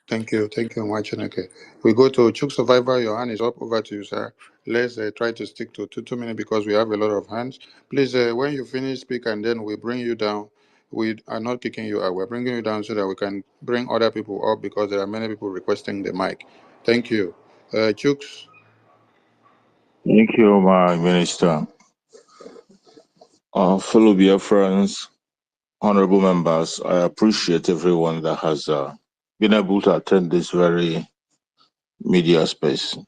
Thank you, Mwachineke. We go to Chuk Survivor. Your hand is up. Over to you, sir. Let's try to stick to 2 minutes because we have a lot of hands. Please, when you finish, speak, and then we bring you down. We are not kicking you out. We're bringing you down so that we can bring other people up, because there are many people requesting the mic. Thank you. Chuks. Thank you, my minister. Fellow Biafrans, honorable members, I appreciate everyone that has been able to attend this very media space.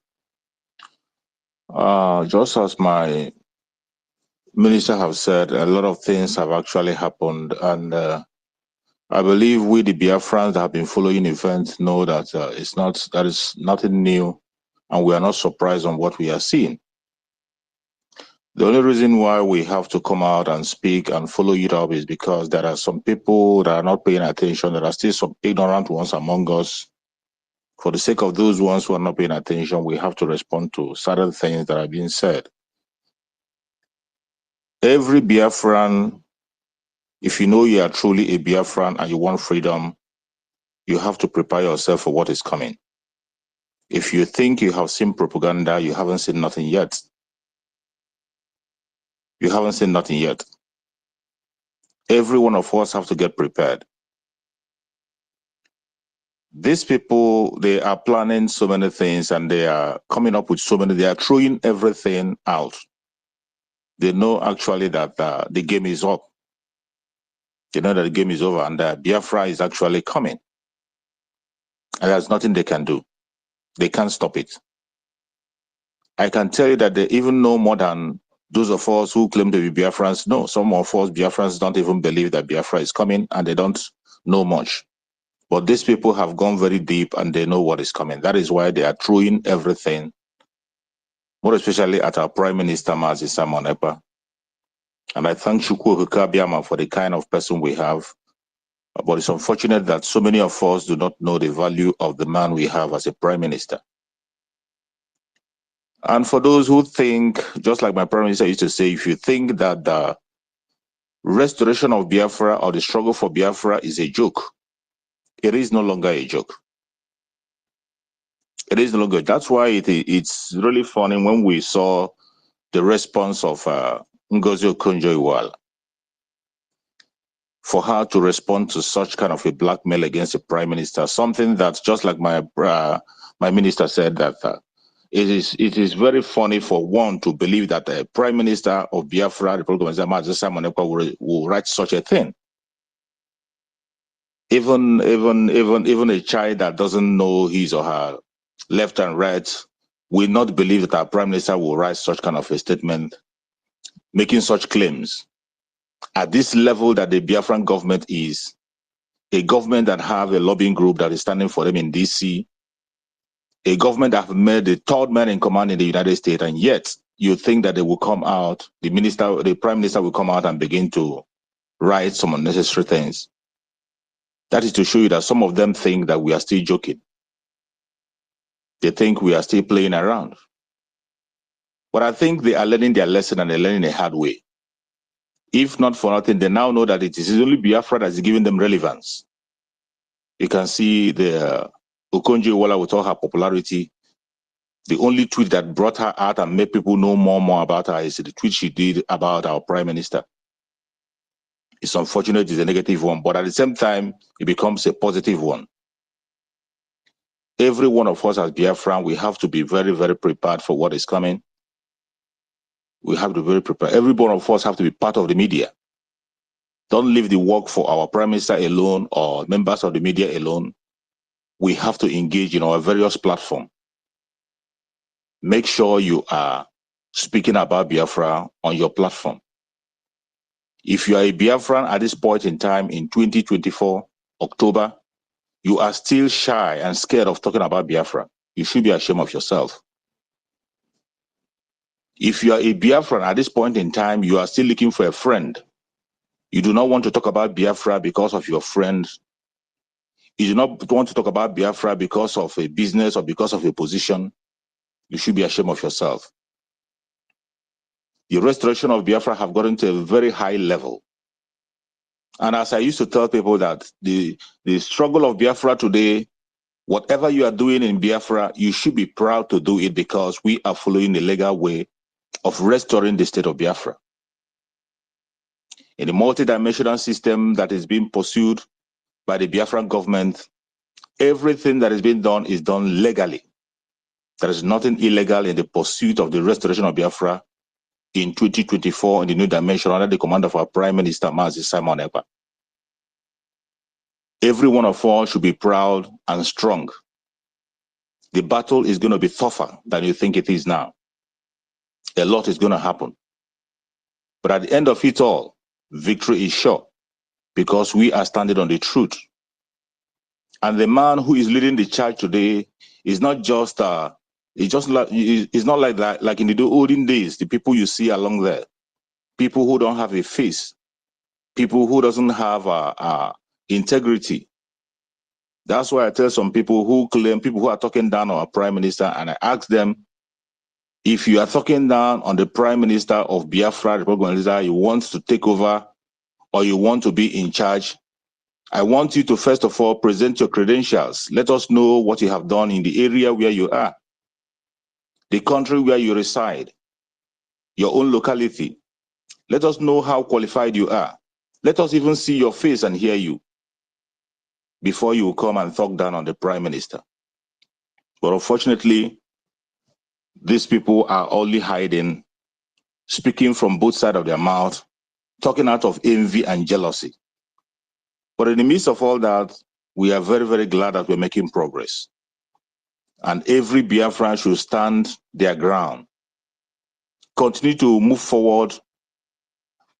Just as my minister have said, a lot of things have actually happened, and I believe we, the Biafrans that have been following events, know that that is nothing new, and we are not surprised on what we are seeing. The only reason why we have to come out and speak and follow it up is because there are some people that are not paying attention. There are still some ignorant ones among us. For the sake of those ones who are not paying attention, we have to respond to certain things that are being said. Every Biafran, if you know you are truly a Biafran and you want freedom, you have to prepare yourself for what is coming. If you think you have seen propaganda, you haven't seen nothing yet. You haven't seen nothing yet. Every one of us have to get prepared. These people, they are planning so many things, and they are coming up with so many, they are throwing everything out. They know actually that the game is up. They know that the game is over, and that Biafra is actually coming. And there's nothing they can do. They can't stop it. I can tell you that they even know more than those of us who claim to be Biafrans. No, some of us Biafrans don't even believe that Biafra is coming, and they don't know much. But these people have gone very deep, and they know what is coming. That is why they are throwing everything, more especially at our Prime Minister, Mazi Simon Ekpa. And I thank Chukwu Biama for the kind of person we have. But it's unfortunate that so many of us do not know the value of the man we have as a prime minister. And for those who think, just like my prime minister used to say, if you think that the restoration of Biafra or the struggle for Biafra is a joke, it is no longer a joke. It is no longer. That's why it's really funny when we saw the response of Ngozi Okonjo-Iweala for her to respond to such kind of a blackmail against the prime minister, something that, just like my minister said, that it is very funny for one to believe that the prime minister of Biafra, the Republic of Nigeria, Simon Ekpa, will write such a thing. Even a child that doesn't know his or her left and right will not believe that our prime minister will write such kind of a statement, making such claims at this level that the Biafran government is a government that have a lobbying group that is standing for them in DC, a government that have made the third man in command in the United States, and yet you think that they will come out, the prime minister will come out and begin to write some unnecessary things. That is to show you that some of them think that we are still joking. They think we are still playing around. But I think they are learning their lesson, and they're learning the hard way. If not for nothing, they now know that it is only Biafra that is giving them relevance. You can see the Okonjo-Iweala with all her popularity. The only tweet that brought her out and made people know more about her is the tweet she did about our prime minister. It's unfortunate, it's a negative one, but at the same time, it becomes a positive one. Every one of us as Biafran, we have to be very, very prepared for what is coming. We have to be very prepared. Every one of us have to be part of the media. Don't leave the work for our prime minister alone or members of the media alone. We have to engage in our various platforms. Make sure you are speaking about Biafra on your platform. If you are a Biafran at this point in time in 2024, October, you are still shy and scared of talking about Biafra, you should be ashamed of yourself. If you are a Biafran at this point in time, you are still looking for a friend. You do not want to talk about Biafra because of your friends. You do not want to talk about Biafra because of a business or because of a position. You should be ashamed of yourself. The restoration of Biafra have gotten to a very high level. And as I used to tell people that the struggle of Biafra today, whatever you are doing in Biafra, you should be proud to do it because we are following the legal way of restoring the state of Biafra. In the multidimensional system that is being pursued by the Biafran government, everything that is being done is done legally. There is nothing illegal in the pursuit of the restoration of Biafra in 2024 in the new dimension under the command of our Prime Minister, Mazi Simon Ekpa. Every one of us should be proud and strong. The battle is going to be tougher than you think it is now. A lot is going to happen. But at the end of it all, victory is sure because we are standing on the truth. And the man who is leading the charge today is not just it's not like that, like in the olden days, the people you see along there, people who don't have a face, people who doesn't have integrity. That's why I tell some people who claim, people who are talking down on our prime minister, and I ask them, if you are talking down on the prime minister of Biafra, Republic of Nigeria, you want to take over or you want to be in charge, I want you to first of all present your credentials. Let us know what you have done in the area where you are, the country where you reside, your own locality. Let us know how qualified you are. Let us even see your face and hear you before you come and talk down on the prime minister. But unfortunately, these people are only hiding, speaking from both sides of their mouth, talking out of envy and jealousy. But in the midst of all that, we are very, very glad that we're making progress. And every Biafran should stand their ground, continue to move forward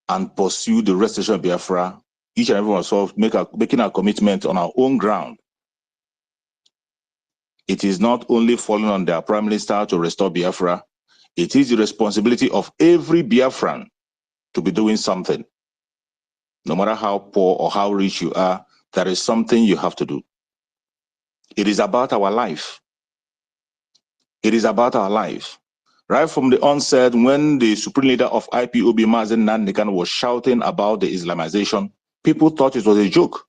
and pursue the restoration of Biafra, each and every one of us making a commitment on our own ground. It is not only falling on their prime minister to restore Biafra, it is the responsibility of every Biafran to be doing something. No matter how poor or how rich you are, there is something you have to do. It is about our life. It is about our life. Right from the onset, when the supreme leader of IPOB, Mazen Nandekan, was shouting about the Islamization, people thought it was a joke.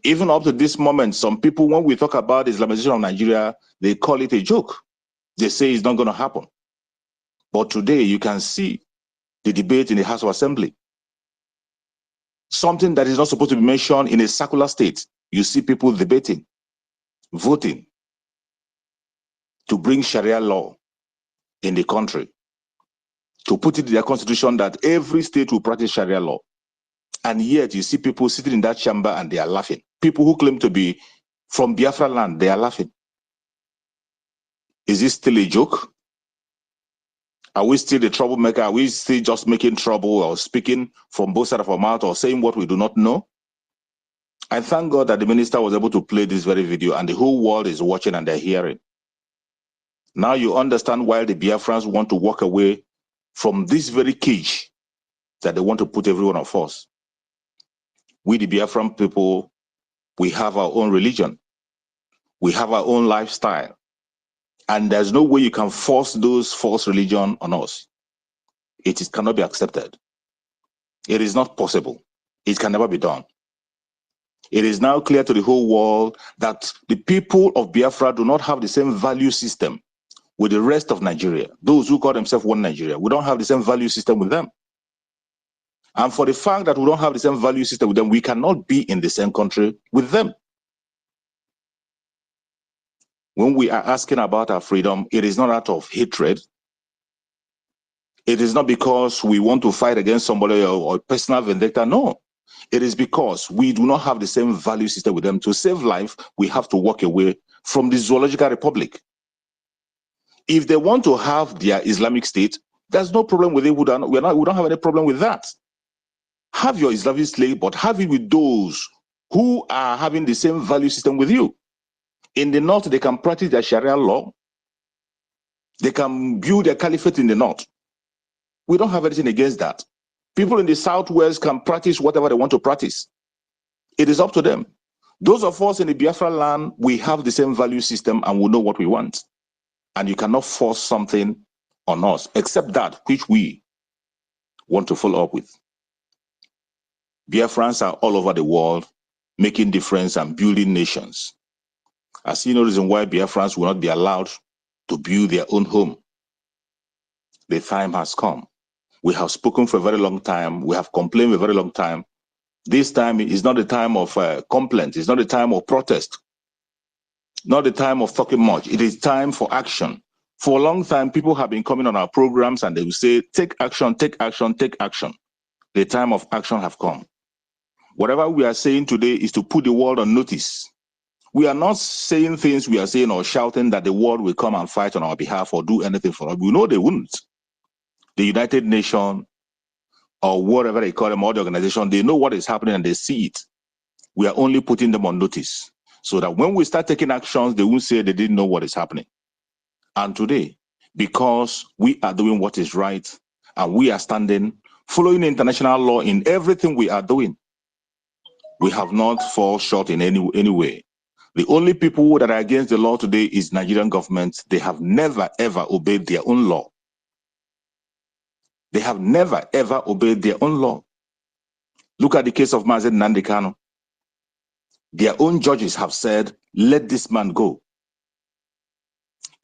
Even up to this moment, some people, when we talk about the Islamization of Nigeria, they call it a joke. They say it's not going to happen. But today, you can see the debate in the House of Assembly. Something that is not supposed to be mentioned in a secular state. You see people debating, voting to bring Sharia law in the country, to put it in their constitution that every state will practice Sharia law. And yet you see people sitting in that chamber and they are laughing. People who claim to be from Biafra land, they are laughing. Is this still a joke? Are we still the troublemaker? Are we still just making trouble or speaking from both sides of our mouth or saying what we do not know? I thank God that the minister was able to play this very video and the whole world is watching and they're hearing. Now you understand why the Biafrans want to walk away from this very cage that they want to put every one of us. We, the Biafran people, we have our own religion. We have our own lifestyle. And there's no way you can force those false religion on us. It cannot be accepted. It is not possible. It can never be done. It is now clear to the whole world that the people of Biafra do not have the same value system with the rest of Nigeria. Those who call themselves one Nigeria, we don't have the same value system with them. And for the fact that we don't have the same value system with them, we cannot be in the same country with them. When we are asking about our freedom, it is not out of hatred. It is not because we want to fight against somebody or personal vendetta. No. It is because we do not have the same value system with them. To save life, we have to walk away from the Zoological Republic. If they want to have their Islamic State, there's no problem with it. We don't have any problem with that. Have your Islamic State, but have it with those who are having the same value system with you. In the north, they can practice their Sharia law. They can build their caliphate in the north. We don't have anything against that. People in the southwest can practice whatever they want to practice. It is up to them. Those of us in the Biafra land, we have the same value system and we know what we want. And you cannot force something on us, except that which we want to follow up with. Biafrans are all over the world, making difference and building nations. I see no reason why Biafrans will not be allowed to build their own home. The time has come. We have spoken for a very long time. We have complained for a very long time. This time is not the time of complaint. It's not the time of protest. Not the time of talking much. It is time for action. For a long time, people have been coming on our programs and they will say, take action, take action, take action. The time of action have come. Whatever we are saying today is to put the world on notice. We are not saying things we are saying or shouting that the world will come and fight on our behalf or do anything for us. We know they wouldn't. The United Nations or whatever they call them, or the organization, they know what is happening and they see it. We are only putting them on notice so that when we start taking actions, they won't say they didn't know what is happening. And today, because we are doing what is right and we are standing, following international law in everything we are doing, we have not fallen short in any way. The only people that are against the law today is Nigerian government. They have never, ever obeyed their own law. They have never, ever obeyed their own law. Look at the case of Mazen Nandekano. Their own judges have said, let this man go.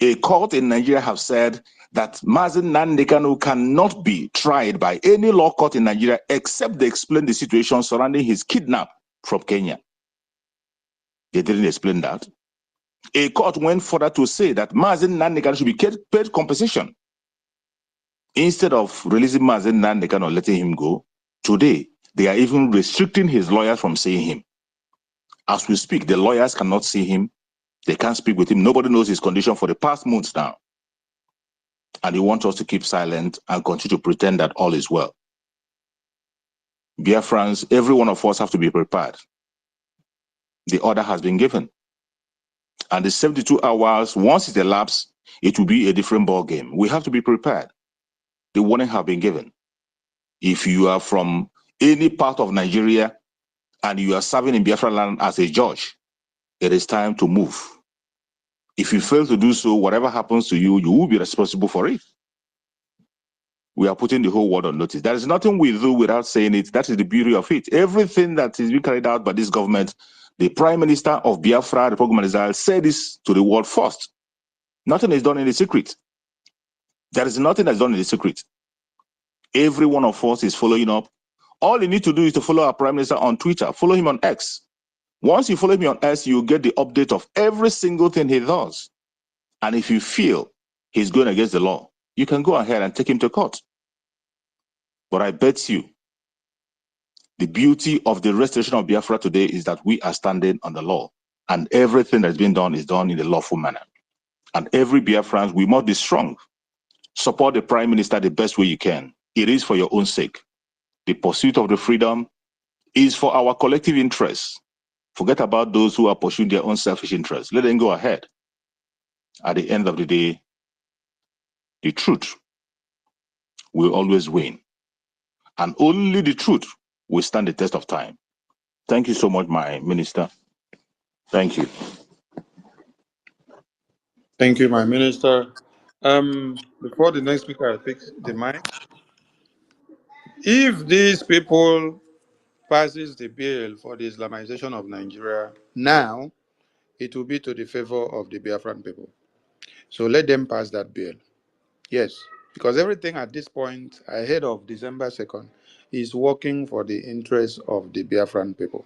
A court in Nigeria have said that Mazen Nandekano cannot be tried by any law court in Nigeria except they explain the situation surrounding his kidnap from Kenya. They didn't explain that. A court went further to say that Mazen Nandekano should be paid compensation. Instead of releasing Mazen Nandekano or letting him go, today they are even restricting his lawyers from seeing him. As we speak, the lawyers cannot see him. They can't speak with him. Nobody knows his condition for the past months now. And he wants us to keep silent and continue to pretend that all is well. Biafrans, every one of us have to be prepared. The order has been given. And the 72 hours, once it elapses, it will be a different ball game. We have to be prepared. The warning has been given. If you are from any part of Nigeria and you are serving in Biafra land as a judge, it is time to move. If you fail to do so, whatever happens to you, you will be responsible for it. We are putting the whole world on notice. There is nothing we do without saying it. That is the beauty of it. Everything that is being carried out by this government, the Prime Minister of Biafra, the program Israel, said this to the world first. Nothing is done in the secret. There is nothing that's done in the secret. Every one of us is following up. All you need to do is to follow our Prime Minister on Twitter. Follow him on X. Once you follow me on X, you get the update of every single thing he does. And if you feel he's going against the law, you can go ahead and take him to court. But I bet you, the beauty of the restoration of Biafra today is that we are standing on the law. And everything that's been done is done in a lawful manner. And every Biafran, we must be strong. Support the Prime Minister the best way you can. It is for your own sake. The pursuit of the freedom is for our collective interests. Forget about those who are pursuing their own selfish interests. Let them go ahead. At the end of the day, the truth will always win. And only the truth will stand the test of time. Thank you so much, my minister. Thank you. Thank you, my minister. Before the next speaker takes the mic, if these people passes the bill for the Islamization of Nigeria now, it will be to the favor of the Biafran people. So let them pass that bill. Yes, because everything at this point, ahead of December 2nd, is working for the interests of the Biafran people.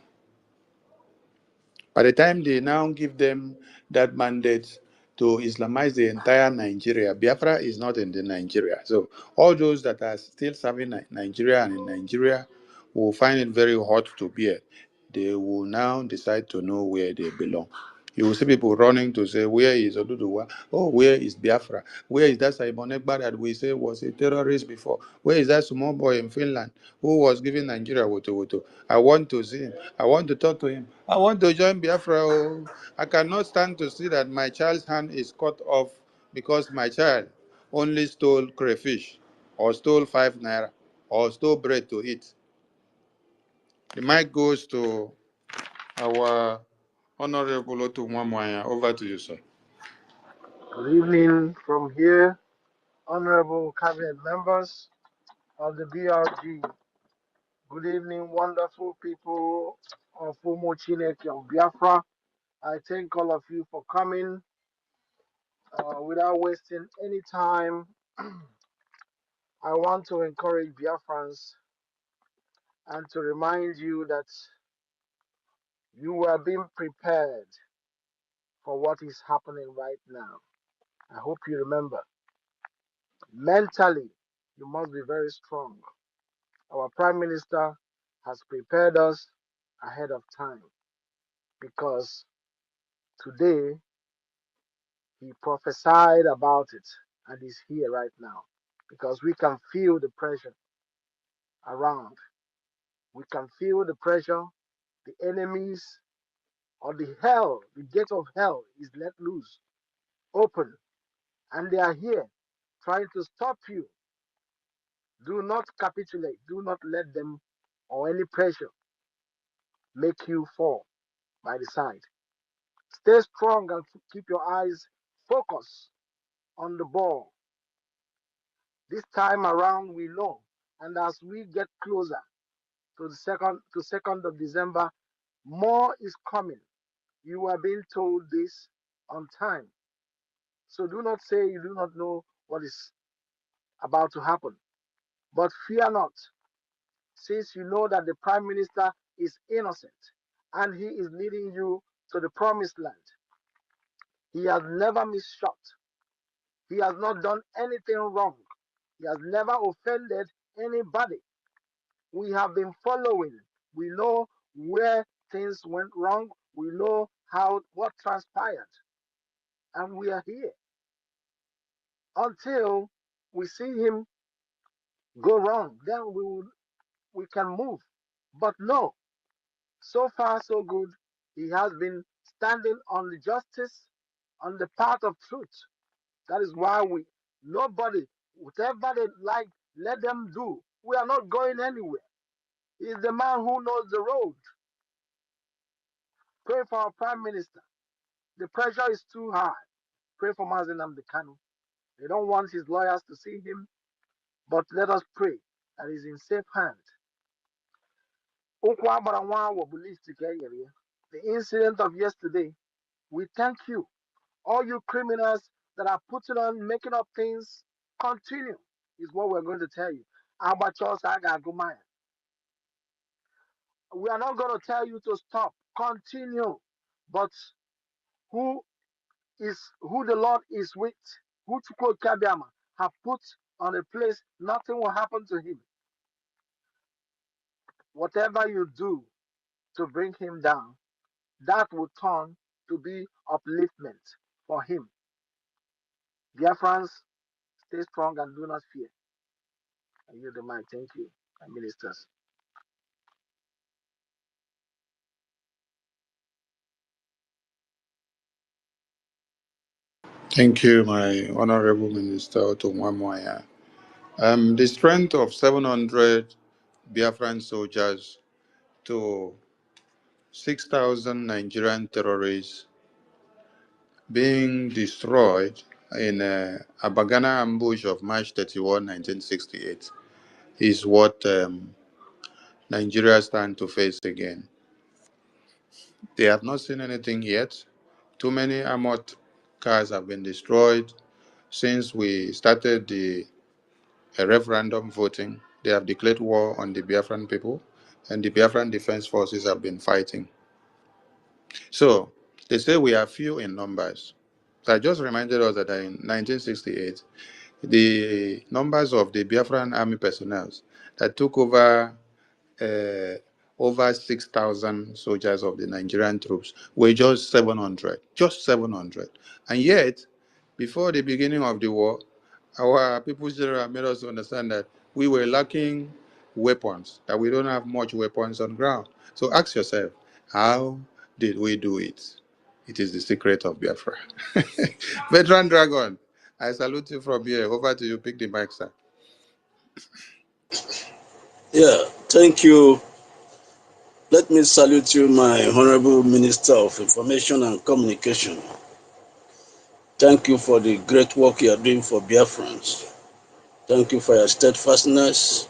By the time they now give them that mandate to Islamize the entire Nigeria, Biafra is not in the Nigeria. So all those that are still serving Nigeria and in Nigeria will find it very hot to bear. They will now decide to know where they belong. You will see people running to say, where is Oduduwa? Oh, where is Biafra? Where is that Simon Ekpa that we say was a terrorist before? Where is that small boy in Finland who was giving Nigeria woto woto? I want to see him. I want to talk to him. I want to join Biafra. Oh, I cannot stand to see that my child's hand is cut off because my child only stole crayfish or stole 5 naira or stole bread to eat. The mic goes to our Honorable Otu Mwamwanya. Over to you, sir. Good evening from here, honorable cabinet members of the BRG. Good evening, wonderful people of Umo Chineke of Biafra. I thank all of you for coming. Without wasting any time, I want to encourage Biafrans and to remind you that you are being prepared for what is happening right now. I hope you remember. Mentally, you must be very strong. Our Prime Minister has prepared us ahead of time because today he prophesied about it and is here right now because we can feel the pressure around. We can feel the pressure, the enemies, or the hell, the gate of hell is let loose, open, and they are here trying to stop you. Do not capitulate. Do not let them or any pressure make you fall by the side. Stay strong and keep your eyes focused on the ball. This time around, we know, and as we get closer to the 2nd of December, more is coming. You are being told this on time. So do not say you do not know what is about to happen. But fear not, since you know that the Prime Minister is innocent and he is leading you to the promised land. He has never misshot. He has not done anything wrong. He has never offended anybody. We have been following. We know where things went wrong. We know what transpired. And we are here until we see him go wrong. Then we can move. But no, so far so good. He has been standing on the justice, on the path of truth. That is why nobody, whatever they like, let them do. We are not going anywhere. He's the man who knows the road. Pray for our Prime Minister. The pressure is too high. Pray for Mazi Nnamdi Kanu. They don't want his lawyers to see him, but let us pray that he's in safe hands. The incident of yesterday, we thank you. All you criminals that are putting on, making up things, continue, is what we're going to tell you. We are not going to tell you to stop. Continue. But who the Lord is with, who Chukwu Kabiama have put on a place, nothing will happen to him. Whatever you do to bring him down, that will turn to be upliftment for him. Biafrans, stay strong and do not fear. I yield the mic. Thank you, and ministers. Thank you, my Honorable Minister Otumwamoya. The strength of 700 Biafran soldiers to 6,000 Nigerian terrorists being destroyed in a Bagana ambush of March 31, 1968 is what Nigeria stand to face again. They have not seen anything yet. Too many armored cars have been destroyed since we started the referendum voting. They have declared war on the Biafran people, and the Biafran Defense Forces have been fighting. So they say we are few in numbers. That just reminded us that in 1968, the numbers of the Biafran army personnel that took over 6,000 soldiers of the Nigerian troops were just 700. Just 700. And yet, before the beginning of the war, our People's General made us understand that we were lacking weapons, that we don't have much weapons on ground. So ask yourself, how did we do it? It is the secret of Biafra. Veteran Dragon, I salute you from here. Over to you. Pick the mic, sir. Yeah, thank you. Let me salute you, my Honorable Minister of Information and Communication. Thank you for the great work you are doing for Biafrans. Thank you for your steadfastness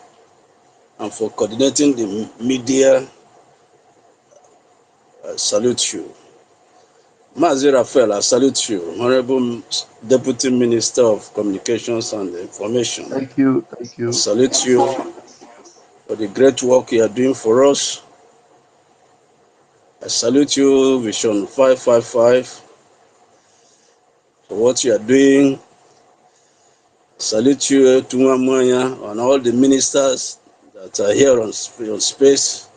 and for coordinating the media. I salute you. Mazi Raphael, I salute you, Honorable Deputy Minister of Communications and Information. Thank you. Thank I you. salute you for the great work you are doing for us. I salute you, Vision 555, for what you are doing. Salute you, Tumamanya, and all the ministers that are here on space.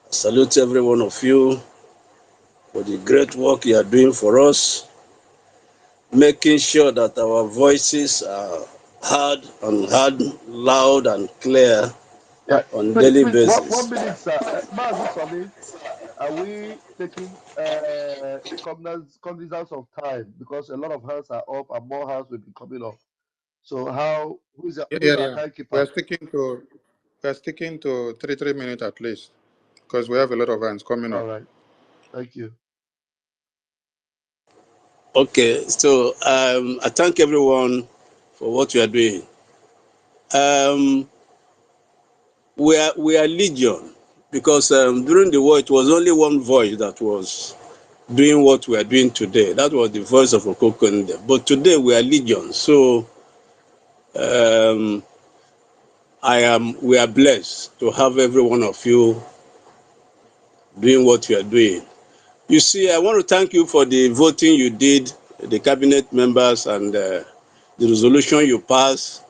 Salute every one of you for the great work you are doing for us, making sure that our voices are heard loud and clear Yeah, on daily please, basis. 1 minute, sir. Mazi Soni, are we taking cognizance of time? Because a lot of hands are up and more hands will be coming up. So who's our Yeah. timekeeper? We're sticking to 3 minutes at least, because we have a lot of hands coming All up. right. Thank you. Okay, so I thank everyone for what you are doing. We are legion because during the war it was only one voice that was doing what we are doing today. That was the voice of Okokonde. But today we are legion, so we are blessed to have every one of you doing what you are doing. You see, I want to thank you for the voting you did, the cabinet members, and the resolution you passed,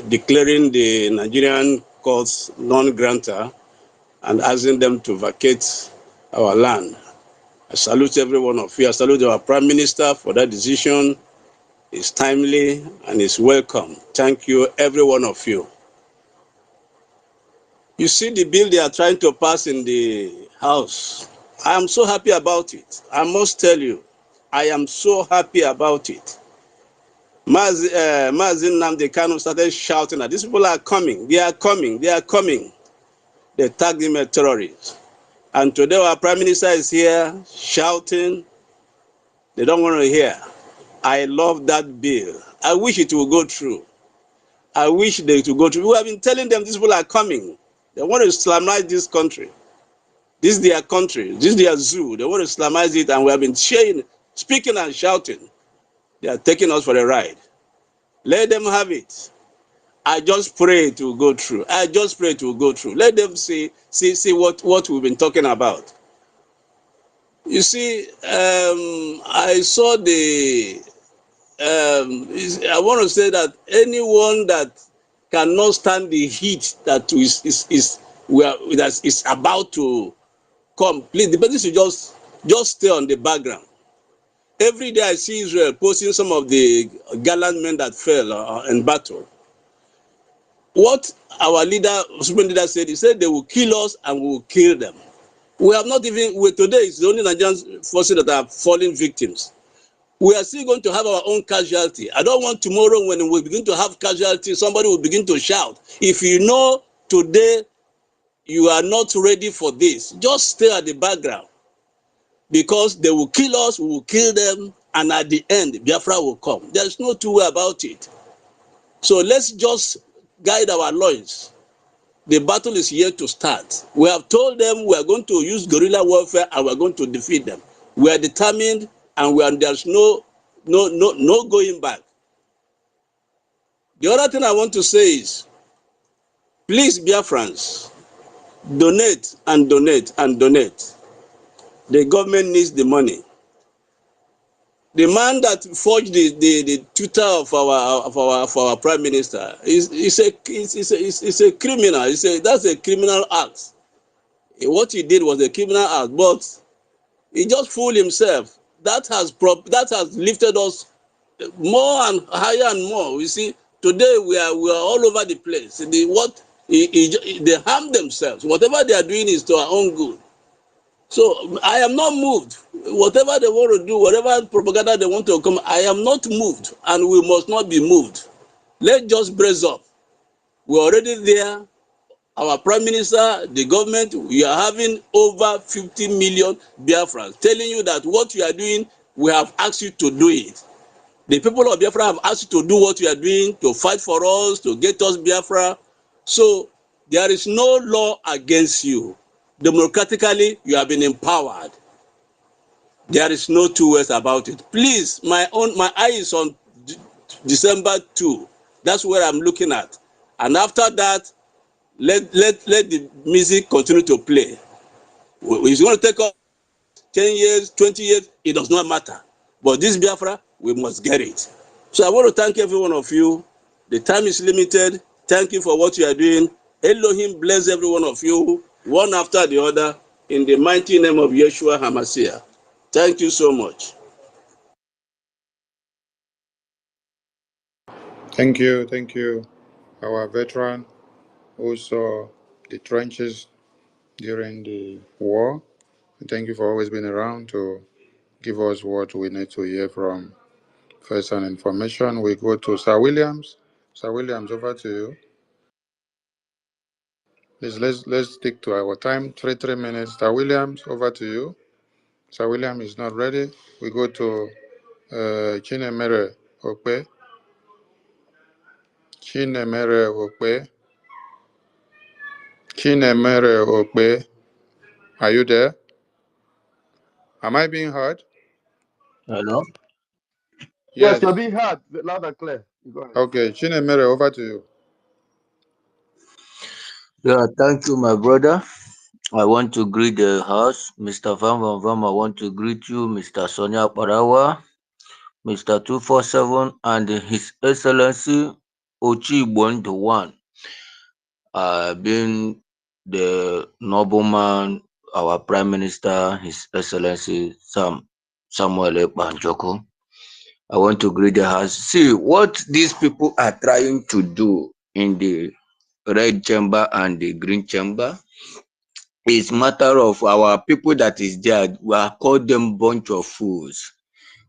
declaring the Nigerian courts non-grantor and asking them to vacate our land. I salute every one of you. I salute our Prime Minister for that decision. It's timely and it's welcome. Thank you, every one of you. You see the bill they are trying to pass in the House. I am so happy about it. I must tell you, I am so happy about it. Mazin Namde Kanu started shouting that these people are coming, they are coming, they are coming. They tagged him a terrorist. And today our Prime Minister is here shouting. They don't want to hear. I love that bill. I wish it will go through. I wish they to go through. We have been telling them these people are coming. They want to Islamize this country. This is their country. This is their zoo. They want to Islamize it, and we have been speaking and shouting. They are taking us for a ride. Let them have it. I just pray it will go through. I just pray it will go through. Let them see what we've been talking about. You see, I saw the. I want to say that anyone that cannot stand the heat that is about to come, please, the person should just stay on the background. Every day I see Israel posting some of the gallant men that fell in battle. What our supreme leader said, he said they will kill us and we will kill them. We have not even, today it's the only Nigerian forces that are falling victims. We are still going to have our own casualty. I don't want tomorrow when we begin to have casualty, somebody will begin to shout. If you know today you are not ready for this, just stay at the background. Because they will kill us, we will kill them, and at the end, Biafra will come. There's no two way about it. So let's just guide our loins. The battle is yet to start. We have told them we are going to use guerrilla warfare and we are going to defeat them. We are determined, and there's no going back. The other thing I want to say is, please, Biafrans, donate and donate and donate. The government needs the money. The man that forged the Twitter of our Prime Minister is a criminal. That's a criminal act. What he did was a criminal act, but he just fooled himself. That has lifted us more and higher and more. You see, today we are all over the place. They harm themselves. Whatever they are doing is to our own good. So I am not moved. Whatever they want to do, whatever propaganda they want to come, I am not moved, and we must not be moved. Let's just brace up. We're already there. Our Prime Minister, the government, we are having over 50 million Biafrans telling you that what you are doing, we have asked you to do it. The people of Biafra have asked you to do what you are doing, to fight for us, to get us Biafra. So there is no law against you. Democratically, you have been empowered. There is no two ways about it. Please, my eye is on December 2. That's where I'm looking at. And after that, let the music continue to play. It's going to take us 10 years, 20 years, it does not matter. But this Biafra, we must get it. So I want to thank every one of you. The time is limited. Thank you for what you are doing. Elohim bless every one of you, one after the other, in the mighty name of Yeshua HaMashiach. Thank you so much. Thank you, our veteran who saw the trenches during the war. Thank you for always being around to give us what we need to hear from first-hand information. We go to Sir Williams. Sir Williams, over to you. Please, let's stick to our time. 3 minutes. Sir Williams, over to you. Sir William is not ready. We go to Chinemere Okpe. Chinemere Okpe. Chinemere Okpe. Are you there? Am I being heard? Hello? Yes, Yes. you're being heard loud and clear. You go ahead. Okay, Chinemere, over to you. Yeah, thank you, my brother. I want to greet the house. Mr. Van Van Van, I want to greet you, Mr. Sonia Parawa, Mr. 247, and His Excellency Ochi Bon One, being the nobleman, our Prime Minister, His Excellency Samuel Banjoko. I want to greet the house. See what these people are trying to do in the red chamber and the green chamber. It's matter of our people that is there. We are called them bunch of fools.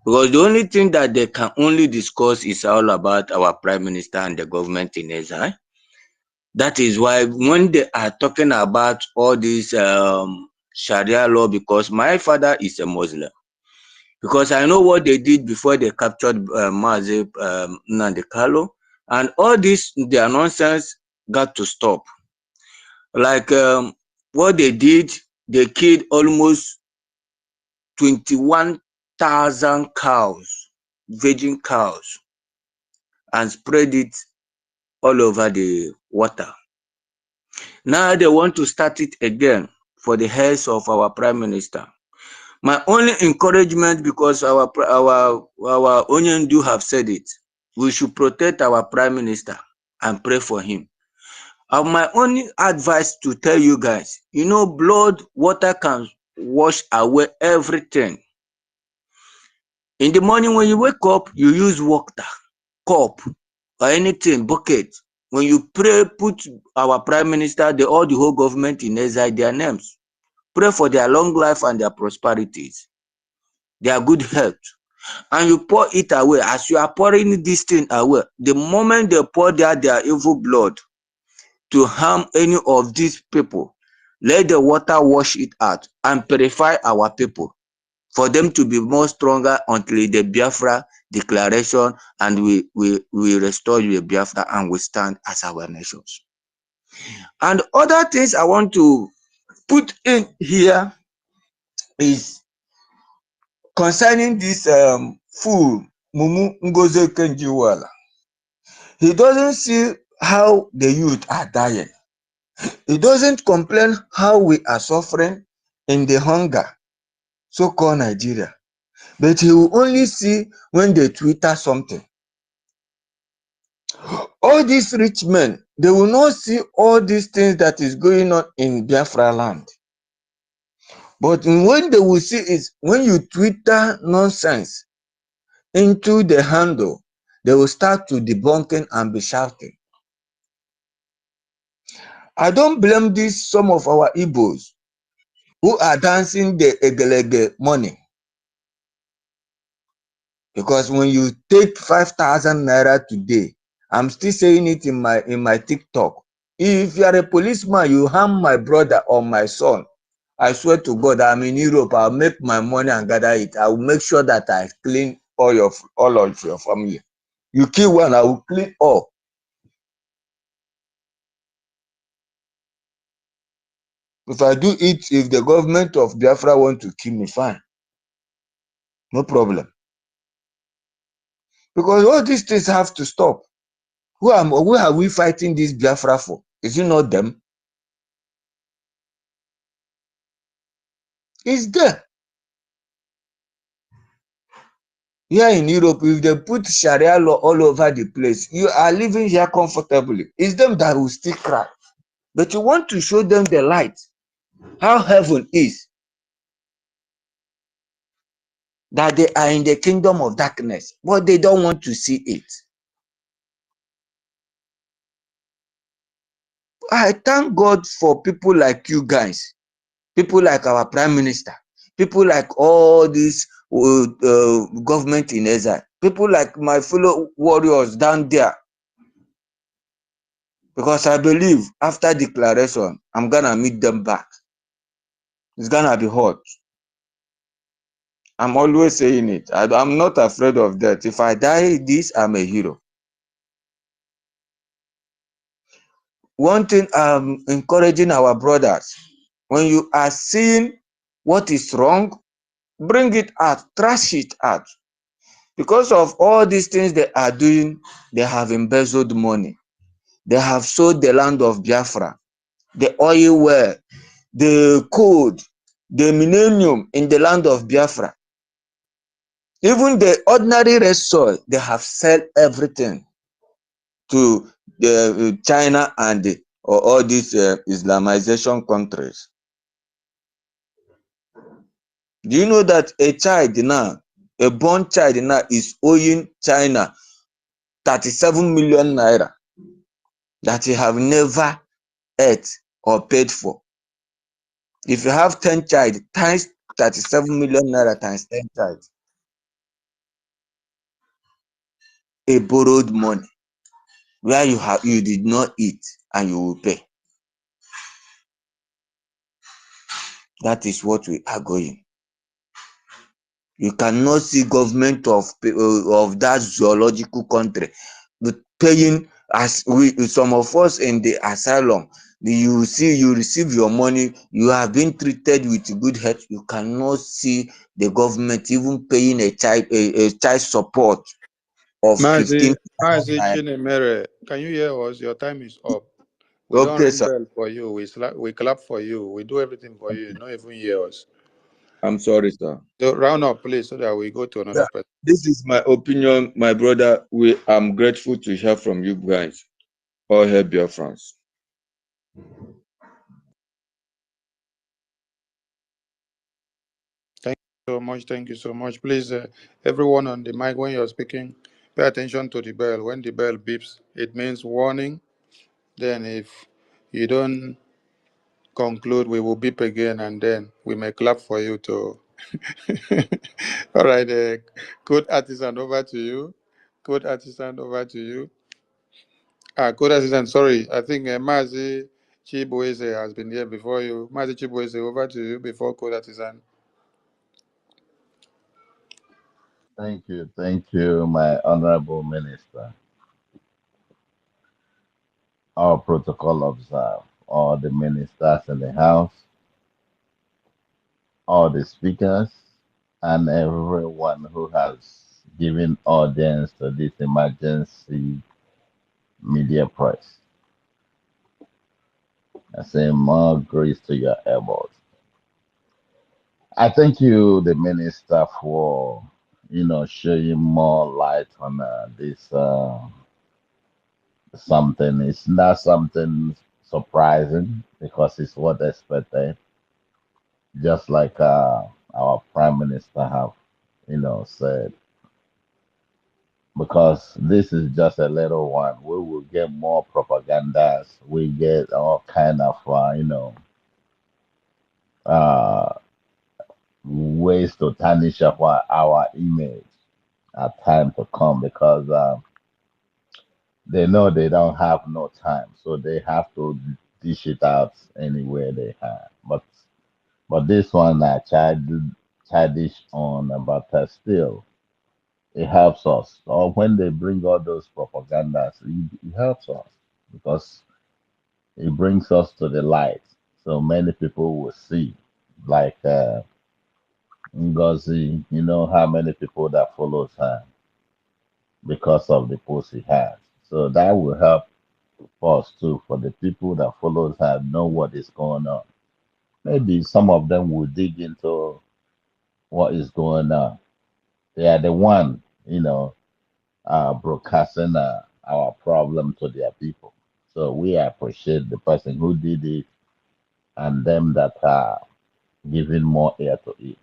Because the only thing that they can only discuss is all about our prime minister and the government in exile. That is why when they are talking about all this Sharia law, because my father is a Muslim, because I know what they did before they captured Mazi Nnamdi Kanu, and all this, their nonsense got to stop. Like what they did, they killed almost 21,000 cows, virgin cows, and spread it all over the water. Now they want to start it again for the heads of our prime minister. My only encouragement, because our Onyendu have said it, we should protect our prime minister and pray for him. My only advice to tell you guys, you know, blood, water can wash away everything. In the morning when you wake up, you use water, cup, or anything, bucket. When you pray, put our prime minister, all the whole government in exile, their names. Pray for their long life and their prosperities, their good health. And you pour it away. As you are pouring this thing away, the moment they pour their evil blood to harm any of these people, let the water wash it out and purify our people, for them to be more stronger until the Biafra declaration, and we restore the Biafra and we stand as our nations. And other things I want to put in here is concerning this fool Mumu Ngozi Kenjiwala. He doesn't see how the youth are dying. He doesn't complain how we are suffering in the hunger, so-called Nigeria. But he will only see when they Twitter something. All these rich men, they will not see all these things that is going on in Biafra land. But when they will see is when you Twitter nonsense into the handle, they will start to debunking and be shouting. I don't blame this some of our Igbos who are dancing the Egelege money. Because when you take 5,000 naira today, I'm still saying it in my TikTok. If you are a policeman, you harm my brother or my son, I swear to God, I'm in Europe, I'll make my money and gather it. I will make sure that I clean all of your family. You kill one, I will clean all. If I do it, if the government of Biafra want to kill me, fine. No problem. Because all these things have to stop. Who are we fighting this Biafra for? Is it not them? It's there. Here in Europe, if they put Sharia law all over the place, you are living here comfortably. It's them that will still cry. But you want to show them the light, how heaven is. That they are in the kingdom of darkness, but they don't want to see it. I thank God for people like you guys, people like our prime minister, people like all these government in exile, people like my fellow warriors down there. Because I believe after declaration, I'm gonna meet them back. It's gonna be hot. I'm always saying it. I'm not afraid of death. If I die this, I'm a hero. One thing I'm encouraging our brothers, when you are seeing what is wrong, bring it out, trash it out. Because of all these things they are doing, they have embezzled money. They have sold the land of Biafra, the oil well, the code, the millennium in the land of Biafra. Even the ordinary red soil, they have sold everything to the China and all these Islamization countries. Do you know that a child now, a born child now, is owing China 37 million naira that he have never ate or paid for? If you have 10 child, times 37 million naira times 10 child. a borrowed money where you did not eat and you will pay. That is what we are going. You cannot see government of that zoological country paying as some of us in the asylum. You receive your money, you have been treated with good health. You cannot see the government even paying a child support of 15. Mazi Chinemere, can you hear us? Your time is up. We don't Okay, ring sir. bell for you. We clap for you. We do everything for you. Not even hear us. I'm sorry, sir. So round up, please, so that we go to Yeah, another person. this is my opinion, my brother. I'm grateful to hear from you guys. All hail Biafrans. Thank you so much. Thank you so much. Please, everyone on the mic, when you're speaking, pay attention to the bell. When the bell beeps, it means warning. Then, if you don't conclude, we will beep again, and then we may clap for you to. All right, code artisan, over to you. Code artisan, over to you. Code assistant, sorry. I think Mazi Chibueze has been here before you. Mazi Chibueze, over to you before code artisan. Thank you, my honorable minister. All protocol observed, all the ministers in the house, all the speakers, and everyone who has given audience to this emergency media press. I say more grace to your elbows. I thank you, the minister, for shedding more light on this something. It's not something surprising because it's what expected. Just like our prime minister have said, because this is just a little one. We will get more propagandas. We get all kind of uh, ways to tarnish our image at time to come, because they know they don't have no time, so they have to dish it out anywhere they have. But this one childish on, but still it helps us. Or when they bring all those propagandas, it helps us because it brings us to the light. So many people will see, like Ngozi, how many people that follows her because of the post he has. So that will help us too, for the people that follows her know what is going on. Maybe some of them will dig into what is going on. They are the one, broadcasting our problem to their people. So we appreciate the person who did it and them that are giving more air to it.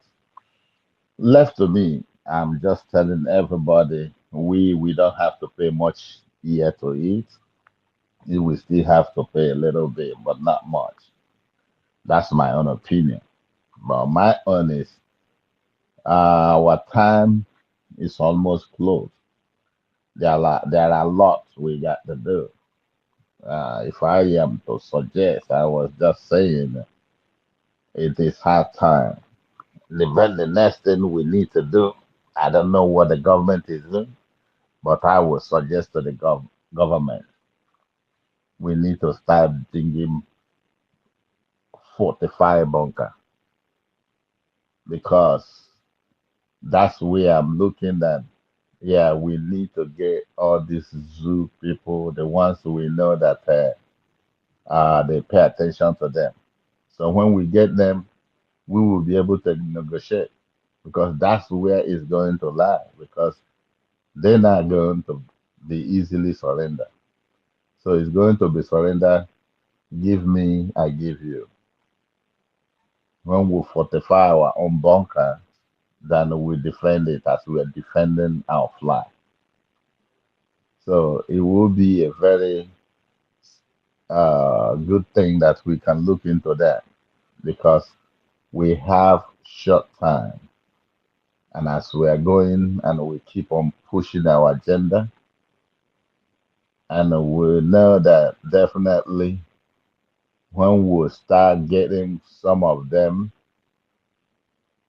Left to me, I'm just telling everybody we don't have to pay much ear to it. We still have to pay a little bit, but not much. That's my own opinion. But my own is our time is almost closed. There are lots we got to do. If I am to suggest, I was just saying it is hard time. The next thing we need to do, I don't know what the government is doing, but I would suggest to the government, we need to start digging 45 bunker, because that's where I'm looking at. Yeah, we need to get all these zoo people, the ones we know that they pay attention to them. So when we get them, we will be able to negotiate, because that's where it's going to lie, because they're not going to be easily surrendered. So it's going to be surrender. Give me, I give you. When we fortify our own bunker, then we defend it as we are defending our flag. So it will be a very good thing that we can look into that, because we have short time. And as we are going and we keep on pushing our agenda, And we know that definitely when we start getting some of them,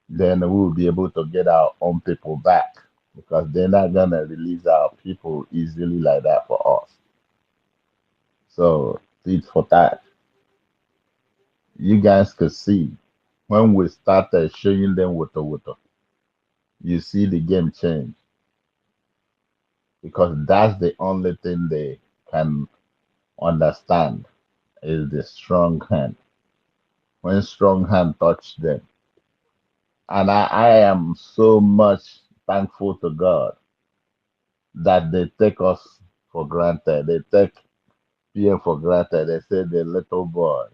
then we will be able to get our own people back because they're not gonna release our people easily like that for us. So it's for that. You guys could see when we started showing them water, you see the game change because that's the only thing they can understand is the strong hand. When strong hand touch them. And I am so much thankful to God that they take us for granted. They take PM for granted. They say the little boy.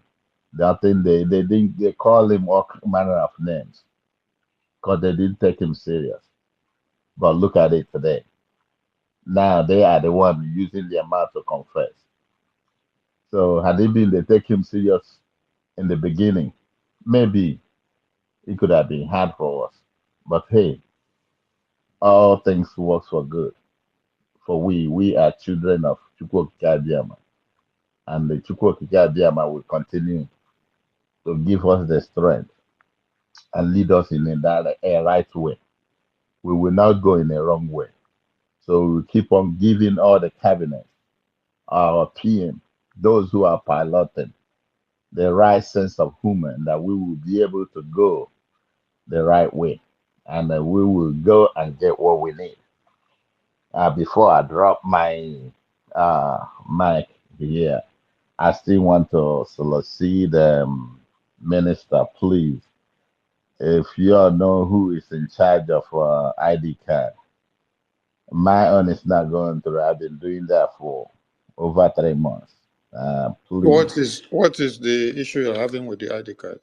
That thing they didn't they call him all manner of names because they didn't take him serious. But look at it today. Now they are the one using their mouth to confess. So had it been they take him serious in the beginning, maybe it could have been hard for us. But hey, all things work for good. For we are children of Chukwokika, and the Chukwokika will continue to give us the strength and lead us in a right way. We will not go in a wrong way. So we keep on giving all the cabinet, our PM, those who are piloting, the right sense of humor, that we will be able to go the right way, and we will go and get what we need. Before I drop my mic here, I still want to solicit Minister, please. If you all know who is in charge of ID card, my own is not going through. I've been doing that for over 3 months. Please, What is the issue you're having with the ID card?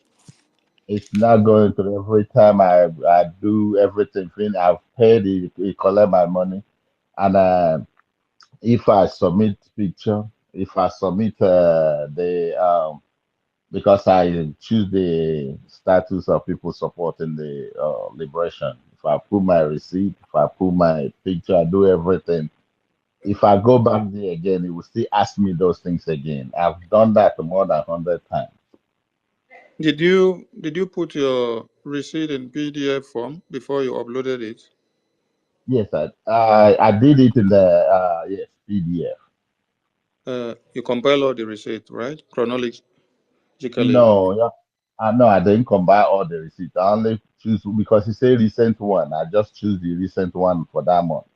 it's not going through. Every time I do everything, I've paid it collect my money, and if I submit picture, if I submit the because I choose the status of people supporting the liberation. If I put my receipt, if I put my picture, I do everything. If I go back there again, it will still ask me those things again. I've done that more than 100 times. Did you put your receipt in PDF form before you uploaded it? Yes, I did it in the yes PDF. You compile all the receipt, right? Chronologically. No, yeah, no, I didn't combine all the receipts. I only choose because it's a recent one. I just choose the recent one for that month.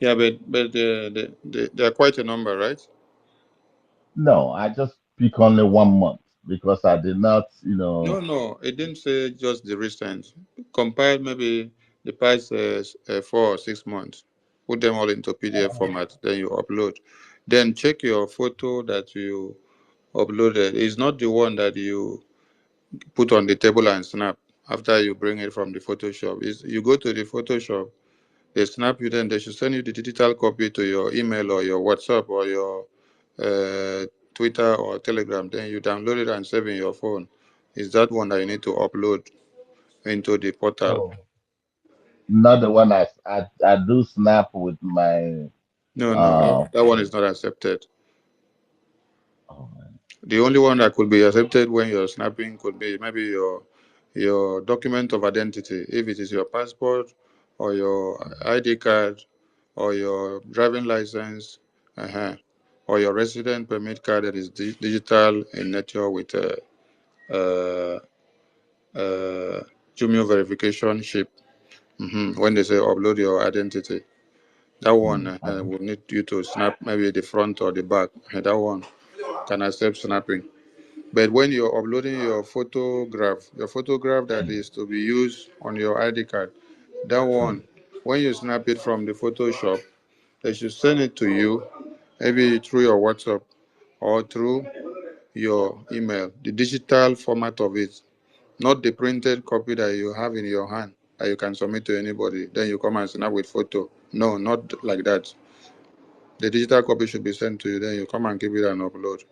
Yeah, but there are quite a number, right? No, I just pick only 1 month because I did not, No, it didn't say just the recent. Compile maybe the past 4 or 6 months. Put them all into PDF format. Then you upload. Then check your photo that you uploaded. It's not the one that you put on the table and snap after you bring it from the Photoshop. You go to the Photoshop, they snap you, then they should send you the digital copy to your email or your WhatsApp or your Twitter or Telegram. Then you download it and save in your phone. Is that one that you need to upload into the portal? oh, not the one I do snap with my No, uh that one is not accepted. oh, The only one that could be accepted when you're snapping could be maybe your document of identity, if it is your passport or your ID card or your driving license, or your resident permit card that is digital in nature with a uh, uh, Jumio verification chip. When they say upload your identity, that one will need you to snap maybe the front or the back. That one can accept snapping. But when you're uploading your photograph that is to be used on your ID card, that one, when you snap it from the Photoshop, they should send it to you, maybe through your WhatsApp or through your email, the digital format of it, not the printed copy that you have in your hand that you can submit to anybody. Then you come and snap with photo. No, not like that. The digital copy should be sent to you. Then you come and give it an upload.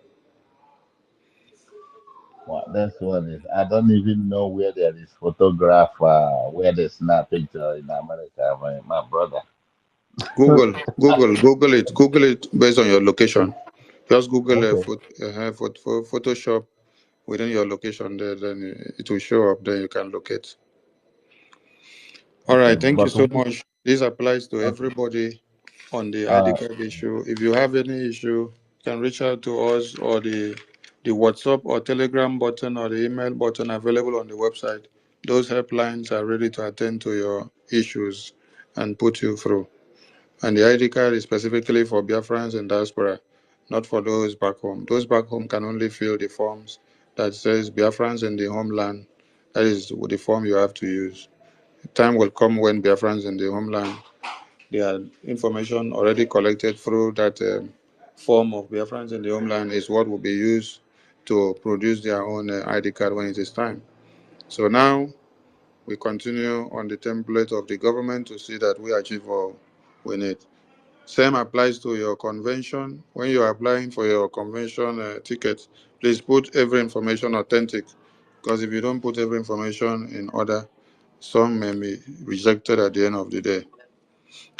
well, that's one is I don't even know where there is photograph where they snap picture in America, my brother. Google it. Google it based on your location. Just Google Okay. Photoshop within your location there, then it will show up. Then you can locate. All Okay. right, thank you But so much. This applies to okay. everybody on the ID Uh, card issue. If you have any issue, you can reach out to us or the WhatsApp or Telegram button or the email button available on the website. Those helplines are ready to attend to your issues and put you through. And the ID card is specifically for Biafrans and diaspora, not for those back home. Those back home can only fill the forms that says Biafrans in the homeland. That is the form you have to use. Time will come when Biafrans in the homeland, their information already collected through that form of Biafrans in the homeland is what will be used to produce their own ID card when it is time. So now we continue on the template of the government to see that we achieve all we need. Same applies to your convention. When you are applying for your convention ticket, please put every information authentic, because if you don't put every information in order, some may be rejected at the end of the day.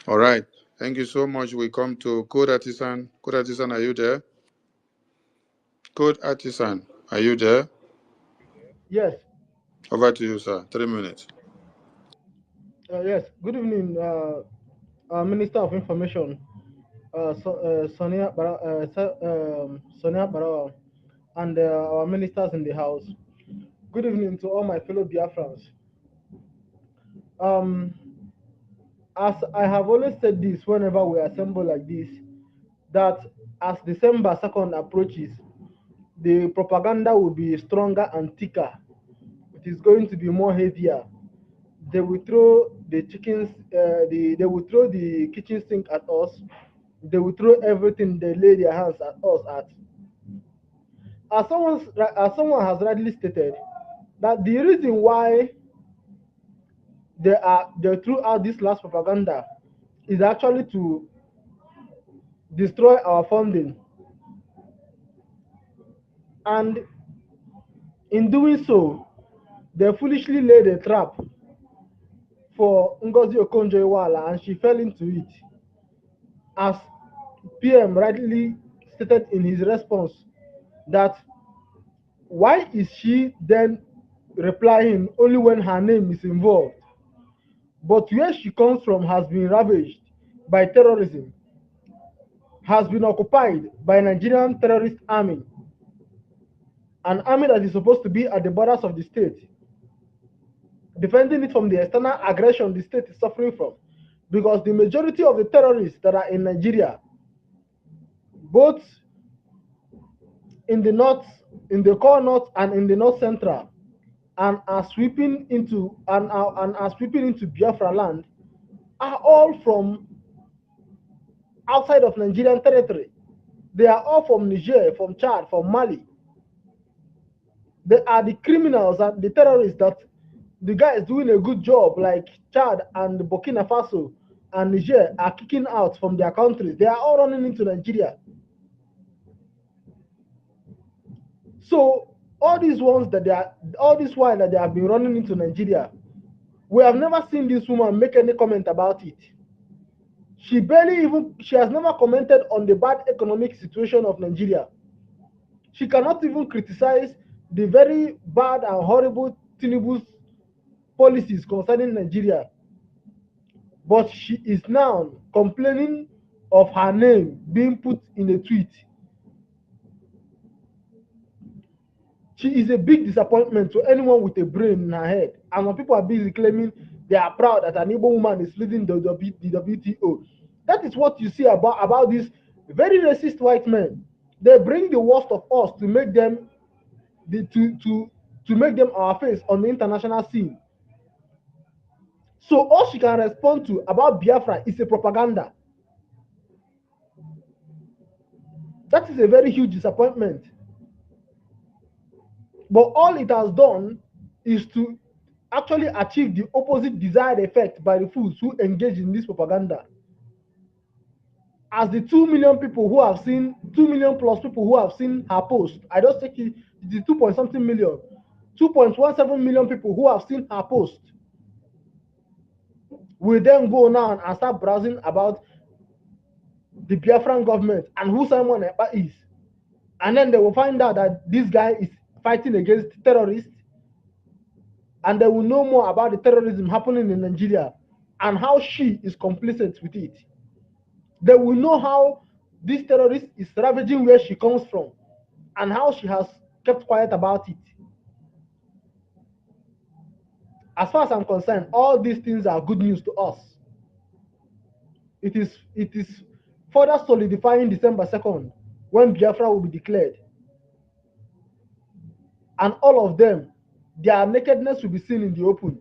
All right. Thank you so much. We come to Code Artisan. Code Artisan, are you there? Code Artisan, are you there? Yes. Over to you, sir. 3 minutes. Yes. Good evening, Minister of Information, Sonia Barawa, and our ministers in the House. Good evening to all my fellow Biafrans. As I have always said this whenever we assemble like this, that as December 2nd approaches, the propaganda will be stronger and thicker. It is going to be more heavier. They will throw the chickens, they will throw the kitchen sink at us. They will throw everything they lay their hands at us at. As someone has rightly stated, that the reason why they threw out this last propaganda is actually to destroy our funding, and in doing so, they foolishly laid a trap for Ngozi Okonjo-Iweala, and she fell into it. As PM rightly stated in his response, that why is she then replying only when her name is involved? But where she comes from has been ravaged by terrorism, has been occupied by Nigerian terrorist army, an army that is supposed to be at the borders of the state, defending it from the external aggression the state is suffering from. Because the majority of the terrorists that are in Nigeria, both in the north, in the core north and in the north central, and are sweeping into Biafra land, are all from outside of Nigerian territory. They are all from Niger, from Chad, from Mali. They are the criminals and the terrorists that the guys doing a good job, like Chad and Burkina Faso and Niger, are kicking out from their countries. They are all running into Nigeria. So all these while that they have been running into Nigeria, we have never seen this woman make any comment about it. She has never commented on the bad economic situation of Nigeria. She cannot even criticize the very bad and horrible Tinubu's policies concerning Nigeria. But she is now complaining of her name being put in a tweet. She is a big disappointment to anyone with a brain in her head. And when people are busy claiming they are proud that an Igbo woman is leading the WTO, that is what you see about these very racist white men. They bring the worst of us to make them to make them our face on the international scene. So all she can respond to about Biafra is a propaganda. That is a very huge disappointment. But all it has done is to actually achieve the opposite desired effect by the fools who engage in this propaganda. As the 2 million people who have seen, 2 million plus people who have seen her post, I just take it, the 2 point something million, 2.17 million people who have seen her post, will then go now and start browsing about the Biafran government and who Simon Ekpa is. And then they will find out that this guy is fighting against terrorists, and they will know more about the terrorism happening in Nigeria and how she is complicit with it. They will know how this terrorist is ravaging where she comes from and how she has kept quiet about it. As far as I'm concerned, all these things are good news to us. It is further solidifying December 2nd when Biafra will be declared. And all of them, their nakedness will be seen in the open.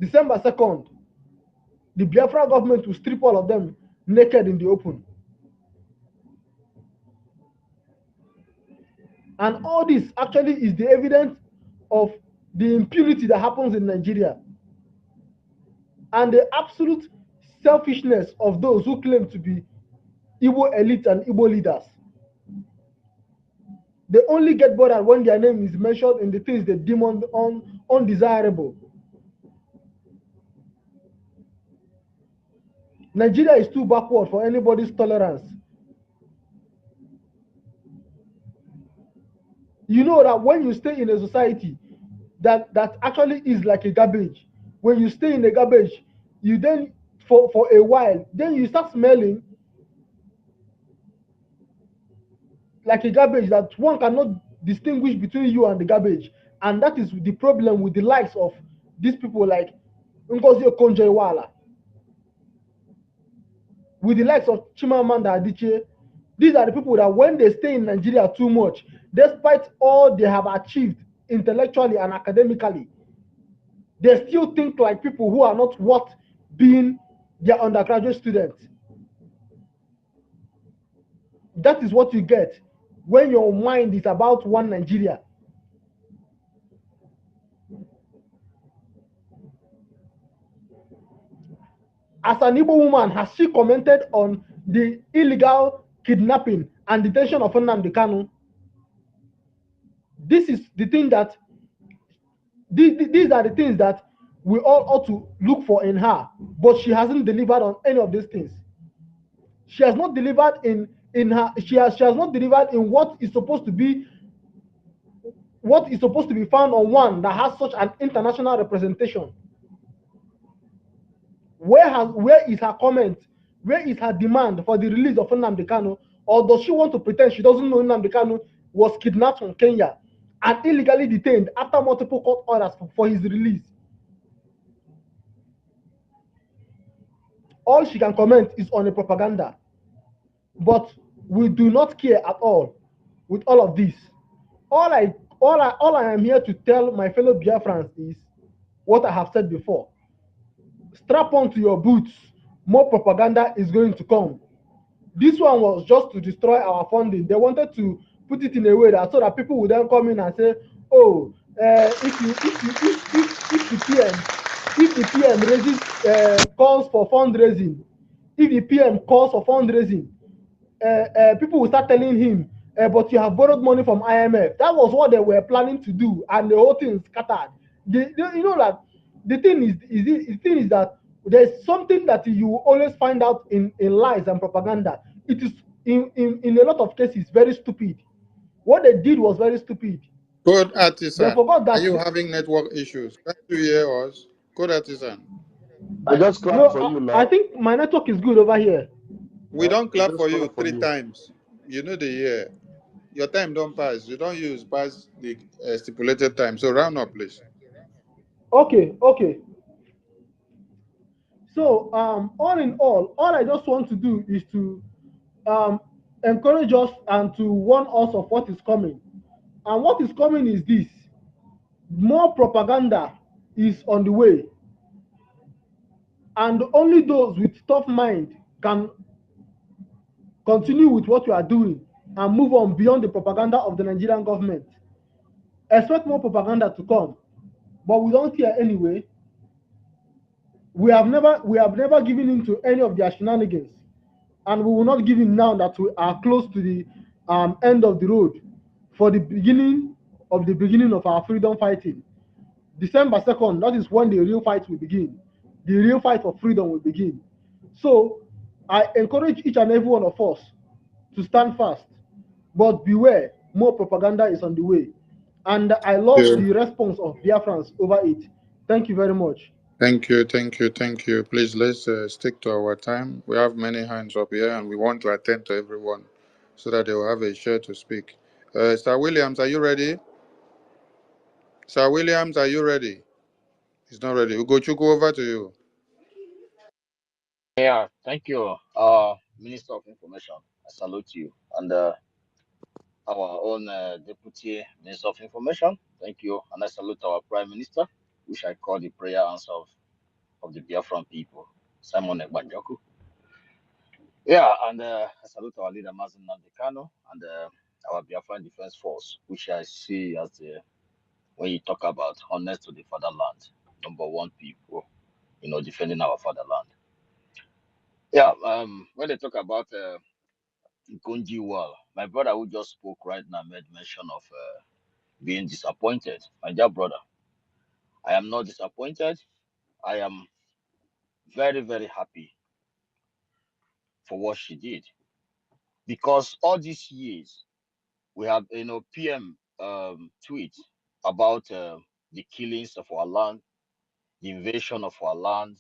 December 2nd, the Biafra government will strip all of them naked in the open. And all this actually is the evidence of the impunity that happens in Nigeria and the absolute selfishness of those who claim to be Igbo elite and Igbo leaders. They only get bothered when their name is mentioned in the things they deem undesirable. Nigeria is too backward for anybody's tolerance. You know that when you stay in a society that actually is like a garbage, when you stay in a garbage, you then for a while, then you start smelling like a garbage that one cannot distinguish between you and the garbage. And that is the problem with the likes of these people like Ngozi Okonjo-Iweala, with the likes of Chimamanda Adichie. These are the people that when they stay in Nigeria too much, despite all they have achieved intellectually and academically, they still think like people who are not worth being their undergraduate students. That is what you get when your mind is about one Nigeria. As an Igbo woman, has she commented on the illegal kidnapping and detention of Nnamdi Kanu? This is the thing that these are the things that we all ought to look for in her, but she hasn't delivered on any of these things. She has not delivered she has not delivered in what is supposed to be found on one that has such an international representation. Where is her comment? Where is her demand for the release of Nnamdi Kanu? Or does she want to pretend she doesn't know Nnamdi Kanu was kidnapped from Kenya and illegally detained after multiple court orders for his release? All she can comment is on a propaganda. But we do not care at all with all of this. All I am here to tell my fellow Biafrans is what I have said before. Strap on to your boots. More propaganda is going to come. This one was just to destroy our funding. They wanted to put it in a way that so that people would then come in and say, "Oh, if the PM raises calls for fundraising, if the PM calls for fundraising, people will start telling him, but you have borrowed money from IMF." That was what they were planning to do, and the whole thing scattered. You know that the thing is that there's something that you always find out in lies and propaganda. It is in a lot of cases very stupid. What they did was very stupid. Code Artisan, they forgot that. Are you having network issues? Can you hear us? Code Artisan. I just clapped for you, I think my network is good over here. We don't clap for you 3 times. You know the year. Your time don't pass. You don't use past the stipulated time. So round up, please. Okay. So all in all I just want to do is to encourage us and to warn us of what is coming. And what is coming is this: more propaganda is on the way, and only those with tough mind can continue with what you are doing and move on beyond the propaganda of the Nigerian government. Expect more propaganda to come, but we don't care anyway. We have never given in to any of their shenanigans, and we will not give in now that we are close to the end of the road for the beginning of our freedom fighting. December 2nd, that is when the real fight will begin. the real fight for freedom will begin. So I encourage each and every one of us to stand fast, but beware, more propaganda is on the way. And I love the response of Biafrans over it. Thank you very much. Thank you, thank you, thank you. Please let's stick to our time. We have many hands up here, and we want to attend to everyone so that they will have a share to speak. Sir Williams, are you ready? Sir Williams, are you ready? He's not ready. Ugochukwu, over to you. Yeah, thank you, Minister of Information. I salute you. And our own Deputy Minister of Information, thank you. And I salute our Prime Minister, which I call the prayer answer of the Biafran people, Simon Ekbanjoku. Yeah, and I salute our leader, Mazin Nandekano, and our Biafran Defense Force, which I see as the, when you talk about honest to the fatherland, number one people, defending our fatherland. Yeah, when they talk about Nkonjiwal, my brother who just spoke right now made mention of being disappointed. My dear brother, I am not disappointed. I am very, very happy for what she did, because all these years we have, PM tweet about the killings of our land, the invasion of our land,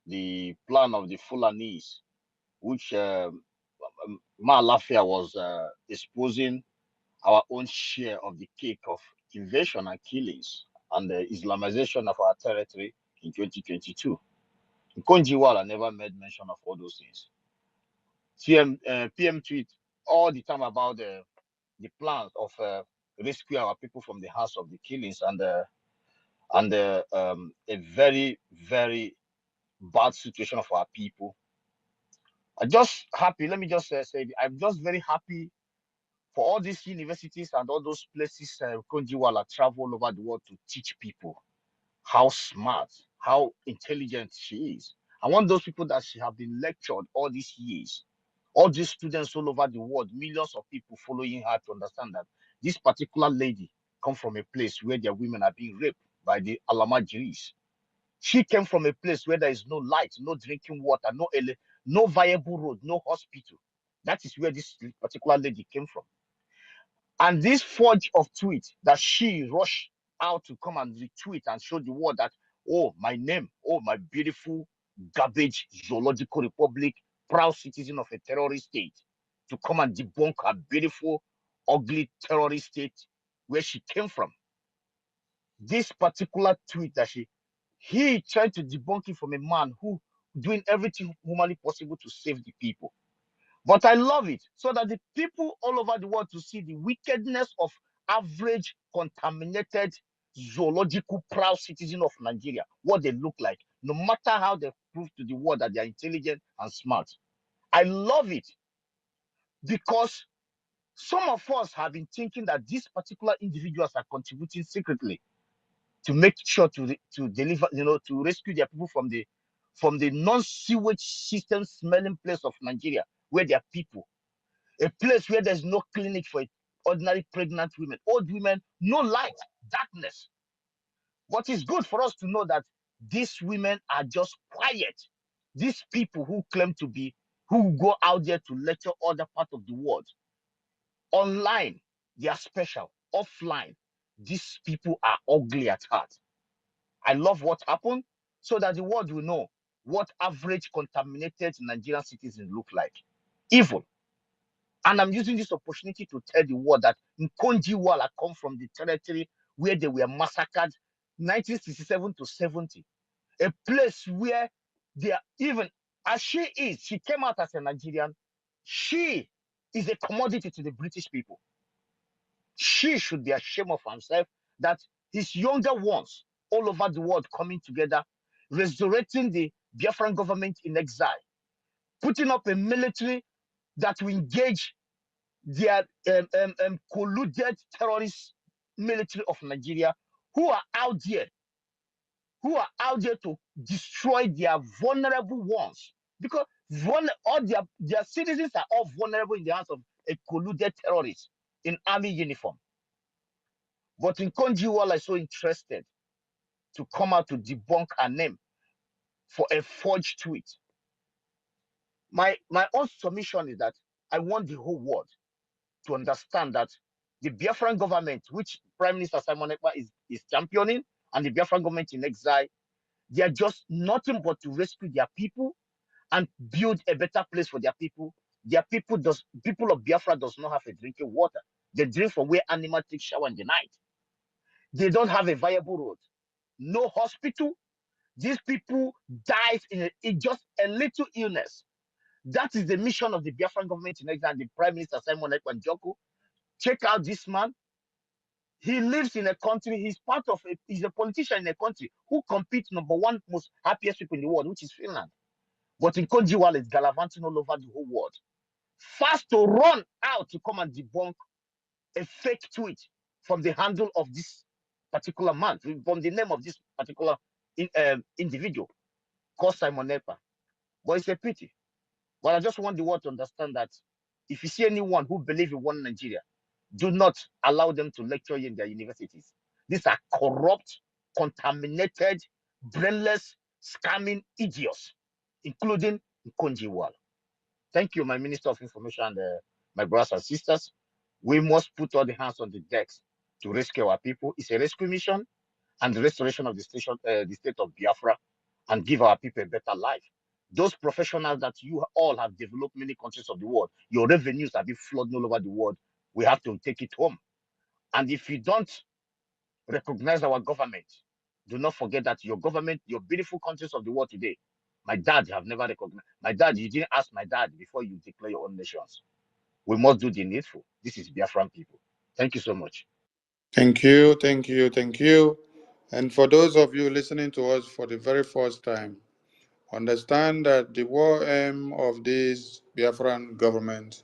the plan of the Fulanese, which Malafia was exposing our own share of the cake of invasion and killings and the Islamization of our territory in 2022. Konjiwala never made mention of all those things. PM tweet all the time about the plans of rescue our people from the house of the killings and a very, very bad situation of our people. I'm just happy. Let me just say, I'm just very happy for all these universities and all those places Konjiwala travel all over the world to teach people how smart, how intelligent she is. I want those people that she have been lectured all these years, all these students all over the world, millions of people following her, to understand that this particular lady come from a place where their women are being raped by the Alamajiris. She came from a place where there is no light, no drinking water, no viable road, no hospital. That is where this particular lady came from. And this forge of tweet that she rushed out to come and retweet and show the world that, oh, my name, oh, my beautiful garbage zoological republic, proud citizen of a terrorist state, to come and debunk her beautiful, ugly terrorist state where she came from. This particular tweet that he tried to debunk it from a man who doing everything humanly possible to save the people. But I love it, so that the people all over the world to see the wickedness of average, contaminated, zoological, proud citizen of Nigeria, what they look like, no matter how they prove to the world that they are intelligent and smart. I love it, because some of us have been thinking that these particular individuals are contributing secretly to make sure to deliver, to rescue their people from the non-sewage system smelling place of Nigeria, where there are people. A place where there's no clinic for ordinary pregnant women, old women, no light, darkness. But it's good for us to know that these women are just quiet. These people who claim to be, who go out there to lecture other part of the world, online, they are special. Offline, these people are ugly at heart. I love what happened, so that the world will know what average contaminated Nigerian citizens look like. Evil. And I'm using this opportunity to tell the world that Nkonjiwala come from the territory where they were massacred 1967 to 70. A place where they are, even as she came out as a Nigerian, she is a commodity to the British people. She should be ashamed of herself that his younger ones all over the world coming together, resurrecting the Biafran government in exile, putting up a military that will engage their colluded terrorist military of Nigeria, who are out there to destroy their vulnerable ones, because all their citizens are all vulnerable in the hands of a colluded terrorist in army uniform. But in Konjiwala is so interested to come out to debunk her name, for a forged tweet. My own submission is that I want the whole world to understand that the Biafran government, which Prime Minister Simon Ekpa is championing, and the Biafran government in exile, they are just nothing but to rescue their people and build a better place for their people. Their people of Biafra does not have a drinking water. They drink from where animals take shower in the night. They don't have a viable road, no hospital. These people died in just a little illness. That is the mission of the Biafran government in exile and the Prime Minister Simon Ekpa Njoku. Check out this man. He lives in a country, he's a politician in a country who competes #1 most happiest people in the world, which is Finland. But in Konjiwal is gallivanting all over the whole world. Fast to run out to come and debunk a fake tweet from the handle of this particular man, from the name of this particular individual called Simon Ekpa. But it's a pity. But I just want the world to understand that if you see anyone who believes in one Nigeria, do not allow them to lecture you in their universities. These are corrupt, contaminated, brainless, scamming idiots, including Konjiwal. Thank you, my Minister of Information and my brothers and sisters. We must put all the hands on the decks to rescue our people. It's a rescue mission and the restoration of the state of Biafra, and give our people a better life. Those professionals that you all have developed many countries of the world, your revenues have been flooding all over the world. We have to take it home. And if you don't recognize our government, do not forget that your government, your beautiful countries of the world today, my dad have never recognized. My dad, you didn't ask my dad before you declare your own nations. We must do the needful. This is Biafran people. Thank you so much. Thank you, thank you, thank you. And for those of you listening to us for the very first time, understand that the war aim of this Biafran government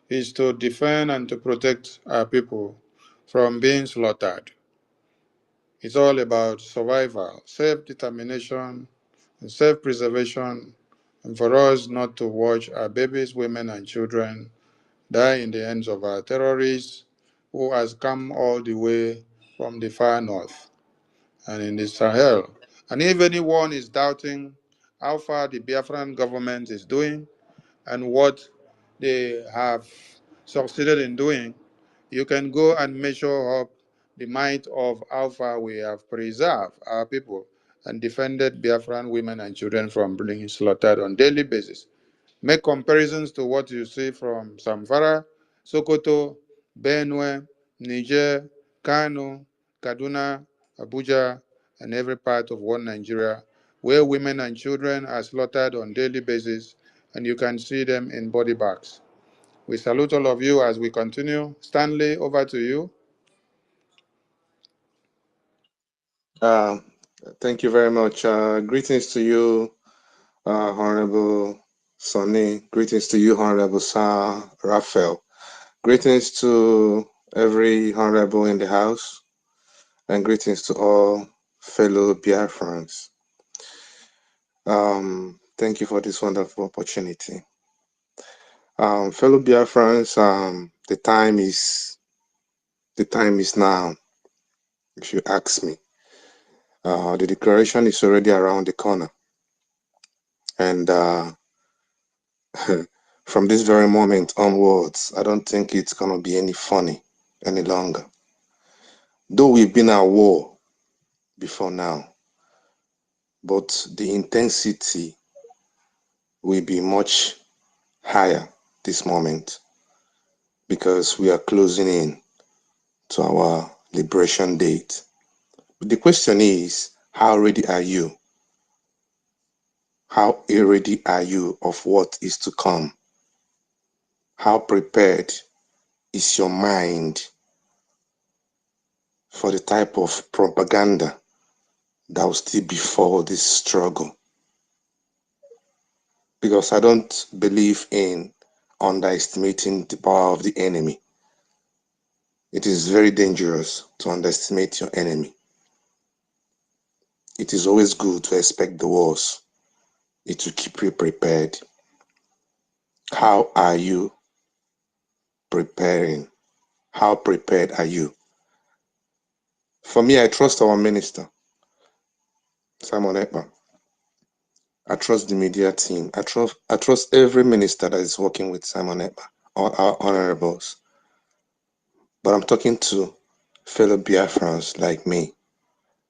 is to defend and to protect our people from being slaughtered. It's all about survival, self-determination, and self-preservation, and for us not to watch our babies, women, and children die in the hands of our terrorists who has come all the way from the far north and in the Sahel. And if anyone is doubting how far the Biafran government is doing and what they have succeeded in doing, you can go and measure up the might of how far we have preserved our people and defended Biafran women and children from being slaughtered on a daily basis. Make comparisons to what you see from Zamfara, Sokoto, Benue, Niger, Kano, Kaduna, Abuja, and every part of one Nigeria, where women and children are slaughtered on a daily basis, and you can see them in body bags. We salute all of you as we continue. Stanley, over to you. Thank you very much. Greetings to you, Honorable Sonny. Greetings to you, Honorable Sir Raphael. Greetings to every Honorable in the House, and greetings to all fellow Biafrans. Thank you for this wonderful opportunity. Fellow Biafrans, the time is now, if you ask me. The declaration is already around the corner. And from this very moment onwards, I don't think it's going to be any funny any longer. Though we've been at war before now, but the intensity will be much higher this moment because we are closing in to our liberation date. But the question is, how ready are you? How ready are you of what is to come? How prepared is your mind for the type of propaganda that will still befall this struggle? Because I don't believe in underestimating the power of the enemy. It is very dangerous to underestimate your enemy. It is always good to expect the worst. It will keep you prepared. How are you preparing? How prepared are you? For me, I trust our minister, Simon Ekpa. I trust the media team. I trust every minister that is working with Simon Ekpa, or our honorables. But I'm talking to fellow Biafrans like me.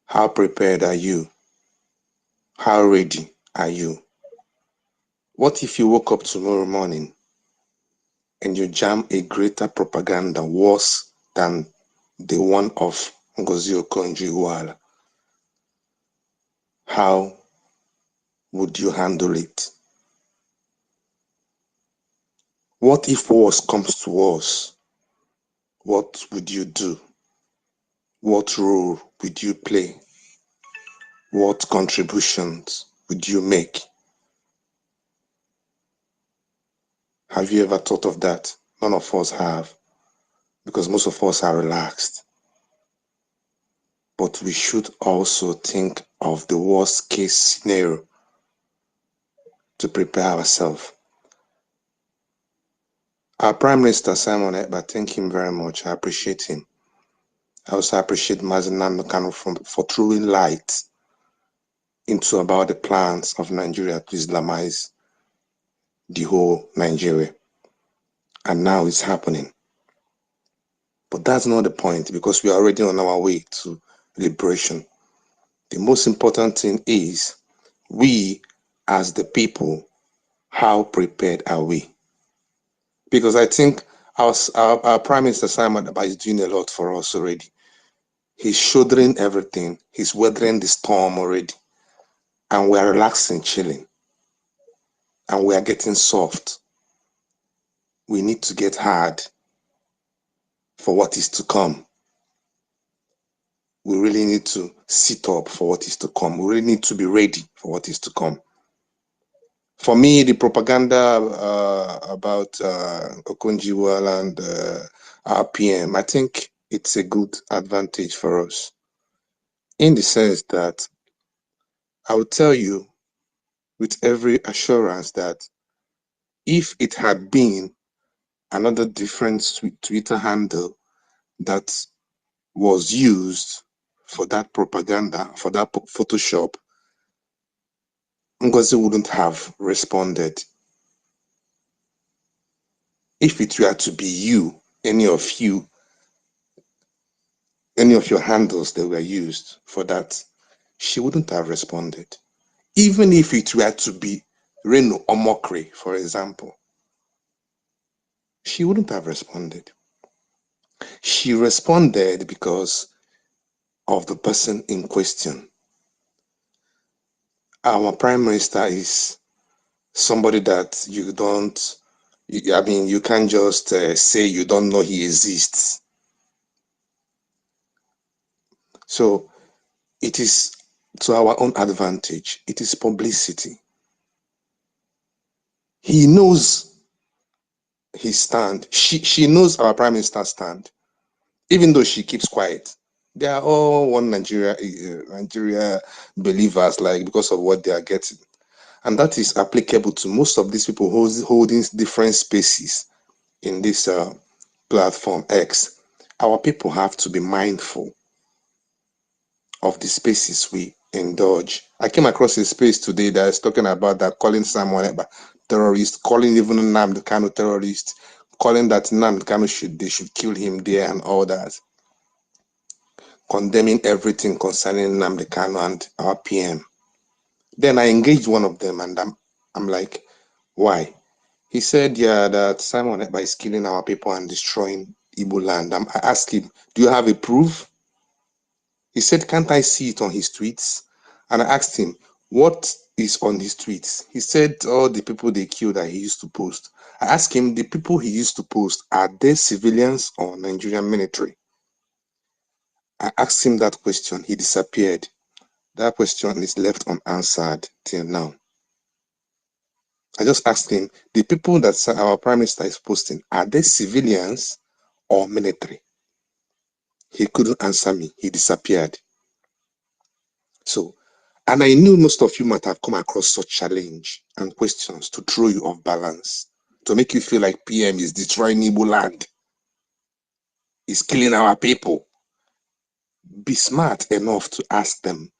How prepared are you? How ready are you? What if you woke up tomorrow morning and you jam a greater propaganda worse than the one of Ngozi Okonjo-Iweala? How would you handle it? What if worse comes to worse? What would you do? What role would you play? What contributions would you make? Have you ever thought of that? None of us have, because most of us are relaxed. But we should also think of the worst case scenario to prepare ourselves. Our Prime Minister, Simon Ekpa, thank him very much. I appreciate him. I also appreciate Mazi Nnamdi Kanu for throwing light into about the plans of Nigeria to Islamize the whole Nigeria. And now it's happening. But that's not the point, because we are already on our way to liberation. The most important thing is we as the people, how prepared are we? Because I think our Prime Minister Simon Ekpa is doing a lot for us already. He's shouldering everything. He's weathering the storm already. And we are relaxing, chilling. And we are getting soft. We need to get hard for what is to come. We really need to sit up for what is to come. We really need to be ready for what is to come. For me, the propaganda about Okonjo-Iweala and RPM, I think it's a good advantage for us, in the sense that I will tell you with every assurance that if it had been another different Twitter handle that was used for that propaganda, for that Photoshop, Ngozi wouldn't have responded. If it were to be you, any of your handles that were used for that, she wouldn't have responded. Even if it were to be Reno Omokri, for example, she wouldn't have responded. She responded because of the person in question. Our Prime Minister is somebody that you can't just say you don't know he exists. So it is to our own advantage. It is publicity. He knows his stand. She knows our Prime Minister's stand, even though she keeps quiet. They are all one Nigeria believers, like, because of what they are getting. And that is applicable to most of these people holding different spaces in this platform X. Our people have to be mindful of the spaces we indulge. I came across a space today that is talking about that, calling someone a terrorist, calling even Nnamdi Kanu terrorist, calling that Nnamdi Kanu they should kill him there and all that, condemning everything concerning Nnamdi Kanu and our PM. Then I engaged one of them, and I'm like, why? He said, yeah, that Simon Ekpa is killing our people and destroying Igbo land. I asked him, do you have a proof? He said, can't I see it on his tweets? And I asked him, what is on his tweets? He said, all the people they killed that he used to post. I asked him, the people he used to post, are they civilians or Nigerian military? I asked him that question. He disappeared. That question is left unanswered till now. I just asked him, the people that our Prime Minister is posting, are they civilians or military? He couldn't answer me. He disappeared. So, and I knew most of you might have come across such challenge and questions to throw you off balance, to make you feel like PM is destroying Igbo land, is killing our people. Be smart enough to ask them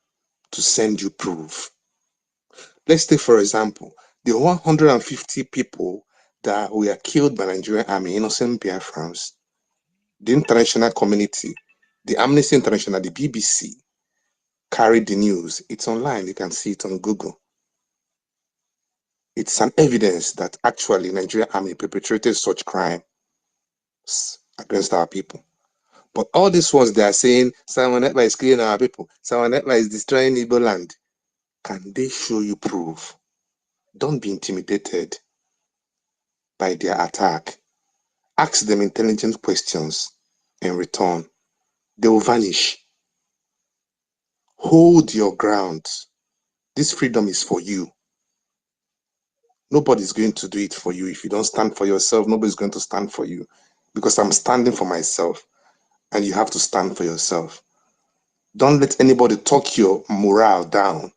to send you proof. Let's take, for example, the 150 people that were killed by Nigerian army, innocent Biafrans. The international community, the Amnesty International, the BBC, carried the news. It's online. You can see it on Google. It's an evidence that actually Nigerian army perpetrated such crimes against our people. But all this ones they are saying, Sawanetla is killing our people. Sawanetla is destroying Igbo land. Can they show you proof? Don't be intimidated by their attack. Ask them intelligent questions in return. They will vanish. Hold your ground. This freedom is for you. Nobody's going to do it for you. If you don't stand for yourself, nobody's going to stand for you. Because I'm standing for myself, and you have to stand for yourself. Don't let anybody talk your morale down.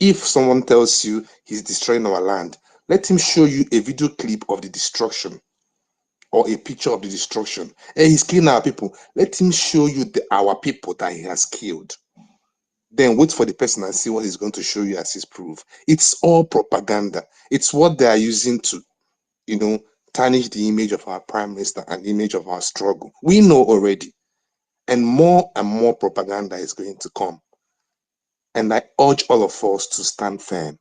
If someone tells you he's destroying our land, let him show you a video clip of the destruction or a picture of the destruction. Hey, he's killing our people. Let him show you our people that he has killed. Then wait for the person and see what he's going to show you as his proof. It's all propaganda. It's what they are using to, tarnish the image of our prime minister and the image of our struggle. We know already. And more propaganda is going to come. And I urge all of us to stand firm.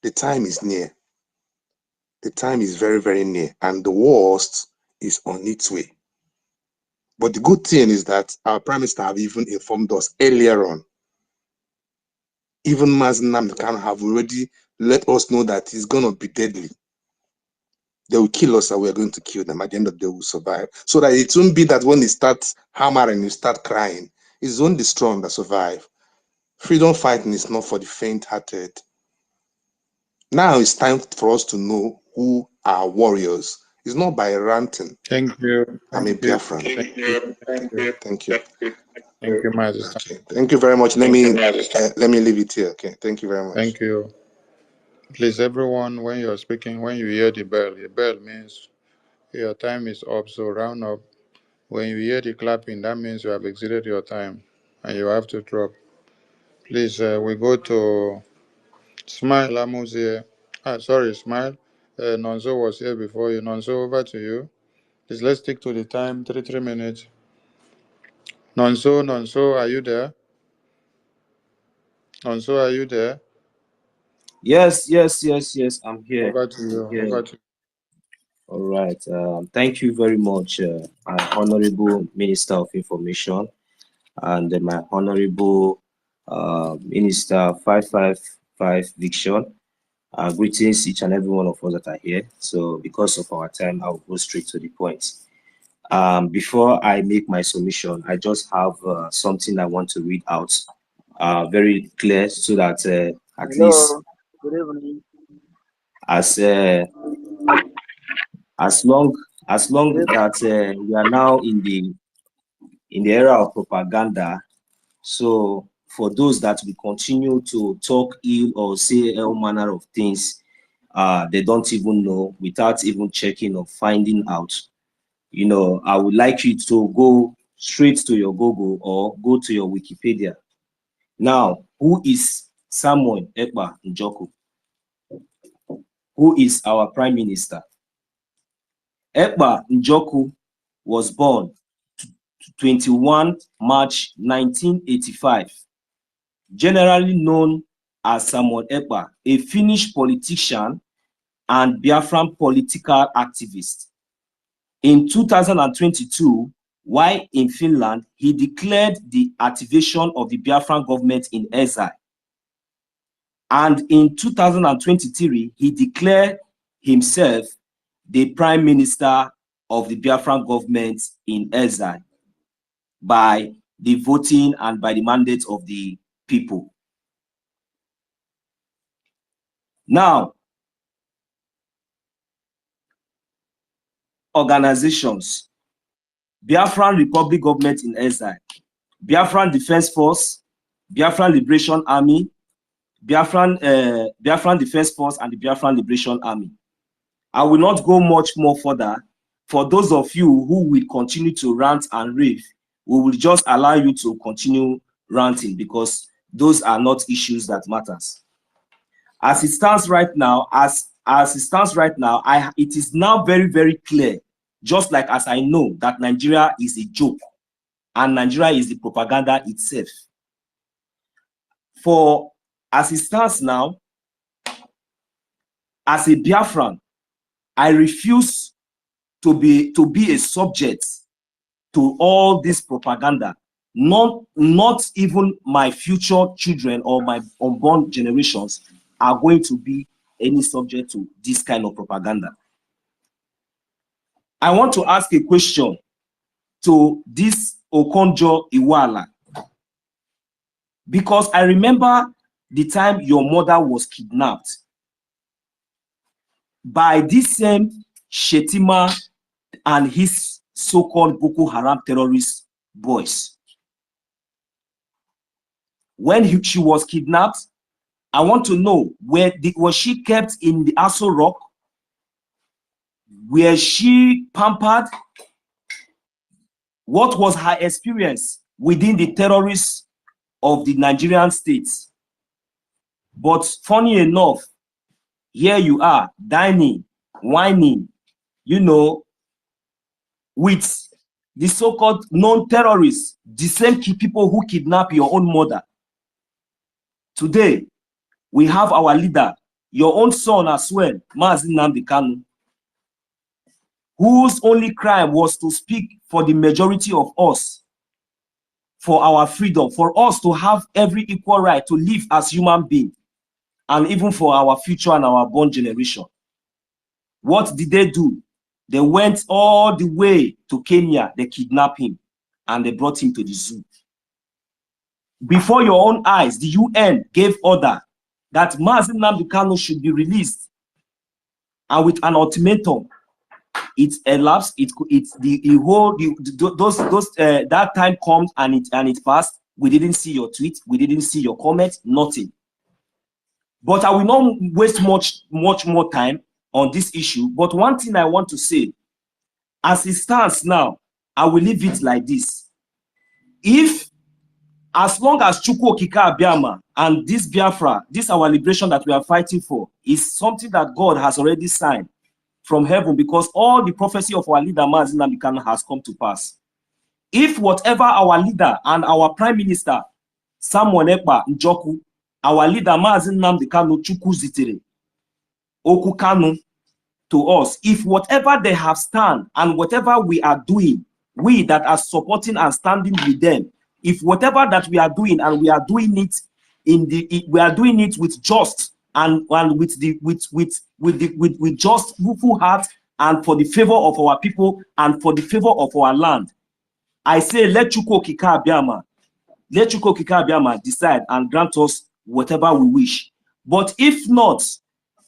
The time is near. The time is very, very near. And the worst is on its way. But the good thing is that our prime minister have even informed us earlier on. Even Mazen Namdekan have already let us know that it's going to be deadly. They will kill us and we are going to kill them. At the end of the day, we will survive. So that it won't be that when they start hammering, you start crying. It's only the strong that survive. Freedom fighting is not for the faint-hearted. Now it's time for us to know who are warriors. It's not by ranting. Thank you. I'm a Biafran. Thank you. Thank you. Thank you, Master. Okay. Thank you very much. Let me leave it here. Okay. Thank you very much. Thank you. Please, everyone, when you're speaking, when you hear the bell means your time is up, so round up. When you hear the clapping, that means you have exceeded your time and you have to drop. Please, we go to Smile. Amu's here. Sorry, Smile. Nonso was here before you. Nonso, over to you. Please, let's stick to the time, 3 minutes. Nonso, are you there? Nonso, are you there? Yes, I'm here. Over to you. Over to you. All right. Thank you very much, my Honorable Minister of Information and my Honorable Minister 555 Diction. Greetings, each and every one of us that are here. So because of our time, I'll go straight to the point. Before I make my submission, I just have something I want to read out very clear so that at least Good evening. as long that we are now in the era of propaganda, so for those that will continue to talk ill or say all manner of things they don't even know without even checking or finding out, I would like you to go straight to your Google or go to your Wikipedia. Now, who is Samuel Ekpa Njoku? Who is our Prime Minister? Ekpa Njoku was born 21 March 1985, generally known as Samuel Ekpa, a Finnish politician and Biafran political activist. In 2022, while in Finland, he declared the activation of the Biafran government in exile. And in 2023, he declared himself the Prime Minister of the Biafran government in exile by the voting and by the mandate of the people. Now, organizations: Biafran Republic Government in exile, Biafran Defense Force, Biafran Liberation Army, Biafran Defense Force, and the Biafran Liberation Army. I will not go much more further. For those of you who will continue to rant and rave, we will just allow you to continue ranting because those are not issues that matters. as it stands right now, it is now very, very clear, just like as I know that Nigeria is a joke and Nigeria is the propaganda itself. For as it stands now, as a Biafran, I refuse to be a subject to all this propaganda. Not even my future children or my unborn generations are going to be any subject to this kind of propaganda. I want to ask a question to this Okonjo Iweala, because I remember the time your mother was kidnapped by this same Shetima and his so-called Boko Haram terrorist boys. When she was kidnapped, I want to know, was she kept in the Aso Rock? Was she pampered? What was her experience within the terrorists of the Nigerian states? But funny enough, here you are, dining, whining, you know, with the so-called non-terrorists, the same people who kidnap your own mother. Today, we have our leader, your own son as well, Mazi Nnamdi Kanu, whose only crime was to speak for the majority of us, for our freedom, for us to have every equal right to live as human beings, and even for our future and our born generation. What did they do? They went all the way to Kenya, they kidnapped him, and they brought him to the zoo. Before your own eyes, the UN gave order that Mazi Nnamdi Kanu should be released, and with an ultimatum, it elapsed. That time comes and it passed. We didn't see your tweet, we didn't see your comment, nothing. But I will not waste much more time on this issue. But one thing I want to say, as it stands now, I will leave it like this. As long as Chukwu Okike Abiama and this Biafra, this our liberation that we are fighting for, is something that God has already signed from heaven, because all the prophecy of our leader Mazi Nnamdi Kanu has come to pass. If whatever our leader and our Prime Minister Samuel Ekpa Njoku, our leader Mazi Nnamdi Kanu Chukwu zitere Oku Kanu to us, if whatever they have stand and whatever we are doing, we that are supporting and standing with them, if whatever that we are doing and we are doing it we are doing it with just and with just full heart and for the favor of our people and for the favor of our land, I say let Chukwu Okike Abiama decide and grant us whatever we wish. But if not,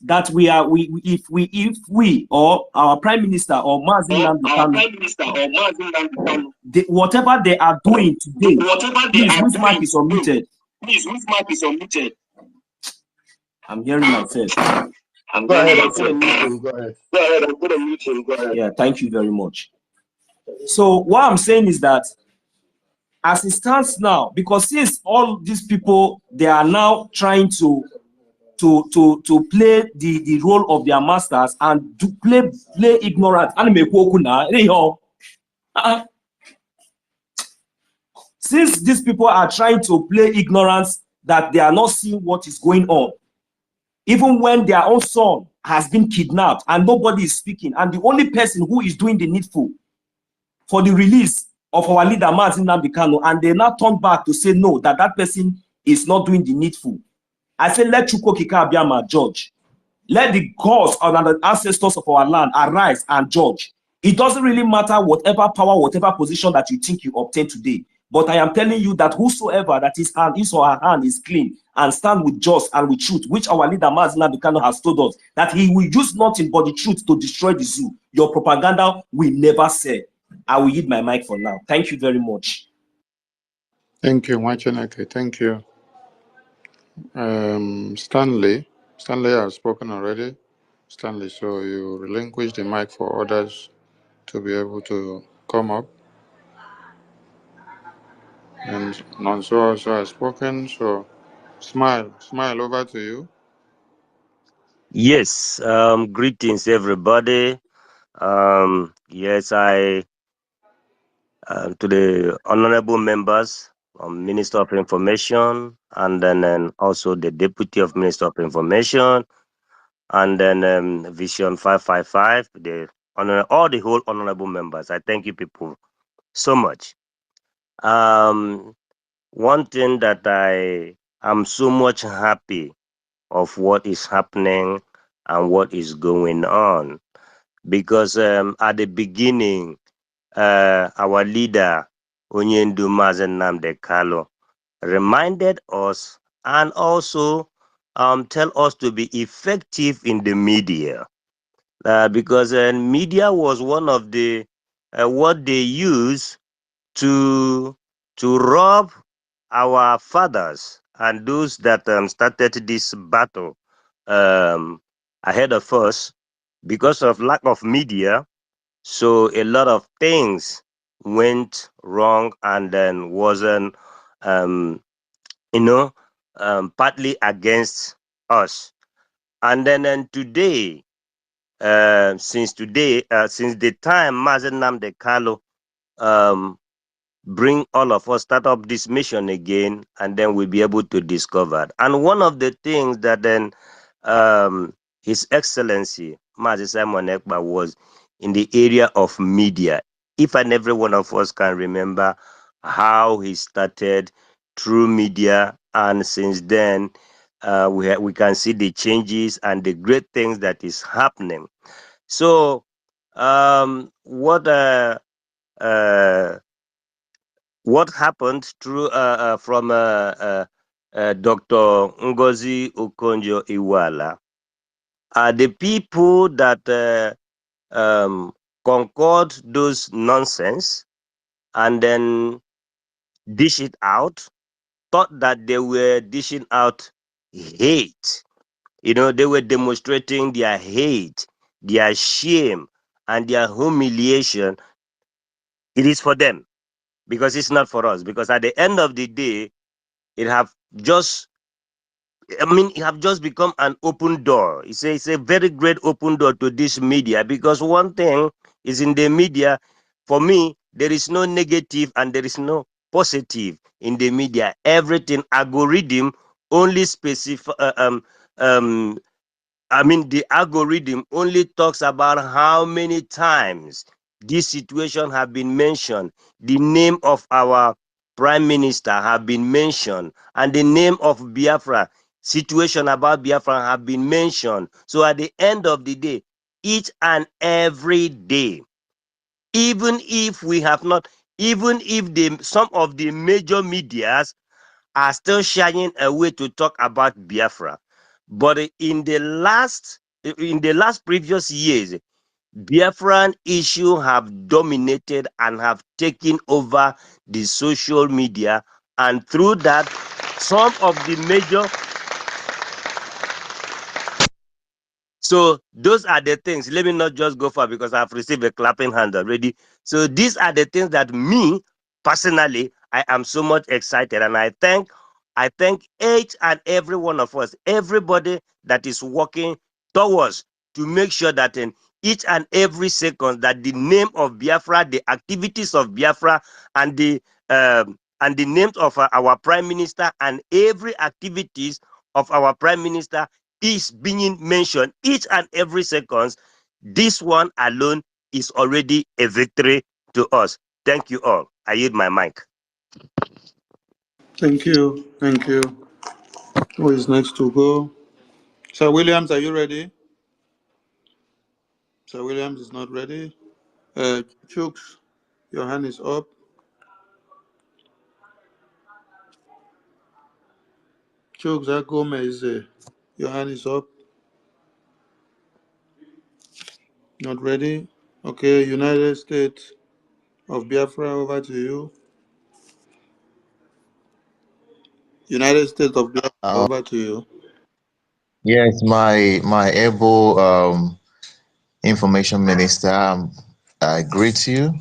that if we or our Prime Minister or Mazi Nnamdi Kanu, whatever they are doing today, please, whose mic is unmuted? Please, whose mic is unmuted? I'm hearing myself. Go ahead, I'm going to mute him. Go ahead. I'm going to mute him. Go ahead. Yeah, thank you very much. So what I'm saying is that as it stands now, because since all these people, they are now trying to play the role of their masters and to play ignorant. Since these people are trying to play ignorance, that they are not seeing what is going on, even when their own son has been kidnapped and nobody is speaking, and the only person who is doing the needful for the release of our leader Mazi Nnamdi Kanu, and they now turn back to say no, that person is not doing the needful. I say let Chukwu Okike Abiama judge. Let the gods and the ancestors of our land arise and judge. It doesn't really matter whatever power, whatever position that you think you obtain today. But I am telling you that whosoever that his or her hand is clean and stand with justice and with truth, which our leader Mazi Nnamdi Kanu has told us, that he will use nothing but the truth to destroy the zoo. Your propaganda will never sell. I will yield my mic for now. Thank you very much. Thank you, Mwacheneke. Thank you. Stanley has spoken already. Stanley, so you relinquish the mic for others to be able to come up. And Nonso also has spoken, so Smile, over to you. Yes, greetings everybody. Yes, to the honorable members, Minister of Information, and then also the Deputy of Minister of Information, and then Vision 555, all the whole honorable members. I thank you people so much. One thing that I am so much happy of what is happening and what is going on, because at the beginning, our leader Onyendu Mazen Namde Kalo reminded us and also tell us to be effective in the media, because media was one of the what they use to rob our fathers and those that started this battle ahead of us. Because of lack of media, so a lot of things went wrong and then wasn't um, you know partly against us. And then today, since the time Mazen Namde Kalo bring all of us start up this mission again, and then we'll be able to discover. And one of the things that then His Excellency Mazi Simon Ekpa was in the area of media. If and every one of us can remember how he started through media, and since then we can see the changes and the great things that is happening. So what happened through from Dr. Ngozi Okonjo-Iweala are the people that concord those nonsense and then dish it out, thought that they were dishing out hate. They were demonstrating their hate, their shame, and their humiliation. It is for them, because it's not for us. Because at the end of the day, it have just it have just become an open door. It's a very great open door to this media, because one thing is, in the media, for me, there is no negative and there is no positive in the media. Everything algorithm only specify the algorithm only talks about how many times this situation have been mentioned, the name of our prime minister have been mentioned, and the name of Biafra, situation about Biafra have been mentioned. So at the end of the day, each and every day, even if we have not, even if some of the major medias are still shying away to talk about Biafra, but in the last previous years, Biafran issue have dominated and have taken over the social media, and through that, some of the major. So those are the things. Let me not just go far, because I've received a clapping hand already. So these are the things that me personally, I am so much excited, and I thank each and every one of us, everybody that is working towards to make sure that in each and every second that the name of Biafra, the activities of Biafra, and the names of our prime minister, and every activities of our prime minister is being mentioned each and every second. This one alone is already a victory to us. Thank you all. I yield my mic. Thank you. Thank you. Who is next to go? Sir Williams, are you ready? Sir Williams is not ready. Chooks, your hand is up. Chooks Gomez, your hand is up. Not ready. Okay, United States of Biafra, over to you. United States of Biafra, Uh, over to you. yes, my able information minister, I greet you.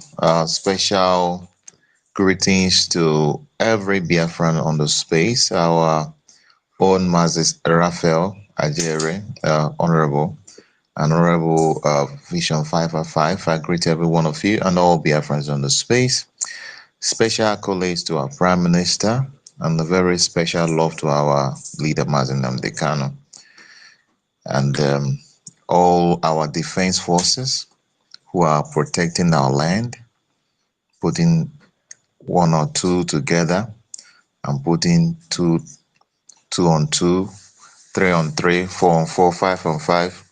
Special greetings to every Biafran on the space. Our own Moses Raphael, Ajere, Honorable, and Honorable Vision 555. I greet every one of you and all Biafrans on the space. Special accolades to our Prime Minister and a very special love to our leader, Mazen Namdekano, and all our defense forces who are protecting our land, putting one or two together and putting two on two, 3 on 3, 4 on 4, 5 on 5.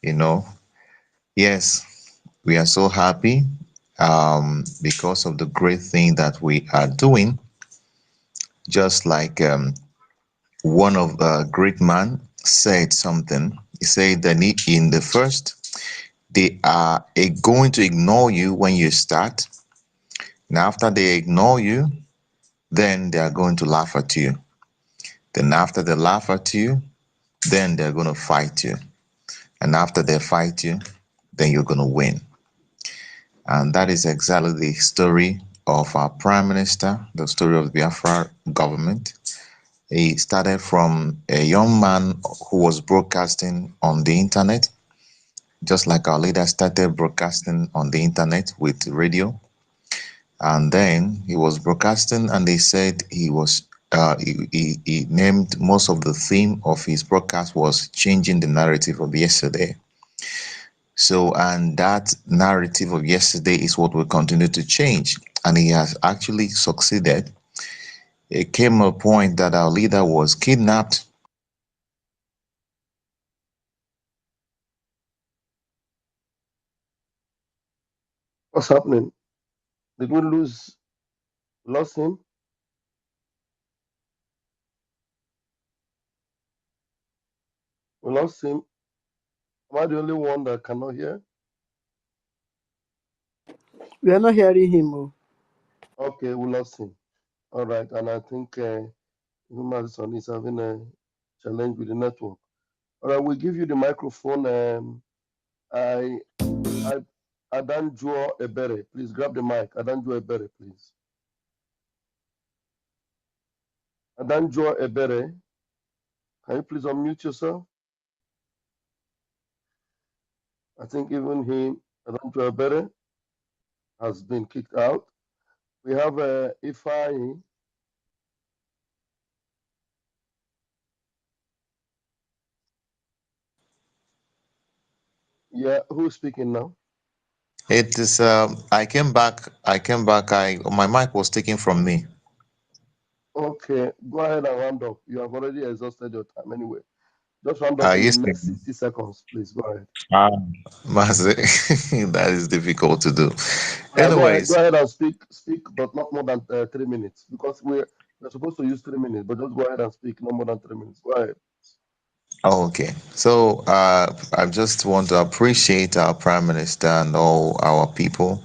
You know, yes, we are so happy because of the great thing that we are doing. Just like one of the great man said something. He said that in the first, they are going to ignore you when you start. And after they ignore you, then they are going to laugh at you. Then after they laugh at you, then they're going to fight you. And after they fight you, then you're going to win. And that is exactly the story of our Prime Minister, the story of the Biafra government. He started from a young man who was broadcasting on the internet, just like our leader started broadcasting on the internet with radio. And then he was broadcasting, and they said he named most of the theme of his broadcast was changing the narrative of yesterday. So, and that narrative of yesterday is what will continue to change. And he has actually succeeded. It came a point that our leader was kidnapped. What's happening? Did we lost him? We lost him. Am I the only one that cannot hear? We are not hearing him. Oh. Okay, we lost him. All right, and I think Madison is having a challenge with the network. All right, we'll give you the microphone. I Adanjuo Ebere, please grab the mic. Adanjuo Ebere, please. Adanjuo Ebere, can you please unmute yourself? I think even him, Adanjuo Ebere, has been kicked out. We have Ifai. Yeah, who's speaking now? It is. I came back. My mic was taken from me. Okay, go ahead and round up. You have already exhausted your time anyway. Just round up in the Yes. next 60 seconds, please. Go ahead. That is difficult to do. Go Anyways, ahead and speak, but not more than 3 minutes because we're supposed to use 3 minutes, but just go ahead and speak, no more than 3 minutes. Go ahead. okay. So I just want to appreciate our Prime Minister and all our people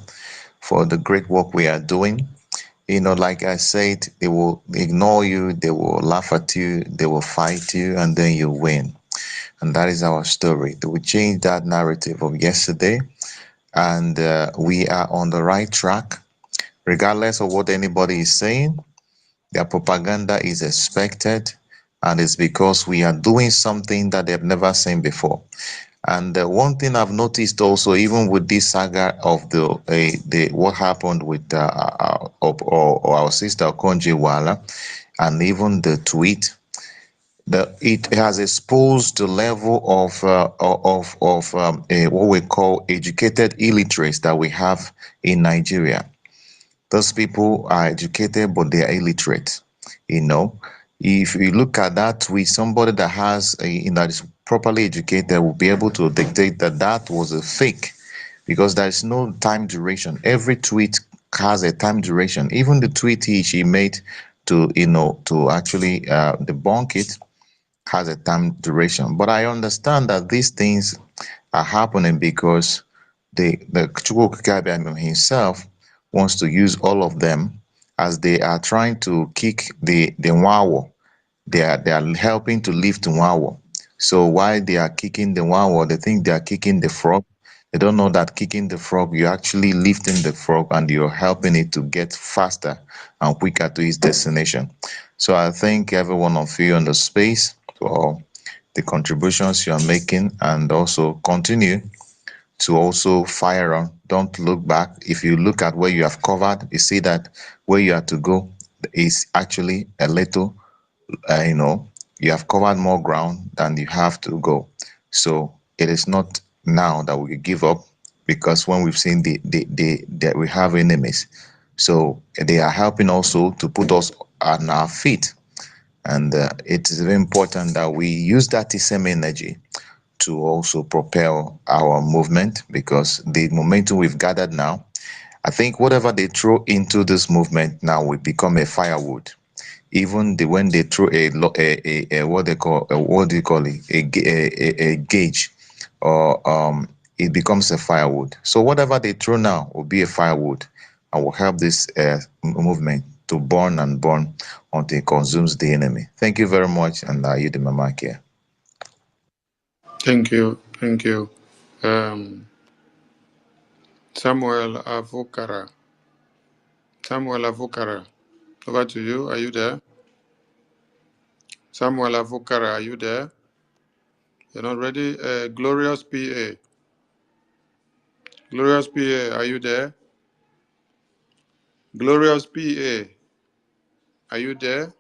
for the great work we are doing. You know, like I said, they will ignore you, they will laugh at you, they will fight you, and then you win. And that is our story. They will change that narrative of yesterday, and we are on the right track. Regardless of what anybody is saying, their propaganda is expected, and it's because we are doing something that they've never seen before. And one thing I've noticed also, even with this saga of the what happened with our sister Konji Wala, and even the tweet, it has exposed the level of what we call educated illiterates that we have in Nigeria. Those people are educated, but they are illiterate. You know, if you look at that tweet, somebody that that is properly educated will be able to dictate that that was a fake, because there is no time duration. Every tweet has a time duration. Even the tweet she made to actually debunk it has a time duration. But I understand that these things are happening because the Chukwuka himself wants to use all of them as they are trying to kick the Nwawo. They are helping to lift Nwawo. So while they are kicking the Nwawo, they think they are kicking the frog. They don't know that kicking the frog, you're actually lifting the frog and you're helping it to get faster and quicker to its destination. So I thank every one of you on the space for the contributions you are making, and also continue to also fire on. Don't look back. If you look at where you have covered, you see that where you are to go is actually a little, you have covered more ground than you have to go. So it is not now that we give up, because when we've seen that we have enemies, so they are helping also to put us on our feet. And it is very important that we use that same energy to also propel our movement, because the momentum we've gathered now, I think whatever they throw into this movement now will become a firewood. Even when they throw what they call what do you call it, a gauge, or it becomes a firewood. So whatever they throw now will be a firewood and will help this movement to burn and burn until it consumes the enemy. Thank you very much, and you the mama here. Thank you. Thank you. Samuel Avukara. Samuel Avukara. Over to you. Are you there? Samuel Avukara, are you there? You're not ready? Glorious PA. Glorious PA, are you there? Glorious PA, are you there?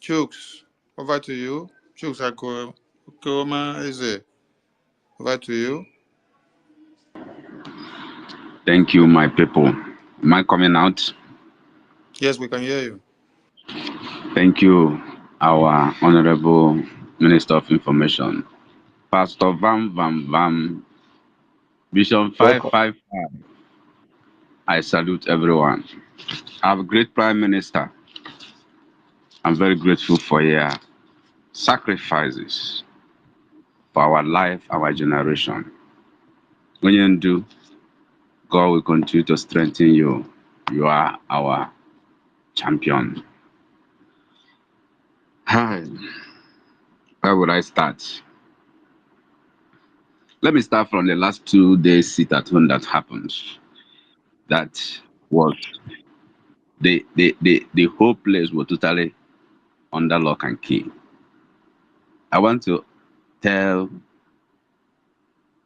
Chooks, over to you. Chooks Akoma is it? Over to you. Thank you, my people. Am I coming out? Yes, we can hear you. Thank you, our Honorable Minister of Information. Pastor Vam, Vision Welcome. 555. I salute everyone. Our great Prime Minister, I'm very grateful for your sacrifices for our life, our generation. When you do, God will continue to strengthen you. You are our champion. Hi. Where would I start? Let me start from the last 2 days sit at home that happened. That was the whole place was totally under lock and key. I want to tell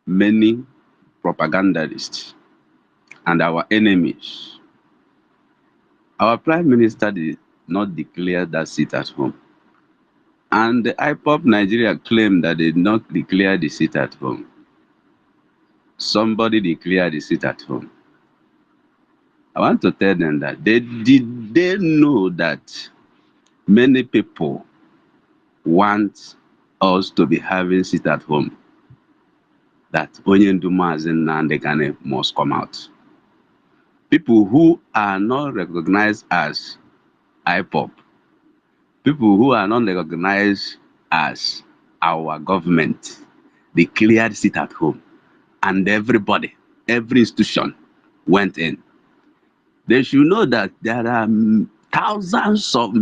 many propagandists and our enemies, our Prime Minister did not declare that seat at home. And the IPOP Nigeria claimed that they did not declare the seat at home. Somebody declared the seat at home. I want to tell them that they know that many people want us to be having seat at home, that Onyenduma and Nnamdi must come out. People who are not recognized as IPOP, people who are not recognized as our government, declared seat at home. And everybody, every institution went in. They should know that there are thousands of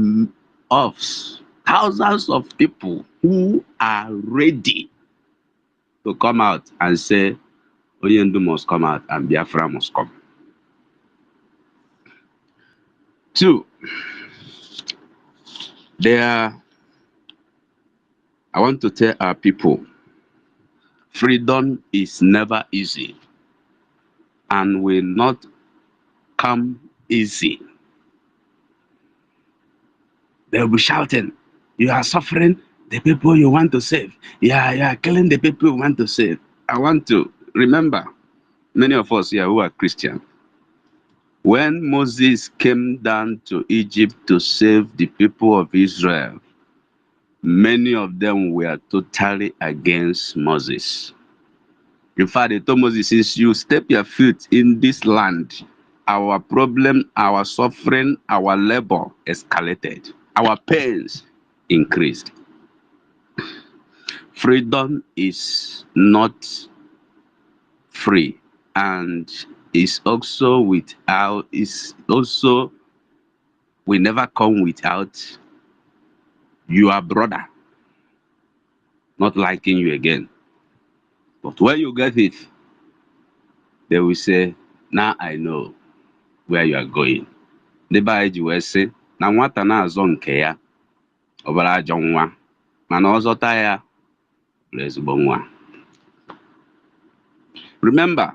people who are ready to come out and say, Oyendu must come out and Biafra must come. 2, I want to tell our people, freedom is never easy and will not come easy. They'll be shouting, you are suffering the people you want to save. Yeah, you are killing the people you want to save. I want to remember, many of us here who are Christian, when Moses came down to Egypt to save the people of Israel, many of them were totally against Moses. In fact, they told Moses, since you step your foot in this land, our problem, our suffering, our labor escalated. Our pains increased. Freedom is not free, and is also will never come without your brother not liking you again. But when you get it, they will say, now I know where you are going. The Bible will say, na nwata na-azọ nke ya, ọbara ajọ nwa, mana ọzọta ya ezigbo nwa. Remember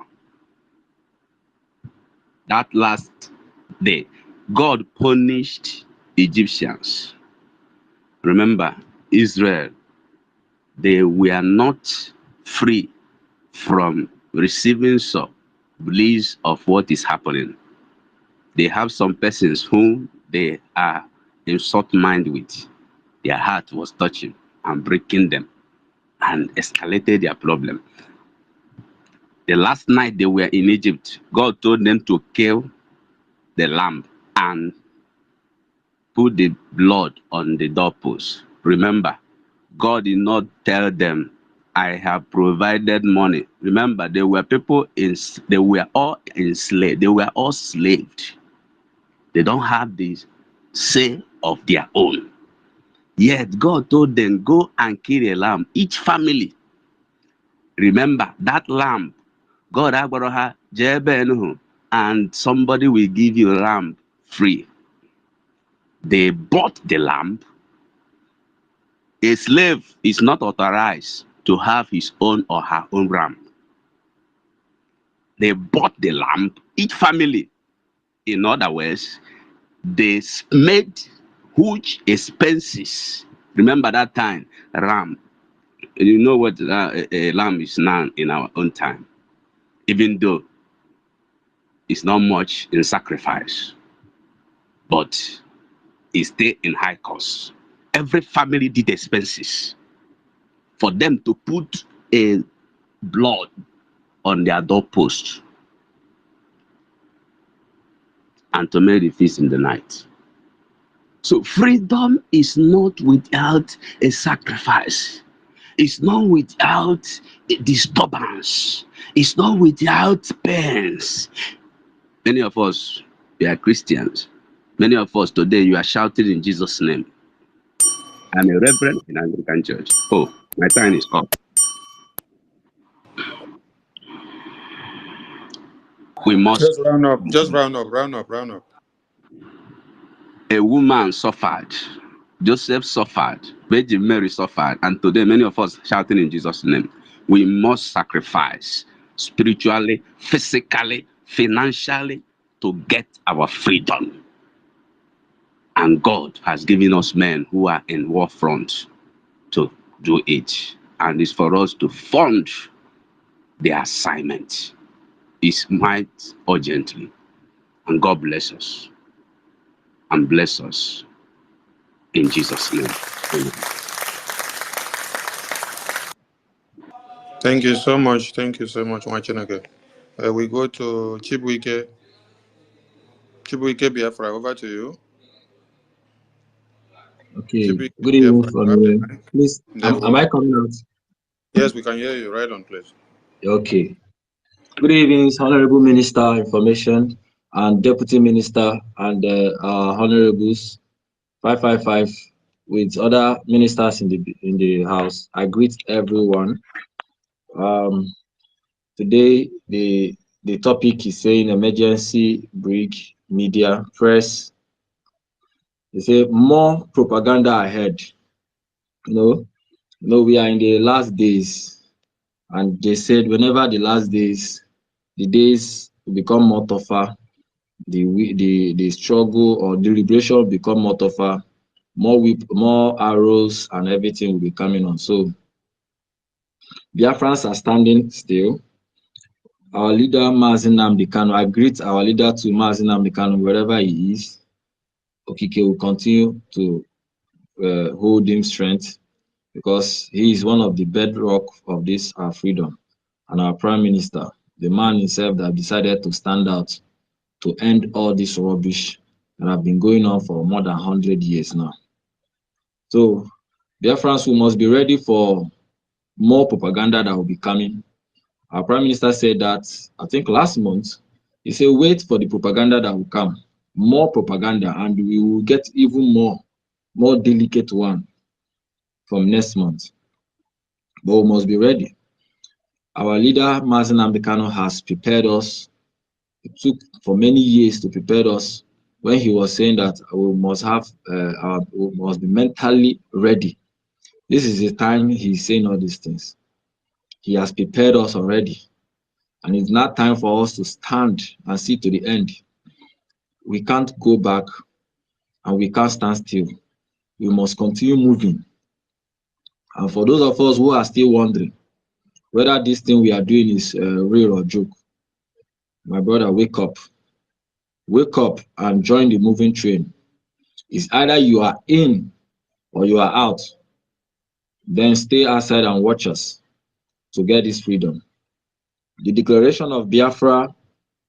that last day, God punished Egyptians. Remember, Israel, they were not free from receiving some bliss of what is happening. They have some persons whom they are in short mind with. Their heart was touching and breaking them and escalated their problem. The last night they were in Egypt, God told them to kill the lamb and put the blood on the doorpost. Remember, God did not tell them, I have provided money. Remember, they were people they were all enslaved. They were all slaved. They don't have this say of their own. Yet God told them, go and kill a lamb. Each family. Remember, that lamb, God Agbaraha, and somebody will give you a lamb free. They bought the lamb. A slave is not authorized to have his own or her own ram. They bought the lamb, each family. In other words, they made huge expenses. Remember that time, ram. You know what a lamb is now in our own time, even though it's not much in sacrifice, but it's still in high cost. Every family did expenses for them to put a blood on their doorpost and to make the feast in the night. So freedom is not without a sacrifice. It's not without a disturbance. It's not without pains. Many of us, we are Christians. Many of us today, you are shouting in Jesus' name. I'm a reverend in Anglican Church. Oh, my time is up. We must. Just round up. Just round up. Round up. Round up. A woman suffered. Joseph suffered. Virgin Mary suffered. And today, many of us shouting in Jesus' name. We must sacrifice spiritually, physically, financially to get our freedom. And God has given us men who are in war front to do it. And it's for us to fund the assignment. It's might urgently. And God bless us. And bless us in Jesus' name. Amen. Thank you so much. Thank you so much, Wachinake. We go to Chibuike. Chibuike Biafra, over to you. Okay. Chibuike Good evening Biafra, from grab the here. mic. Please, am I coming out? Yes, we can hear you. Right on, please. Okay. Good evening, Honorable Minister Information and Deputy Minister and Honorables 555 with other ministers in the house. I greet everyone. Today the topic is saying emergency break media press. They say more propaganda ahead. We are in the last days, and they said whenever the days will become more tougher, the struggle or the liberation will become more tougher, more arrows and everything will be coming on. So Biafrans are standing still. Our leader Mazi Nnamdi Kanu, I greet our leader to Mazi Nnamdi Kanu wherever he is. Okike will continue to hold him strength because he is one of the bedrock of this our freedom. And our Prime Minister, the man himself that decided to stand out to end all this rubbish that have been going on for more than 100 years now. So, Biafrans, we must be ready for more propaganda that will be coming. Our Prime Minister said that, I think last month, he said, wait for the propaganda that will come. More propaganda, and we will get even more delicate one from next month. But we must be ready. Our leader, Mazi Nnamdi Kanu, has prepared us. It took for many years to prepare us when he was saying that we must be mentally ready This is the time he's saying all these things. He has prepared us already. And it's not time for us to stand and see to the end. We can't go back and we can't stand still. We must continue moving. And for those of us who are still wondering whether this thing we are doing is real or joke, my brother, wake up. Wake up and join the moving train. It's either you are in or you are out. Then stay outside and watch us to get this freedom. The declaration of Biafra,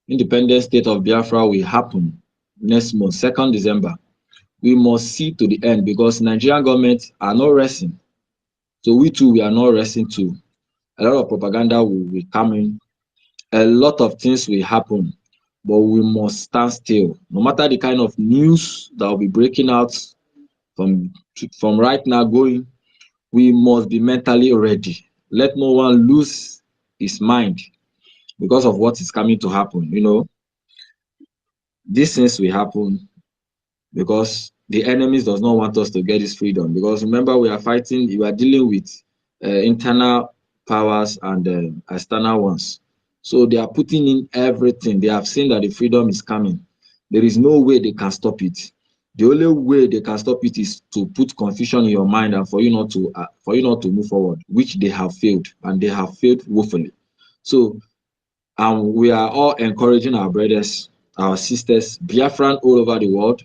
independent state of Biafra, will happen next month, 2nd December. We must see to the end because Nigerian government are not resting. So we too, we are not resting too. A lot of propaganda will come in. A lot of things will happen, but we must stand still. No matter the kind of news that will be breaking out from right now going, we must be mentally ready. Let no one lose his mind because of what is coming to happen. You know, these things will happen because the enemies does not want us to get this freedom. Because remember, we are fighting, we are dealing with internal powers and external ones. So they are putting in everything. They have seen that the freedom is coming. There is no way they can stop it. The only way they can stop it is to put confusion in your mind and for you not to move forward, which they have failed, and they have failed woefully. So we are all encouraging our brothers, our sisters, Biafran all over the world,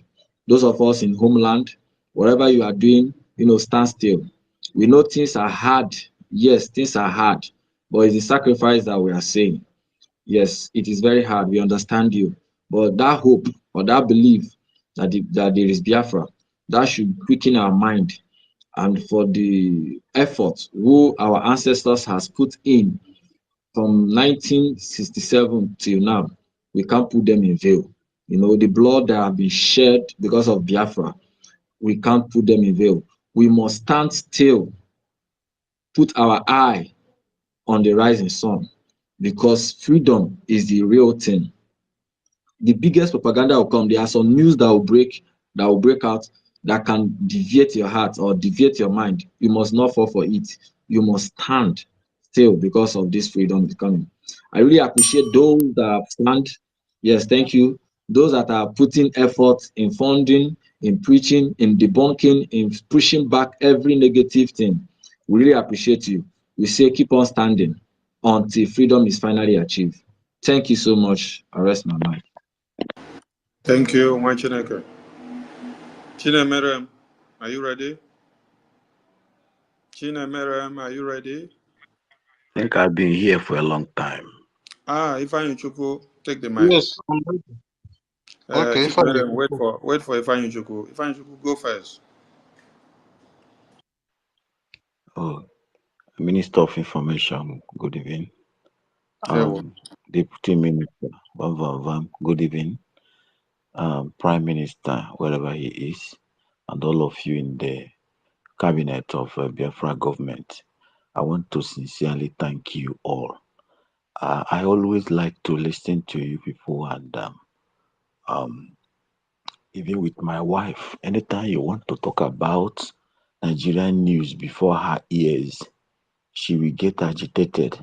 those of us in homeland, whatever you are doing, stand still. We know things are hard. Yes, things are hard, but it's the sacrifice that we are saying. Yes, it is very hard. We understand you. But that hope or that belief that there is Biafra, that should quicken our mind. And for the effort who our ancestors has put in from 1967 till now, we can't put them in veil. The blood that have been shed because of Biafra, we can't put them in veil. We must stand still, put our eye on the rising sun, because freedom is the real thing. The biggest propaganda will come. There are some news that will break out that can deviate your heart or deviate your mind. You must not fall for it. You must stand still because of this freedom is coming. I really appreciate those that have stand. Yes, thank you. Those that are putting effort in funding, in preaching, in debunking, in pushing back every negative thing. We really appreciate you. We say keep on standing until freedom is finally achieved. Thank you so much. I rest my mind. Thank you, Machineke. Chinemerem, are you ready? Chinemerem, are you ready? I think I've been here for a long time. Ifeanyi Chukwu, take the mic. Yes, I'm ready. Okay, fine. Chinemerem, wait for Ifeanyi Chukwu. Ifeanyi Chukwu, go first. Oh, Minister of Information, good evening. Deputy Minister, good evening. Prime Minister, wherever he is, and all of you in the cabinet of Biafra government, I want to sincerely thank you all. I always like to listen to you people, and even with my wife, anytime you want to talk about Nigerian news before her ears, she will get agitated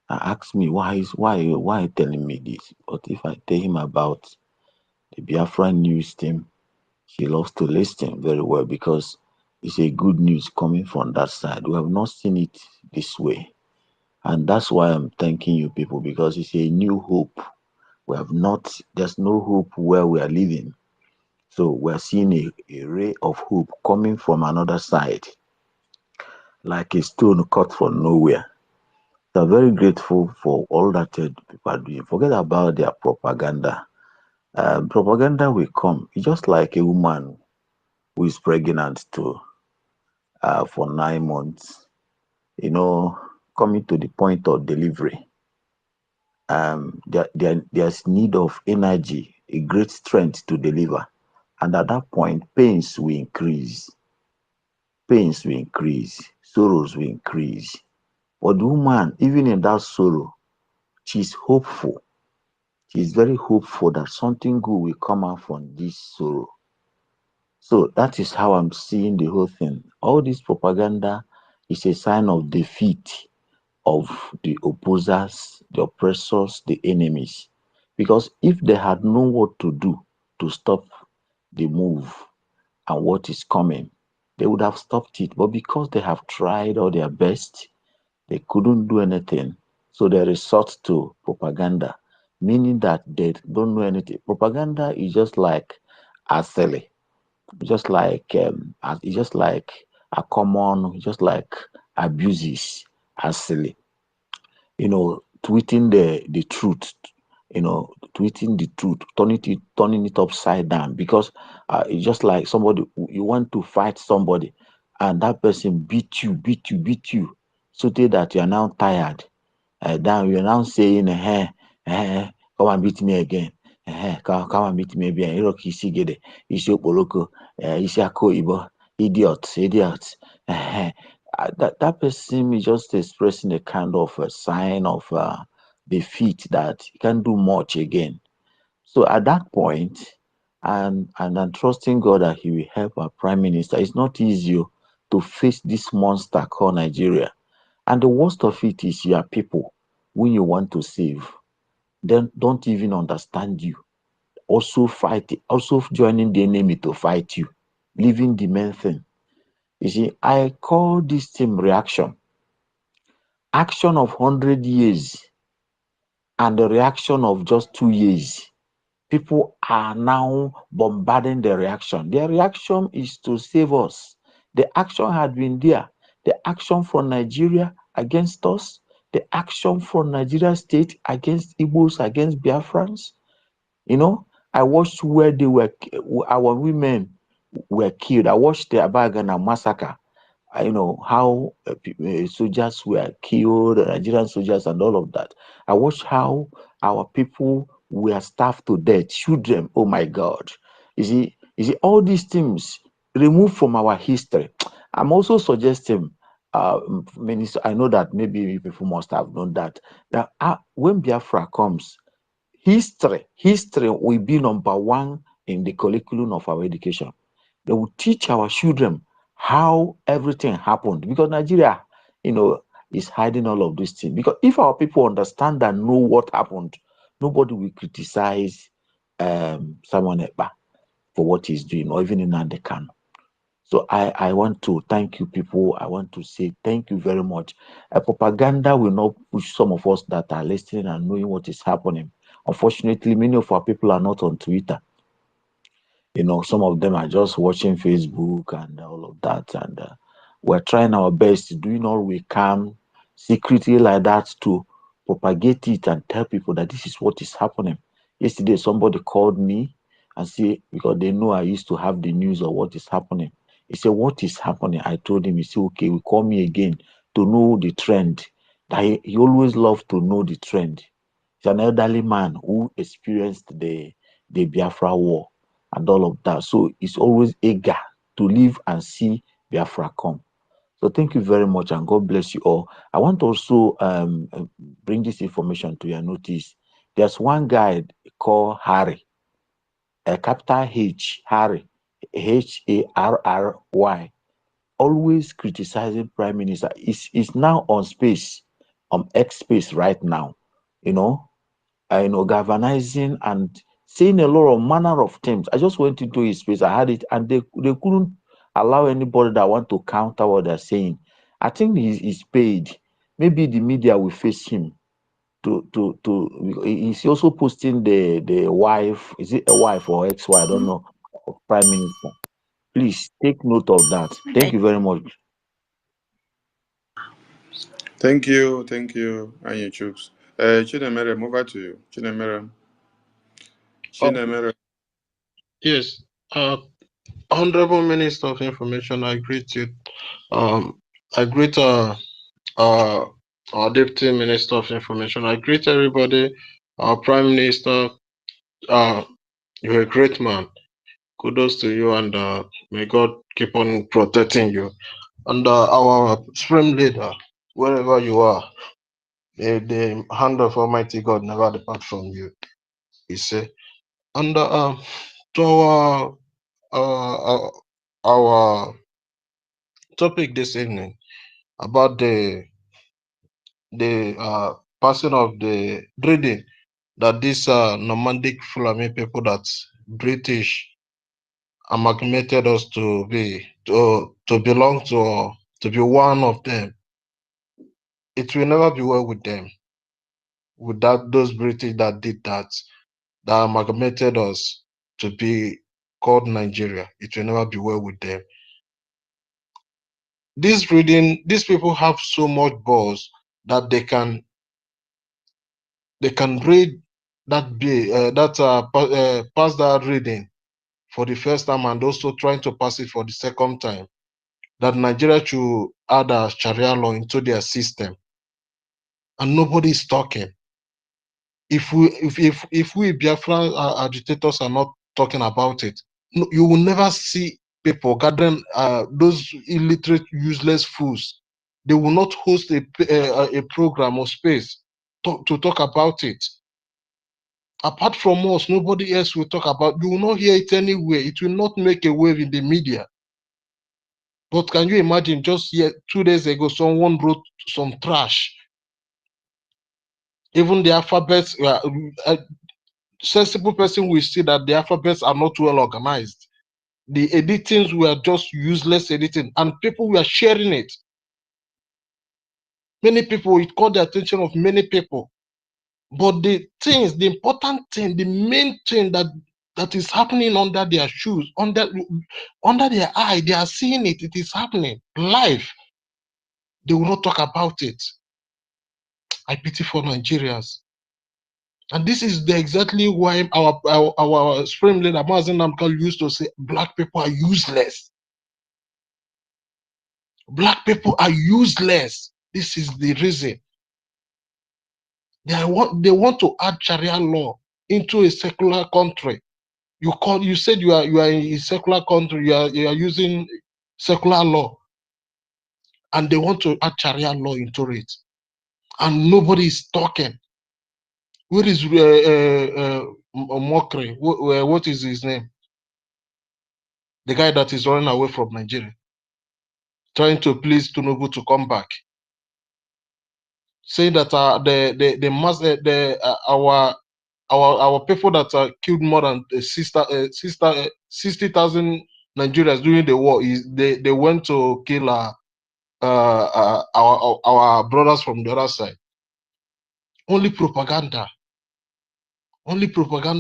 and ask me why telling me this. But if I tell him about the Biafra news team, she loves to listen very well because it's a good news coming from that side. We have not seen it this way. And that's why I'm thanking you people, because it's a new hope. There's no hope where we are living. So we're seeing a ray of hope coming from another side, like a stone cut from nowhere. So I'm very grateful for all that people are doing. Forget about their propaganda. Propaganda will come. It's just like a woman who is pregnant too for 9 months, coming to the point of delivery. There's need of energy, a great strength to deliver. And at that point, pains will increase, sorrows will increase. But the woman, even in that sorrow, she's hopeful. She's very hopeful that something good will come out from this sorrow. So that is how I'm seeing the whole thing. All this propaganda is a sign of defeat of the opposers, the oppressors, the enemies. Because if they had known what to do to stop the move and what is coming, they would have stopped it. But because they have tried all their best, they couldn't do anything. So they resort to propaganda, meaning that they don't know anything. Propaganda is just like silly, it's just like a common, just like abuses as silly, tweeting the truth, tweeting the truth, turning it upside down, because it's just like somebody, you want to fight somebody and that person beat you so that you are now tired. Now you're now saying, come and beat me again. Come and beat me again. Iroki Sigede, Isi Okporoko, Isi Ako Ibo, idiot. That person is just expressing a kind of a sign of defeat that he can't do much again. So at that point, and I'm trusting God that He will help our Prime Minister. It's not easy to face this monster called Nigeria. And the worst of it is your people, when you want to save, then don't even understand you. Also fight, also joining the enemy to fight you, leaving the main thing. You see, I call this thing reaction. Action of 100 years and the reaction of just 2 years. People are now bombarding the reaction. Their reaction is to save us. The action had been there. The action from Nigeria against us, the action from Nigeria state against Igbos, against Biafrans. I watched where our women were killed. I watched the Abagana massacre. How soldiers were killed, Nigerian soldiers, and all of that. I watched how our people were starved to death, children. Oh my God! You see, all these things removed from our history. I'm also suggesting, Minister. I know that maybe people must have known that when Biafra comes, history will be number one in the curriculum of our education. They will teach our children how everything happened, because Nigeria, is hiding all of these things. Because if our people understand and know what happened, nobody will criticize someone Eba for what he's doing, or even in Andekan. So I want to thank you, people. I want to say thank you very much. Propaganda will not push some of us that are listening and knowing what is happening. Unfortunately, many of our people are not on Twitter. Some of them are just watching Facebook and all of that. And we're trying our best, doing all we can secretly like that to propagate it and tell people that this is what is happening. Yesterday, somebody called me and say, because they know I used to have the news of what is happening. He said, what is happening? I told him, he said, okay, will call me again to know the trend. That he always loved to know the trend. He's an elderly man who experienced the Biafra war and all of that. So he's always eager to live and see Biafra come. So thank you very much, and God bless you all. I want to also bring this information to your notice. There's one guy called Harry, a capital H, Harry, Harry, always criticizing Prime Minister. Is now on space, on X space right now. You know, galvanizing and saying a lot of manner of things. I just went into his space. I had it, and they couldn't allow anybody that want to counter what they're saying. I think he's paid. Maybe the media will face him to. He's also posting the wife. Is it a wife or ex-wife? I don't know. Of Prime Minister. Please take note of that. Thank you very much. Thank you, Anya Chooks. Chinemere, over to you. Chinemere. Yes. Honorable Minister of Information, I greet you. I greet our Deputy Minister of Information. I greet everybody. Our Prime Minister. You're a great man. Kudos to you, and may God keep on protecting you. And our supreme leader, wherever you are, the hand of Almighty God never depart from you. He said, and to our our topic this evening about the passing of the breeding that these nomadic Fulani people that British amalgamated us to belong to, or to be one of them. It will never be well with them, with those British that did that amalgamated us to be called Nigeria. It will never be well with them. These people have so much balls that they can read pass that reading for the first time and also trying to pass it for the second time, that Nigeria should add a Sharia law into their system, and nobody is talking. If we Biafran agitators are not talking about it, you will never see people gathering those illiterate, useless fools. They will not host a program or space to talk about it. Apart from us, nobody else will talk about. You will not hear it anywhere. It will not make a wave in the media. But can you imagine, just 2 days ago, someone wrote some trash. Even the alphabets, a sensible person will see that the alphabets are not well organized. The editings were just useless editing, and people were sharing it. Many people, it caught the attention of many people. But the important thing, the main thing that is happening under their shoes, under their eye, they are seeing it. It is happening live. They will not talk about it. I pity for Nigerians. And this is exactly why our supreme leader Mazen Namkal used to say, black people are useless. Black people are useless. This is the reason. They want to add Sharia law into a secular country. You said you are in a secular country, you are using secular law, and they want to add Sharia law into it, and nobody is talking. Where is Mokri? What is his name? The guy that is running away from Nigeria, trying to please Tinubu to come back, saying that our people that killed more than 60,000 Nigerians during the war they went to kill our brothers from the other side. Only propaganda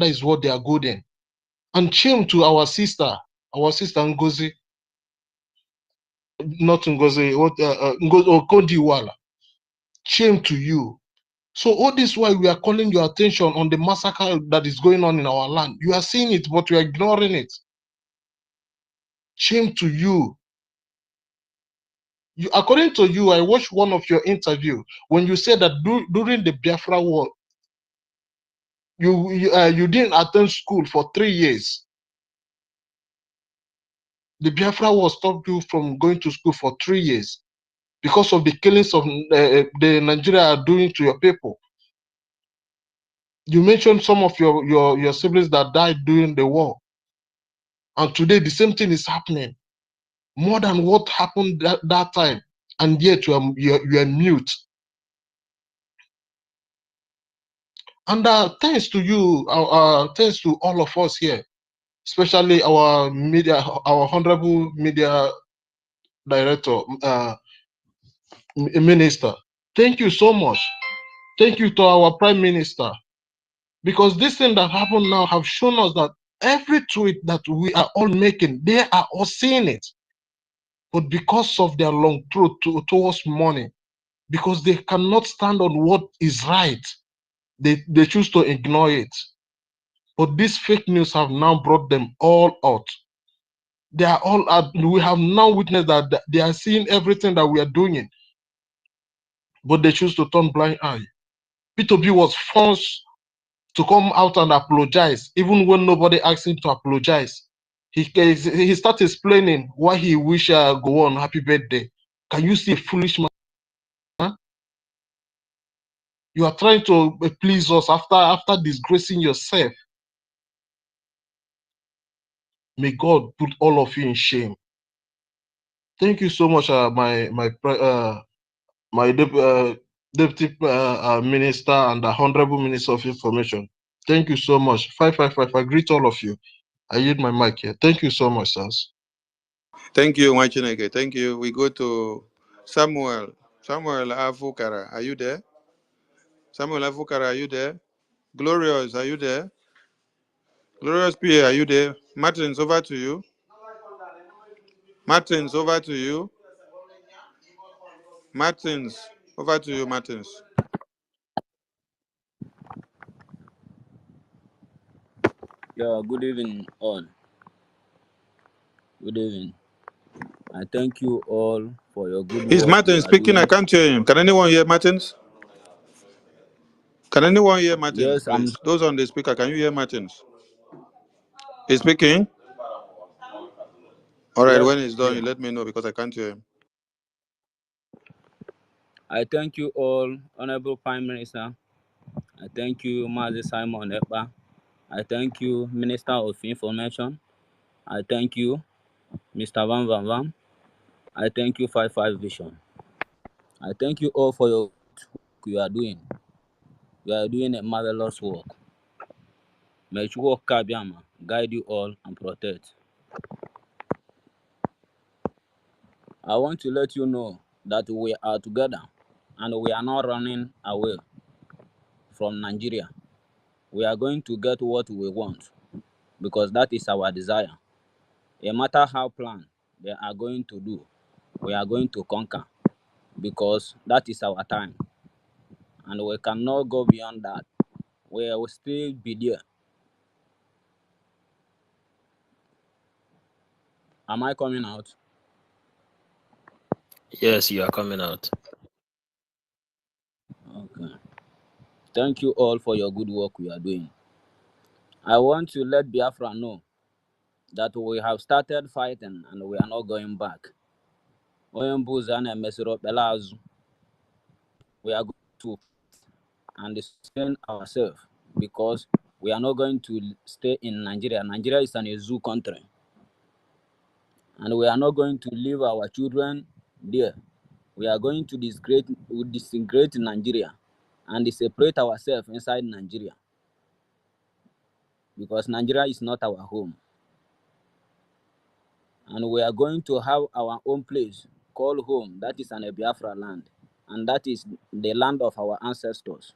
is what they are good in. And shame to our sister Ngozi, not Ngozi, Okondiwala. Shame to you. So all this while we are calling your attention on the massacre that is going on in our land. You are seeing it, but you are ignoring it. Shame to you. According to you, I watched one of your interview when you said that during the Biafra war, you didn't attend school for 3 years. The Biafra war stopped you from going to school for 3 years because of the killings of the Nigeria are doing to your people. You mentioned some of your siblings that died during the war, and today the same thing is happening, more than what happened that time, and yet you are mute. And thanks to you, thanks to all of us here, especially our honorable media director, minister. Thank you so much. Thank you to our prime minister, because this thing that happened now have shown us that every tweet that we are all making, they are all seeing it. But because of their long throat towards money, because they cannot stand on what is right, they choose to ignore it. But these fake news have now brought them all out. They are all out. We have now witnessed that they are seeing everything that we are doing, but they choose to turn blind eye. P2B was forced to come out and apologize, even when nobody asked him to apologize. He started explaining why he wish go on happy birthday. Can you see a foolish man? Huh? You are trying to please us after disgracing yourself. May God put all of you in shame. Thank you so much, my deputy minister and the honorable minister of information. Thank you so much. 555. I greet all of you. I yield my mic here. Thank you so much, sirs. Thank you, Wachineke. Thank you. We go to Samuel. Samuel Afukara, are you there? Samuel Afukara, are you there? Glorious, are you there? Glorious PA, are you there? Martins, over to you. Martins, over to you. Martins, over to you, Martins. Yeah, good evening, all. Good evening. I thank you all for your good Is work you Martins are speaking? I doing. can't hear him. Can anyone hear Martins? Can anyone hear Martins, Yes, please? Those on the speaker, can you hear Martins? He's speaking? All right, yes, when he's done, here. you let me know because I can't hear him. I thank you all, Honorable Prime Minister. I thank you, Mazi Simon Ekpa. I thank you, Minister of Information. I thank you, Mr. Van Van Van. I thank you, 55 Vision. I thank you all for your work you are doing. You are doing a marvelous work. May Chukwu Kabiama guide you all and protect. I want to let you know that we are together and we are not running away from Nigeria. We are going to get what we want because that is our desire. No matter how planned they are going to do, we are going to conquer because that is our time and we cannot go beyond that. We will still be there. Am I coming out? Yes, you are coming out. Okay. Thank you all for your good work we are doing. I want to let Biafra know that we have started fighting and we are not going back. We are going to and sustain ourselves because we are not going to stay in Nigeria. Nigeria is a zoo country. And we are not going to leave our children there. We are going to disintegrate Nigeria and separate ourselves inside Nigeria because Nigeria is not our home. And we are going to have our own place called home. That is an Biafra land. And that is the land of our ancestors.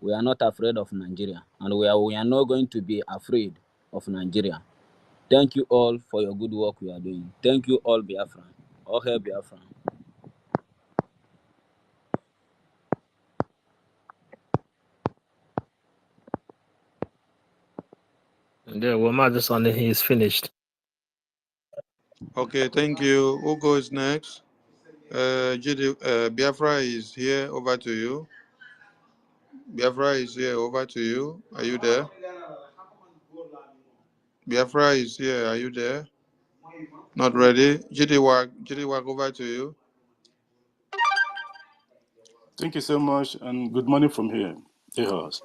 We are not afraid of Nigeria. And we are not going to be afraid of Nigeria. Thank you all for your good work we are doing. Thank you all, Biafra. All hail Biafra. Yeah, well, Madison, he is finished. Okay, thank you. Who goes next? Biafra is here. Over to you. Biafra is here. Over to you. Are you there? Biafra is here. Are you there? Not ready. GD over to you. Thank you so much, and good morning from here, the house.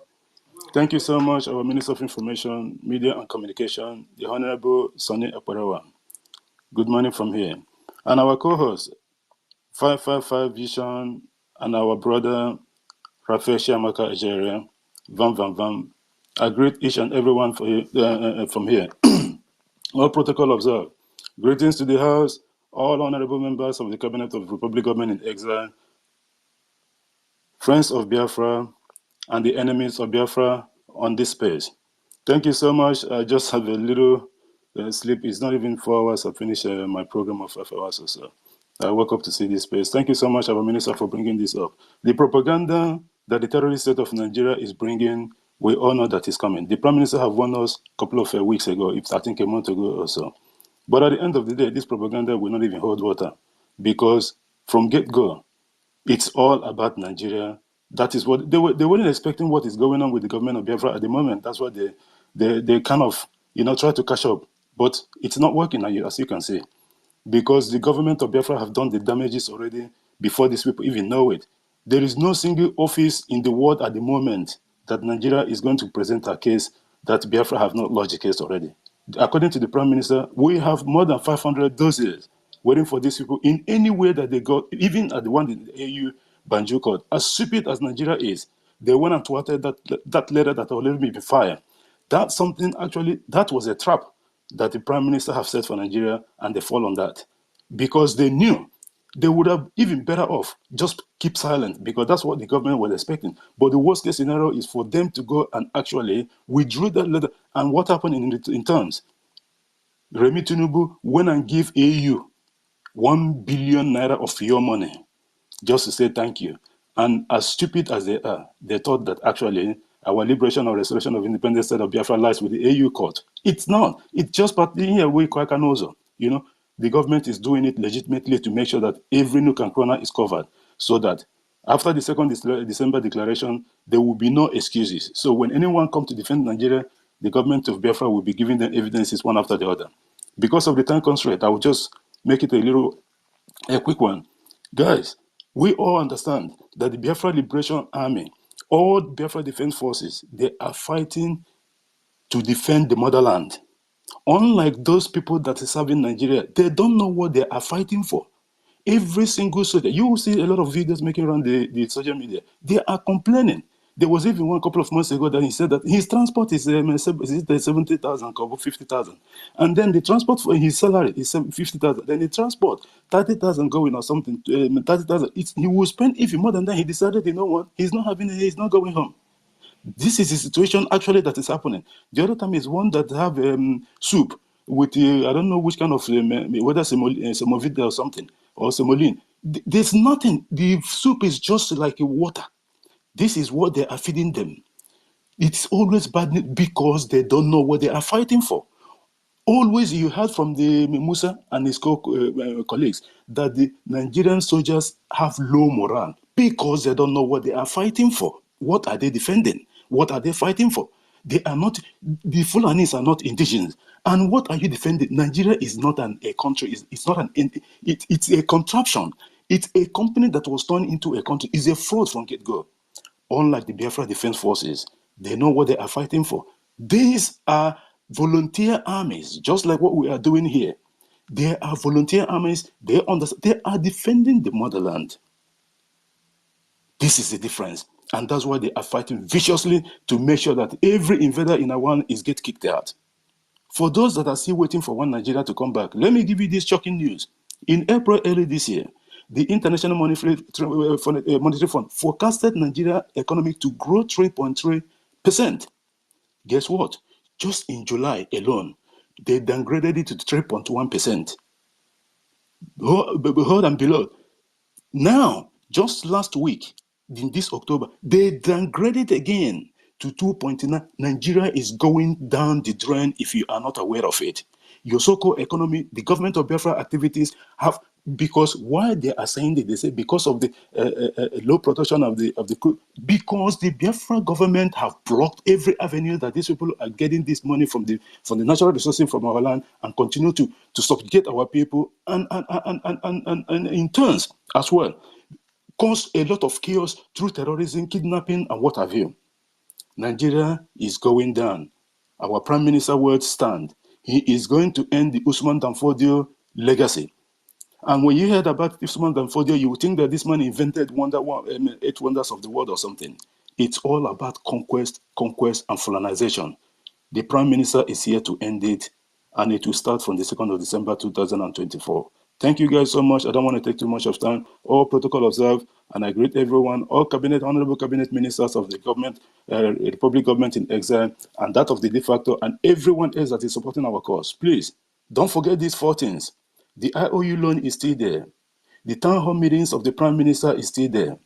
Thank you so much, our Minister of Information, Media and Communication, the Honorable Sonny Aparawa. Good morning from here. And our co-host, 555 Vision, and our brother, Rafael Shiamaka Ejeria, Van Van Van. I greet each and everyone from here. All protocol observed. Greetings to the House, all honorable members of the Cabinet of Republic Government in Exile, friends of Biafra, and the enemies of Biafra on this space. Thank you so much. I just have a little sleep. It's not even 4 hours. I finished my program of 5 hours or so. I woke up to see this space. Thank you so much, our minister, for bringing this up. The propaganda that the terrorist state of Nigeria is bringing, we all know that is coming. The prime minister have warned us a couple of weeks ago, I think a month ago or so. But at the end of the day, this propaganda will not even hold water because from get-go, it's all about Nigeria. That is what they weren't expecting. What is going on with the government of Biafra at the moment? That's what they kind of try to catch up, but it's not working as you can see, because the government of Biafra have done the damages already before these people even know it. There is no single office in the world at the moment that Nigeria is going to present a case that Biafra have not lodged a case already. According to the Prime Minister, we have more than 500 doses waiting for these people in any way that they got, even at the one in the AU Banjo Court. As stupid as Nigeria is, they went and thwarted that letter that already be fired. That's something, actually, that was a trap that the Prime Minister have set for Nigeria, and they fall on that. Because they knew they would have even better off just keep silent, because that's what the government was expecting. But the worst case scenario is for them to go and actually withdraw that letter. And what happened in terms? Remi Tinubu went and gave AU 1 billion naira of your money just to say thank you. And as stupid as they are, they thought that actually our liberation or restoration of independent state of Biafra lies with the AU court. It's not. It's just partly here we Kwakanozo. You know, the government is doing it legitimately to make sure that every nook and corner is covered, so that after the 2nd December declaration, there will be no excuses. So when anyone comes to defend Nigeria, the government of Biafra will be giving them evidences one after the other. Because of the time constraint, I will just make it a quick one. Guys, we all understand that the Biafra Liberation Army, all Biafra Defense Forces, they are fighting to defend the motherland. Unlike those people that are serving Nigeria, they don't know what they are fighting for. Every single soldier, you will see a lot of videos making around the social media. They are complaining. There was even one couple of months ago that he said that his transport is 70,000, 50,000. And then the transport for his salary is 50,000. Then the transport, 30,000 going or something, 30,000. He will spend even more than that. He decided, you know what, he's not going home. This is the situation actually that is happening. The other time is one that have soup with, I don't know which kind of, whether semovita or something, or semolina. There's nothing. The soup is just like water. This is what they are feeding them. It's always bad because they don't know what they are fighting for. Always you heard from the Musa and his colleagues that the Nigerian soldiers have low morale because they don't know what they are fighting for. What are they defending? What are they fighting for? They are not, the Fulanis are not indigenous. And what are you defending? Nigeria is not a country. It's a contraption. It's a company that was turned into a country. It's a fraud from get-go. Unlike the Biafra Defense Forces, they know what they are fighting for. These are volunteer armies, just like what we are doing here. They are volunteer armies. They understand. They are defending the motherland. This is the difference. And that's why they are fighting viciously to make sure that every invader in our land is get kicked out. For those that are still waiting for one Nigeria to come back, let me give you this shocking news. In April early this year, the International Monetary Fund forecasted Nigeria economy to grow 3.3%. Guess what? Just in July alone, they downgraded it to 3.1%. Hold and below. Now, just last week, in this October, they downgraded again to 2.9. Nigeria is going down the drain if you are not aware of it. Your so-called economy, the government of Biafra activities have, because why they are saying that, they say because of the low production of the crude, because the Biafra government have blocked every avenue that these people are getting this money from the natural resources from our land and continue to subjugate our people and in turns as well cause a lot of chaos through terrorism, kidnapping, and what have you. Nigeria is going down. Our Prime Minister words stand. He is going to end the Usman Danfodio legacy. And when you heard about Usman Danfodio, you would think that this man invented 8 wonders of the world or something. It's all about conquest, and colonization. The Prime Minister is here to end it, and it will start from the 2nd of December 2024. Thank you guys so much. I don't want to take too much of time. All protocol observed, and I greet everyone, all honorable cabinet ministers of the government, Republic government in exile, and that of the de facto, and everyone else that is supporting our cause. Please, don't forget these 4 things. The IOU loan is still there. The town hall meetings of the Prime Minister is still there.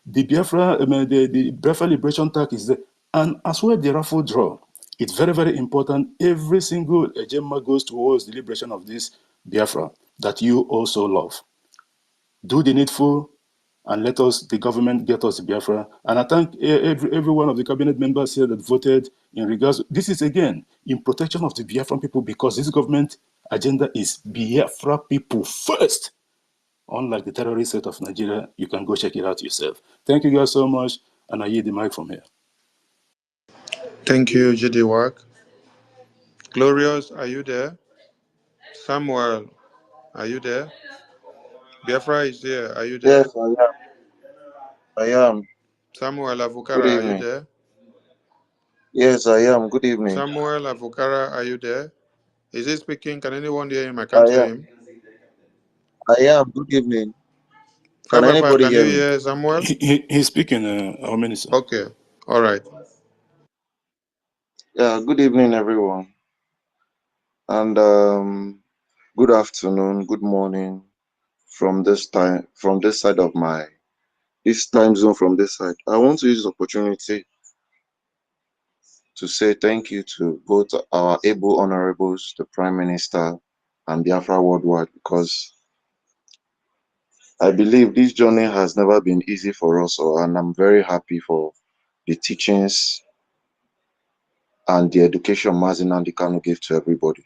The Biafra Liberation Tax is there. And as well, the raffle draw. It's very, very important. Every single Gemma goes towards the liberation of this Biafra that you also love. Do the needful and let us, the government, get us Biafra. And I thank every one of the cabinet members here that voted in regards. This is, again, in protection of the Biafran people, because this government agenda is Biafra people first. Unlike the terrorist state of Nigeria, you can go check it out yourself. Thank you guys so much, and I yield the mic from here. Thank you, Judy Wag. Glorious, are you there? Samuel, are you there? Biafra is here. Are you there? Yes, I am. Samuel Good Avukara, are you evening. there? Yes, I am. Good evening. Samuel Avukara, are you there? Is he speaking? Can anyone hear him? I I can't hear am. him. I am. Good evening. Can 555, anybody can you hear me? hear Samuel? He's speaking, our minister. Okay, all right. Yeah, good evening, everyone. And good afternoon, good morning from this side of this time zone from this side. I want to use the opportunity to say thank you to both our able honorables, the Prime Minister and Biafra Worldwide, because I believe this journey has never been easy for us all, and I'm very happy for the teachings and the education Mazin and Kanu gave to everybody.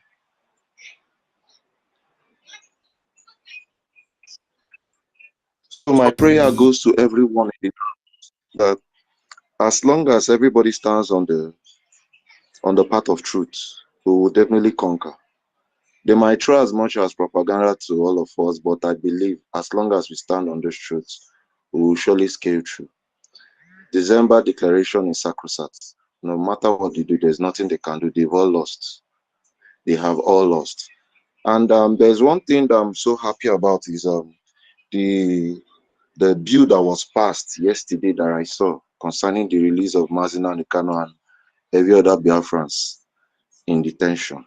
So my prayer goes to everyone that as long as everybody stands on the path of truth, we will definitely conquer. They might try as much as propaganda to all of us, but I believe as long as we stand on those truths, we will surely scale through. December declaration is sacrosanct. No matter what they do, there's nothing they can do. They've all lost. They have all lost. And there's one thing that I'm so happy about is the bill that was passed yesterday that I saw concerning the release of Mazina Nikano and every other Biafrans in detention.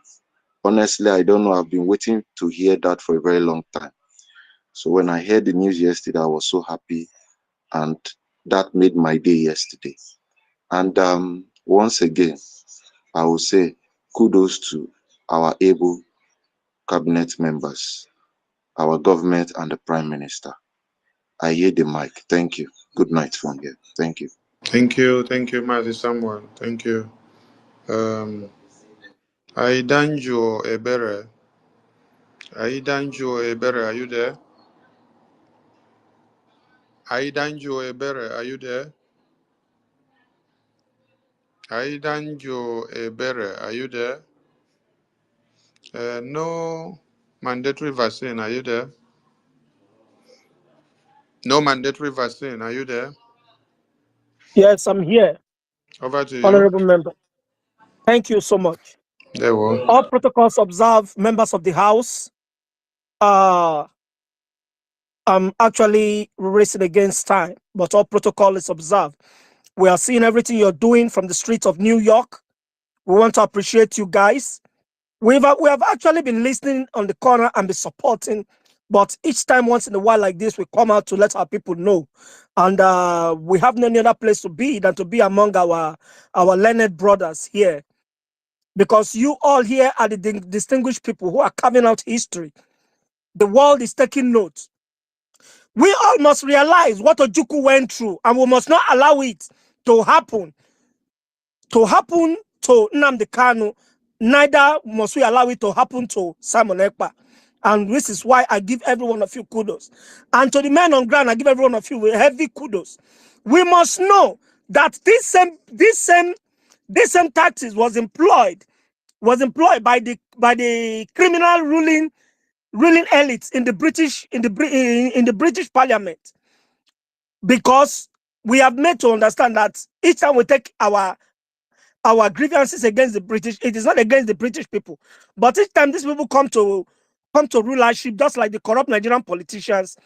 Honestly, I don't know. I've been waiting to hear that for a very long time. So when I heard the news yesterday, I was so happy, and that made my day yesterday. And once again, I will say kudos to our able cabinet members, our government, and the Prime Minister. I hear the mic. Thank you. Good night from here. Thank you. Thank you, Mazi Samuel. Thank you. Aidanjo Ebere. Aidanjo Ebere, are you there? Aidanjo Ebere, are you there? Aidanjo Ebere, are you there? No mandatory vaccine, are you there? No mandatory vaccine, are you there? Yes, I'm here, Over to you. honorable member. Thank you so much. There we go. All protocols observed, members of the House. I'm actually racing against time, but all protocol is observed. We are seeing everything you're doing from the streets of New York. We want to appreciate you guys. We have actually been listening on the corner and be supporting, but each time, once in a while like this, we come out to let our people know. And we have no other place to be than to be among our learned brothers here. Because you all here are the distinguished people who are carving out history. The world is taking note. We all must realize what Ojukwu went through, and we must not allow it to happen to Nnamdi Kanu. Neither must we allow it to happen to Simon Ekpa. And this is why I give every one of you kudos. And to the men on ground, I give every one of you a heavy kudos. We must know that this same tactics was employed by the criminal ruling elites in the British Parliament, because we have made to understand that each time we take our grievances against the British, it is not against the British people, but each time these people come to rulership, just like the corrupt Nigerian politicians,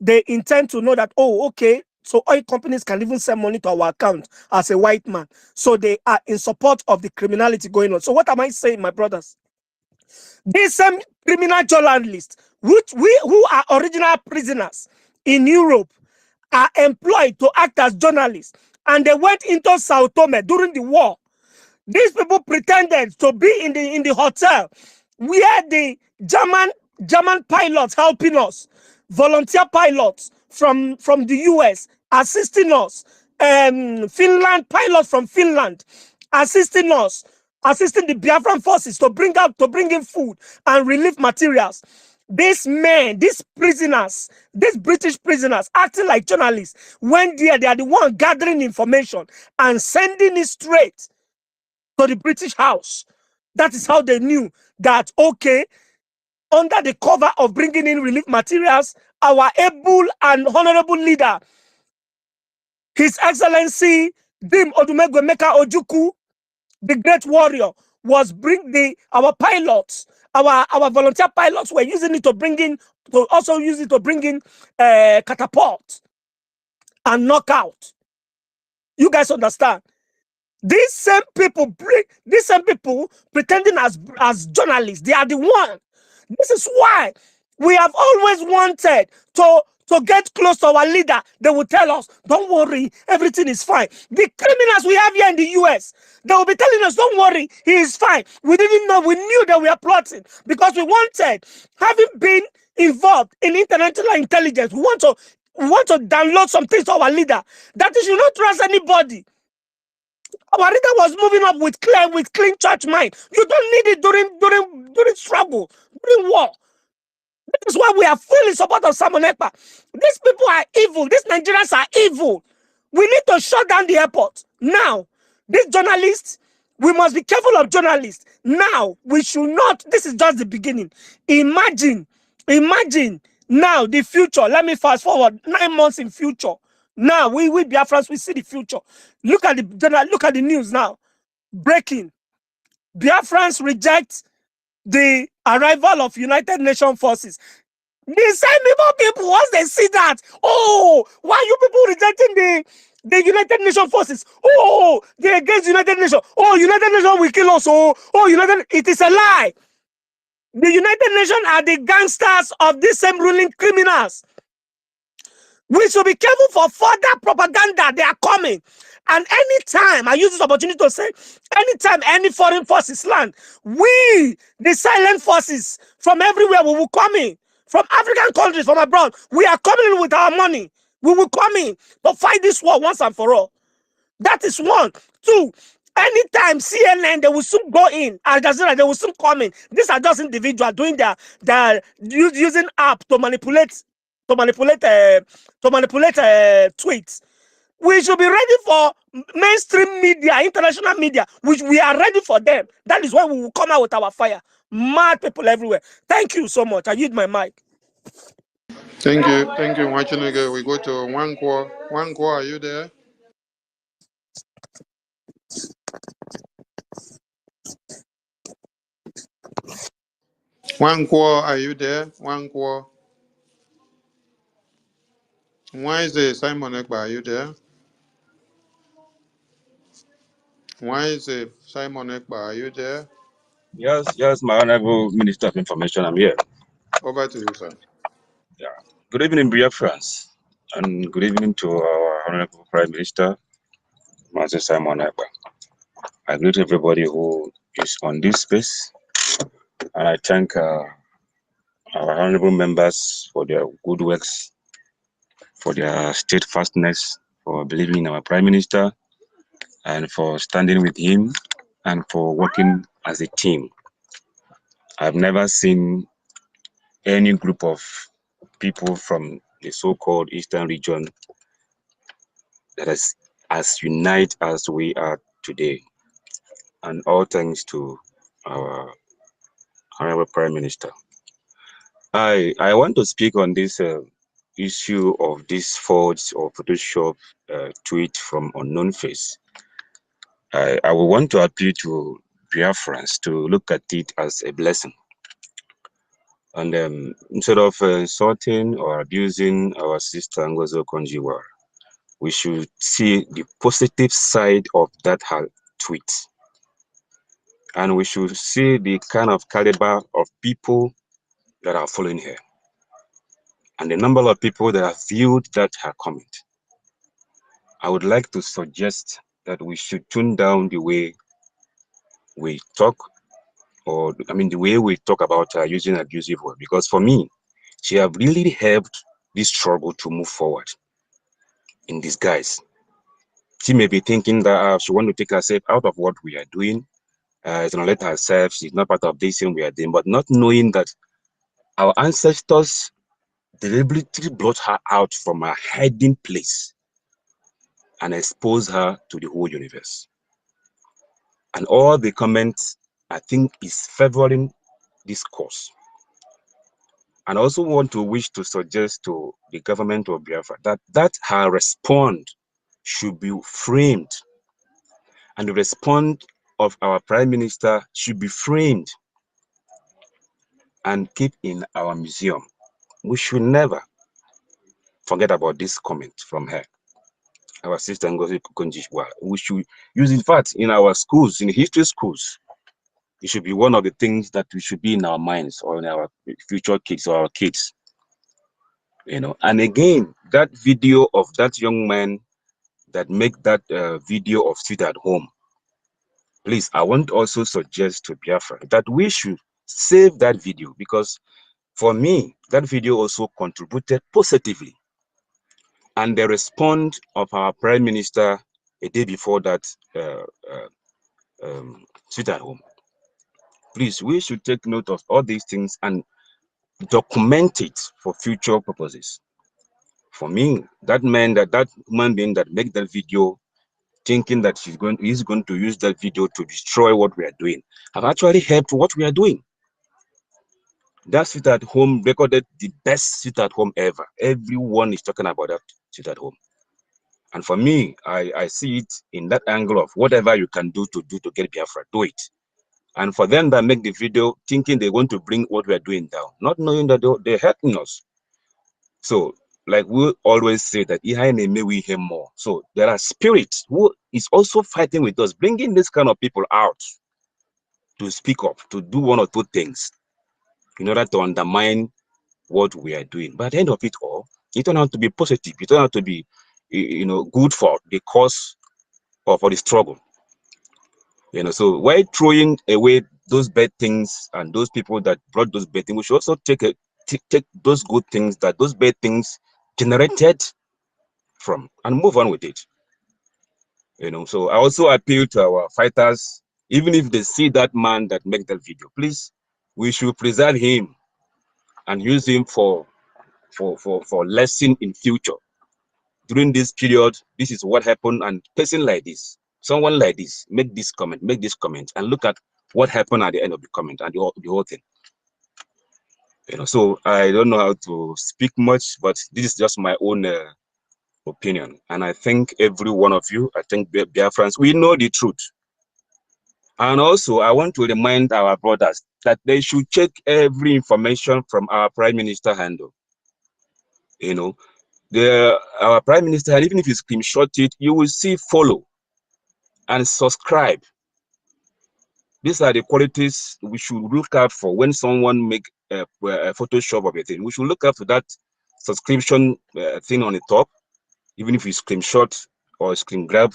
they intend to know that, oh, okay, so oil companies can even send money to our account as a white man. So they are in support of the criminality going on. So what am I saying, my brothers? These same criminal journalists, who are original prisoners in Europe, are employed to act as journalists, and they went into Sao Tome during the war. These people pretended to be in the hotel where the German pilots helping us, volunteer pilots from the US assisting us, Finland pilots from Finland assisting us, assisting the Biafran forces to bring in food and relief materials. These men, these prisoners, these British prisoners acting like journalists, when they are the one gathering information and sending it straight to the British House. That is how they knew that, okay, under the cover of bringing in relief materials, our able and honorable leader, His Excellency Dim Odumegwemeka Ojukwu, the great warrior, was our pilots, our volunteer pilots were using it to bring in, catapult and knockout. You guys understand? These same people pretending as journalists, they are the one. This is why we have always wanted to get close to our leader. They will tell us, don't worry, everything is fine. The criminals we have here in the US, they will be telling us, don't worry, he is fine. We didn't know, we knew that we are plotting because we wanted, having been involved in international intelligence, we want to download some things to our leader that he should not trust anybody. Our leader was moving up with clean church mind. You don't need it during struggle, during war. That is why we are fully support of Simon Ekpa. These people are evil. These Nigerians are evil. We need to shut down the airport. Now, these journalists, we must be careful of journalists. Now, we should not, this is just the beginning. Imagine now the future. Let me fast forward 9 months in future. Now, we Biafrans, we see the future. Look at the news now. Breaking. Biafrans reject the arrival of United Nations forces. The same people, once they see that, oh, why are you people rejecting the United Nations forces? Oh, they're against United Nations. Oh, United Nations will kill us. It is a lie. The United Nations are the gangsters of these same ruling criminals. We should be careful for further propaganda. They are coming. And anytime, I use this opportunity to say, anytime any foreign forces land, we, the silent forces from everywhere, we will come in. From African countries, from abroad, we are coming in with our money. We will come in to fight this war once and for all. That is one. Two, anytime CNN, they will soon go in. Al Jazeera, they will soon come in. These are just individuals doing their using app to manipulate tweets. We should be ready for mainstream media, international media, which we are ready for them. That is why we will come out with our fire. Mad people everywhere. Thank you so much. I yield my mic. Thank you, Wachineke. We go to Wankwo. Wankwo, are you there? Wankwo, are you there? Wankwo. Why is it Simon Ekpa? Are you there? Why is it Simon Ekpa? Are you there? Yes, my Honorable Minister of Information, I'm here. Over to you, sir. Yeah. Good evening, Biafrans, and good evening to our Honorable Prime Minister, Master Simon Ekpa. I greet everybody who is on this space, and I thank our honorable members for their good works, for their steadfastness, for believing in our Prime Minister, and for standing with him, and for working as a team. I've never seen any group of people from the so-called Eastern region that is as united as we are today. And all thanks to our Honorable Prime Minister. I want to speak on this issue of this forged or Photoshop tweet from unknown face. I will want to appeal to Biafrans to look at it as a blessing. And instead of insulting or abusing our sister Ngozi Okonjo-Iweala, we should see the positive side of that tweet. And we should see the kind of caliber of people that are following her. And the number of people that have viewed that her comment. I would like to suggest that we should tune down the way we talk, the way we talk about her using abusive words. Because for me, she have really helped this struggle to move forward in disguise. She may be thinking that she want to take herself out of what we are doing. She's going to let herself, she's not part of this thing we are doing, but not knowing that our ancestors deliberately brought her out from her hiding place and exposed her to the whole universe. And all the comments I think, is favoring this course. And I also want to wish to suggest to the government of Biafra that her response should be framed, and the response of our Prime Minister should be framed and keep in our museum. We should never forget about this comment from her, our sister Ngozi Konjishwa. We should use, in fact, in our schools, in history schools, it should be one of the things that we should be in our minds, or in our future kids or our kids. You know, and again, that video of that young man that make that video of sit at home, please, I want to also suggest to Biafra that we should save that video, because for me, that video also contributed positively. And the response of our Prime Minister a day before that sit at home. Please, we should take note of all these things and document it for future purposes. For me, that human being that make that video, thinking that he's going to use that video to destroy what we are doing, have actually helped what we are doing. That sit at home recorded the best sit at home ever. Everyone is talking about that sit at home. And for me, I see it in that angle of whatever you can do to get Biafra, do it. And for them that make the video thinking they want to bring what we are doing down, not knowing that they're hurting us. So, like we always say, that we hear more. So there are spirits who is also fighting with us, bringing this kind of people out to speak up, to do one or two things in order to undermine what we are doing. But at the end of it all, it turned out to be positive. It turned out to be, good for the cause or for the struggle. So while throwing away those bad things and those people that brought those bad things, we should also take those good things that those bad things generated from and move on with it. So I also appeal to our fighters, even if they see that man that make that video, please, we should preserve him and use him for lesson in future. During this period, this is what happened, and person like this, someone like this, make this comment, and look at what happened at the end of the comment and the whole thing. So I don't know how to speak much, but this is just my own opinion. And I think every one of you, I think Biafrans, we know the truth. And also, I want to remind our brothers that they should check every information from our Prime Minister handle. Our Prime Minister, even if you screenshot it, you will see follow and subscribe. These are the qualities we should look out for when someone make a Photoshop of a thing. We should look out for that subscription thing on the top, even if you screenshot or screen grab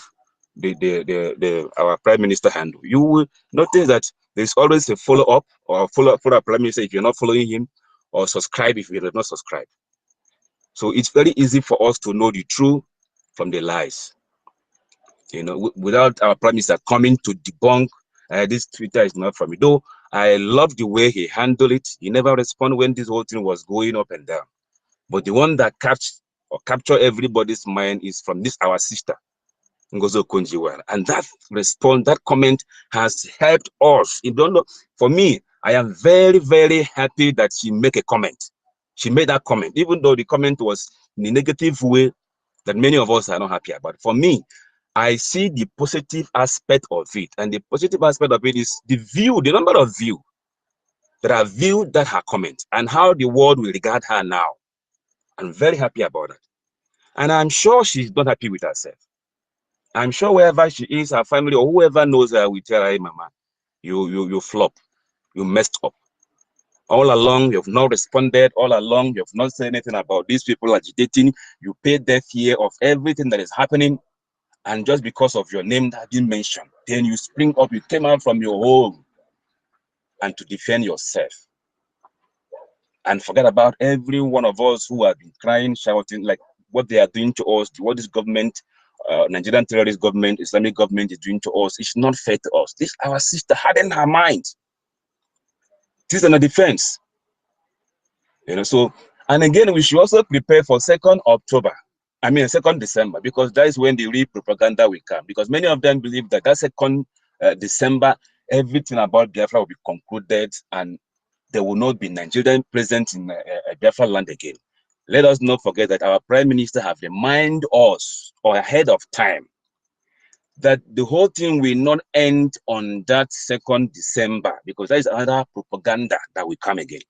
our Prime Minister handle. You will notice that there's always a follow up or follow our Prime Minister if you're not following him, or subscribe if you have not subscribed. So it's very easy for us to know the truth from the lies. Without our Prime Minister coming to debunk this Twitter is not from me. Though I love the way he handled it. He never responded when this whole thing was going up and down. But the one that capture everybody's mind is from this our sister, Ngozi Okonjo-Iweala. And that response, that comment has helped us. For me, I am very, very happy that she made a comment. She made that comment, even though the comment was in a negative way that many of us are not happy about. For me, I see the positive aspect of it. And the positive aspect of it is the number of views that have viewed that her comment and how the world will regard her now. I'm very happy about that. And I'm sure she's not happy with herself. I'm sure wherever she is, her family or whoever knows her will tell her, hey, mama, you flop, you messed up. All along, you've not responded. All along, you've not said anything about these people agitating. You paid deaf ear of everything that is happening. And just because of your name that didn't mention, then you spring up, you came out from your home and to defend yourself. And forget about every one of us who have been crying, shouting, like what they are doing to us, what this government, Nigerian terrorist government, Islamic government is doing to us. It's not fair to us. This our sister hardened her mind. This is an defense. So, and again, we should also prepare for 2nd December, because that is when the real propaganda will come. Because many of them believe that 2nd December everything about Biafra will be concluded and there will not be Nigerian present in Biafra land again. Let us not forget that our Prime Minister have reminded us or ahead of time that the whole thing will not end on that 2nd December, because that is another propaganda that will come again.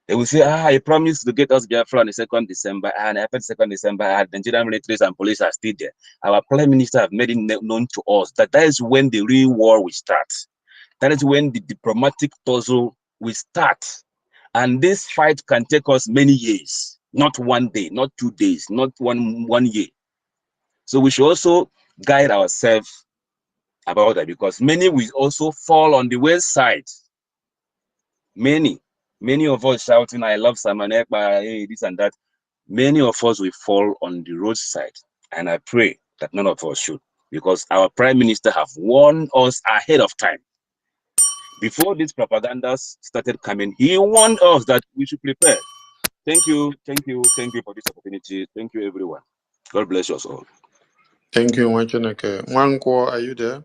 They will say, I promised to get us Biafra on the 2nd December, and after the 2nd December, Nigerian militaries and police are still there. Our Prime Minister have made it known to us that that is when the real war will start. That is when the diplomatic tussle will start. And this fight can take us many years, not one day, not 2 days, not one year. So we should also guide ourselves about that, because many will also fall on the wayside. Many of us shouting, I love Simon Ekpa, hey, this and that. Many of us will fall on the roadside. And I pray that none of us should, because our Prime Minister have warned us ahead of time. Before these propagandas started coming, he warned us that we should prepare. Thank you for this opportunity. Thank you, everyone. God bless us all. Thank you, Wachaneke. Nwankwo, are you there?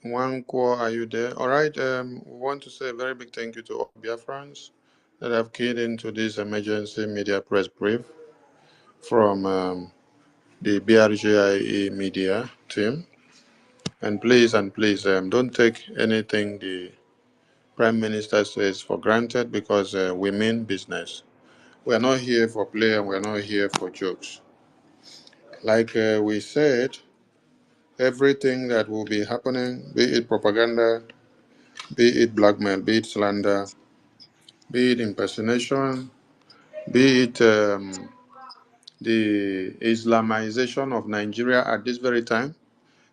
Nwankwo, are you there? All right. We want to say a very big thank you to all Biafrans that have keyed into this emergency media press brief from the BRGIE media team. And please, don't take anything the Prime Minister says for granted, because we mean business. We are not here for play and we are not here for jokes. Like we said, everything that will be happening, be it propaganda, be it blackmail, be it slander, be it impersonation, be it the Islamization of Nigeria at this very time,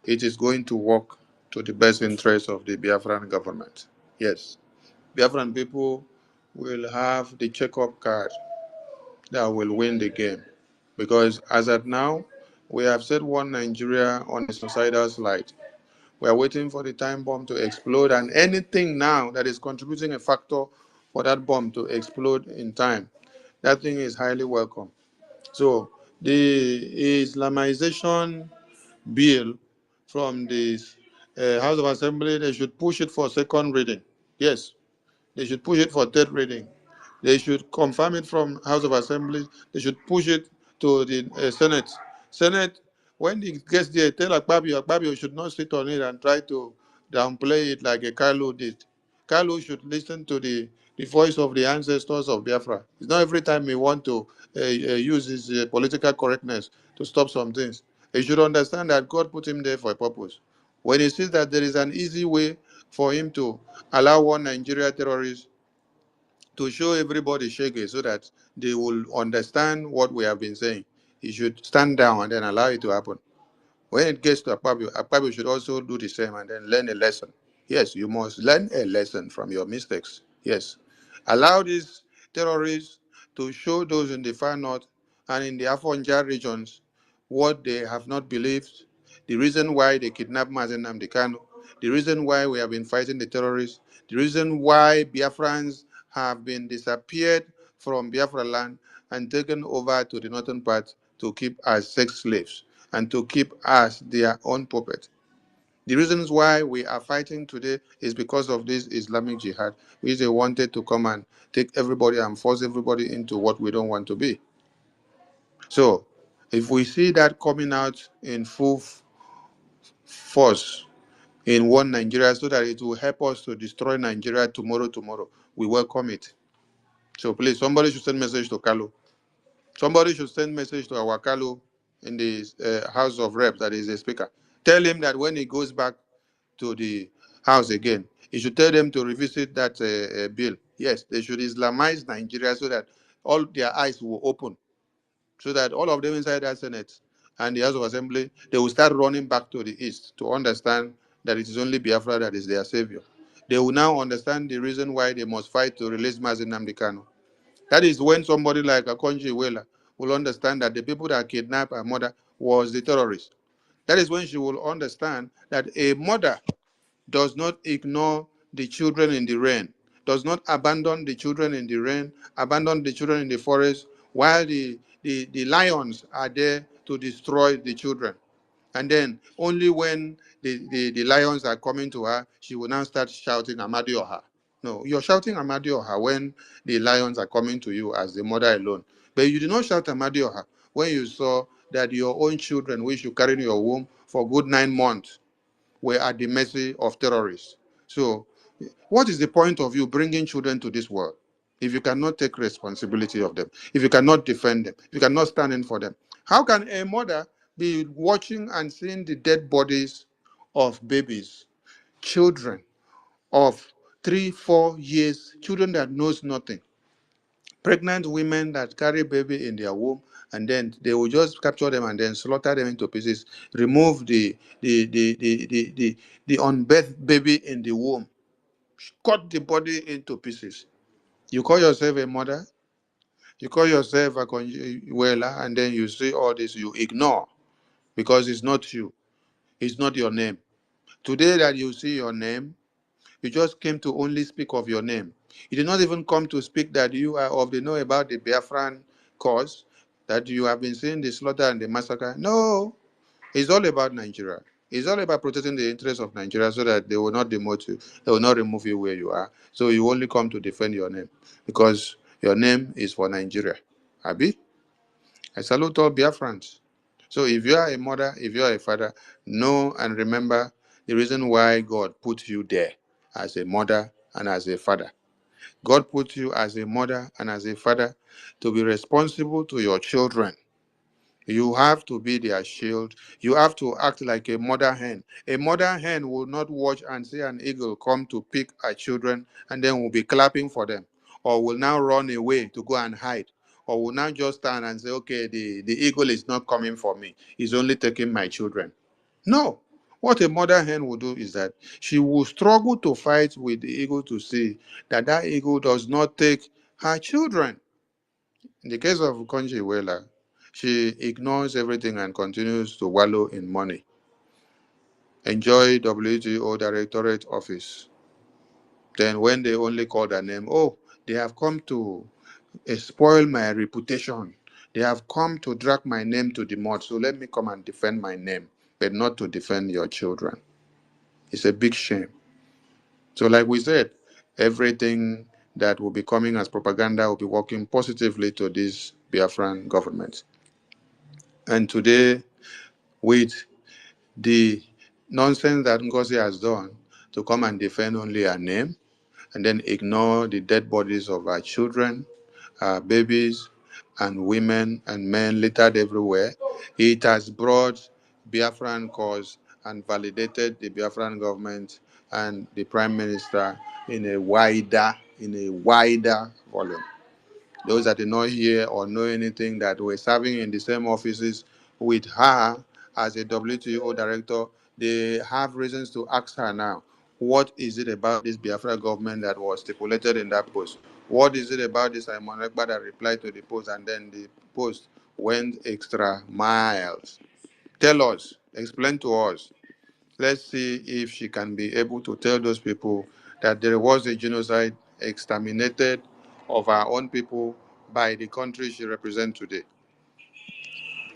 it is going to work to the best interest of the Biafran government. Yes, Biafran people will have the checkup card that will win the game. Because as at now, we have set one Nigeria on a suicidal slide. We are waiting for the time bomb to explode, and anything now that is contributing a factor for that bomb to explode in time, that thing is highly welcome. So the Islamization bill from the House of Assembly, they should push it for second reading. Yes, they should push it for third reading. They should confirm it from House of Assembly. They should push it to the Senate. Senate, when it gets there, tell Akpabio should not sit on it and try to downplay it like a Kalu did. Kalu should listen to the voice of the ancestors of Biafra. It's not every time he want to use his political correctness to stop some things. He should understand that God put him there for a purpose. When he sees that there is an easy way for him to allow one Nigeria terrorist to show everybody shege so that they will understand what we have been saying, he should stand down and then allow it to happen. When it gets to Akpabio should also do the same and then learn a lesson. Yes, you must learn a lesson from your mistakes. Yes. Allow these terrorists to show those in the far north and in the Afonja regions what they have not believed, the reason why they kidnapped Mazen Nnamdi Kanu, the reason why we have been fighting the terrorists, the reason why Biafrans have been disappeared from Biafra land and taken over to the northern part to keep as sex slaves and to keep us their own puppet. The reasons why we are fighting today is because of this Islamic jihad, which they wanted to come and take everybody and force everybody into what we don't want to be. So, if we see that coming out in full force in one Nigeria so that it will help us to destroy Nigeria tomorrow, we welcome it. So please, somebody should send message to Kalu. Somebody should send message to our Kalu in the House of Reps, that is the speaker. Tell him that when he goes back to the house again, he should tell them to revisit that bill. Yes, they should Islamize Nigeria so that all their eyes will open, so that all of them inside that Senate and the House of Assembly, they will start running back to the east to understand that it is only Biafra that is their savior. They will now understand the reason why they must fight to release Mazen Nnamdi Kanu. That is when somebody like Akonji Iweala will understand that the people that kidnapped her mother was the terrorists. That is when she will understand that a mother does not ignore the children in the rain, does not abandon the children in the rain, abandon the children in the forest, while the lions are there to destroy the children. And then only when the lions are coming to her, she will now start shouting Amadioha. No, you're shouting Amadioha when the lions are coming to you as the mother alone. But you did not shout Amadioha when you saw that your own children, which you carry in your womb for good 9 months, were at the mercy of terrorists. So what is the point of you bringing children to this world if you cannot take responsibility of them, if you cannot defend them, if you cannot stand in for them? How can a mother be watching and seeing the dead bodies of babies, children of 3-4 years, children that knows nothing, pregnant women that carry baby in their womb, and then they will just capture them and then slaughter them into pieces, remove the unbirthed baby in the womb, cut the body into pieces. You call yourself a mother, you call yourself a conjuela, and then you see all this, you ignore because it's not you, it's not your name. Today that you see your name, you just came to only speak of your name. You did not even come to speak that you are of the know about the Biafran cause, that you have been seeing the slaughter and the massacre. No, it's all about Nigeria. It's all about protecting the interests of Nigeria so that they will not demote you, they will not remove you where you are. So you only come to defend your name because your name is for Nigeria. Abi? I salute all Biafrans. So if you are a mother, if you are a father, know and remember the reason why God put you there as a mother and as a father. God put you as a mother and as a father to be responsible to your children. You have to be their shield. You have to act like a mother hen. A mother hen will not watch and see an eagle come to pick her children and then will be clapping for them, or will now run away to go and hide, or will now just stand and say, okay, the eagle is not coming for me. He's only taking my children. No. What a mother hen will do is that she will struggle to fight with the eagle to see that that eagle does not take her children. In the case of Konji Iweala, she ignores everything and continues to wallow in money. Enjoy WTO Directorate Office. Then when they only call their name, oh, they have come to spoil my reputation. They have come to drag my name to the mud, so let me come and defend my name, but not to defend your children. It's a big shame. So like we said, everything that will be coming as propaganda will be working positively to this Biafran government. And today, with the nonsense that Ngozi has done to come and defend only her name and then ignore the dead bodies of our children, our babies, and women and men littered everywhere, it has brought Biafran cause and validated the Biafran government and the Prime Minister in a wider volume. Those that did not hear or know anything that were serving in the same offices with her as a WTO director, they have reasons to ask her now, what is it about this Biafra government that was stipulated in that post? What is it about this Simon Ekpa that replied to the post and then the post went extra miles? Tell us, explain to us. Let's see if she can be able to tell those people that there was a genocide exterminated of our own people by the country she represents today.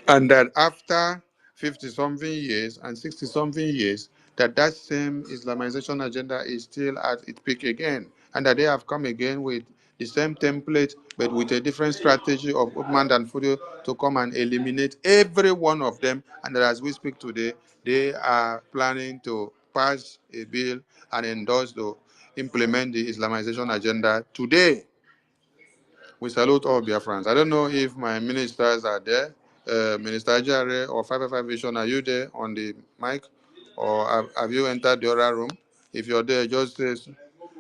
And that after 50-something years and 60-something years, that same Islamization agenda is still at its peak again, and that they have come again with the same template, but with a different strategy of Uthman and Fudu to come and eliminate every one of them, and that as we speak today, they are planning to pass a bill and endorse to implement the Islamization agenda today. We salute all Biafrans. I don't know if my ministers are there. Minister Ajare or 555 Vision, are you there on the mic? Or have you entered the other room? If you're there, just say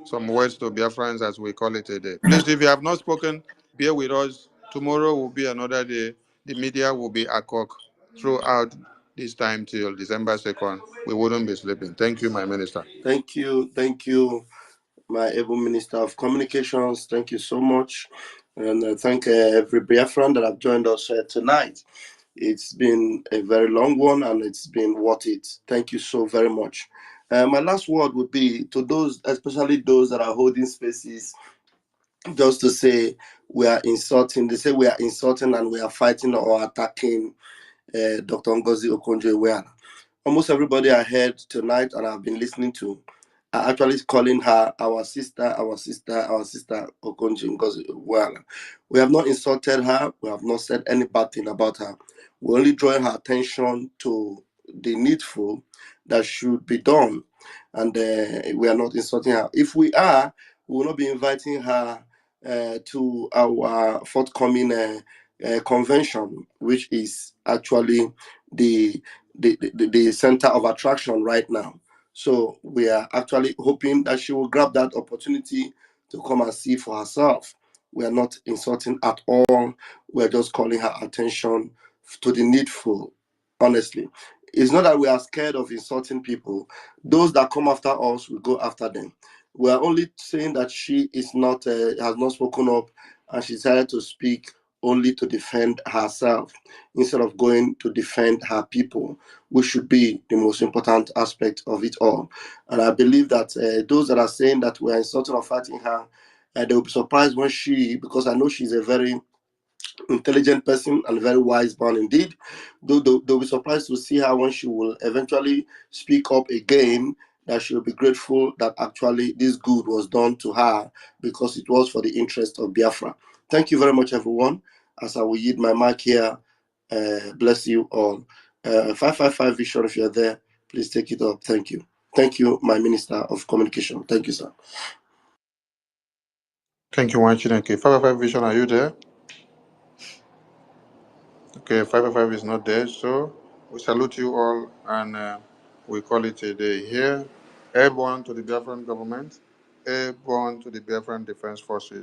some words to Biafrans as we call it a day. Please, if you have not spoken, bear with us. Tomorrow will be another day. The media will be at cock throughout this time till December 2nd. We wouldn't be sleeping. Thank you, my minister. Thank you, my able Minister of Communications. Thank you so much. And thank every Biafran that have joined us tonight. It's been a very long one and it's been worth it. Thank you so very much. My last word would be to those, especially those that are holding spaces, just to say we are insulting. They say we are insulting and we are fighting or attacking Dr. Ngozi Okonjo-Iweala. almost everybody I heard tonight and I've been listening to are actually calling her our sister, our sister, our sister Okonjo Ngozi Iweala. We have not insulted her. We have not said any bad thing about her. We only draw her attention to the needful that should be done, and we are not insulting her. If we are, we will not be inviting her to our forthcoming convention, which is actually the the center of attraction right now. So we are actually hoping that she will grab that opportunity to come and see for herself. We are not insulting at all. We are just calling her attention to the needful. Honestly, it's not that we are scared of insulting people. Those that come after us, we go after them. We are only saying that she is not has not spoken up, and she decided to speak only to defend herself instead of going to defend her people, which should be the most important aspect of it all. And I believe that those that are saying that we are insulting or fighting her, they will be surprised when because I know she's a very intelligent person and very wise man indeed. They'll be surprised to see her when she will eventually speak up again, that she'll be grateful that actually this good was done to her because it was for the interest of Biafra. Thank you very much, everyone. As I will yield my mic here, bless you all. 555 Vision, if you're there, please take it up. Thank you. Thank you, my Minister of Communication. Thank you, sir. Thank you, Wanchineke. 555 Vision, are you there? Okay, 555 is not there, so we salute you all and we call it a day here. Airborne to the Biafran government, airborne to the Biafran Defense Forces.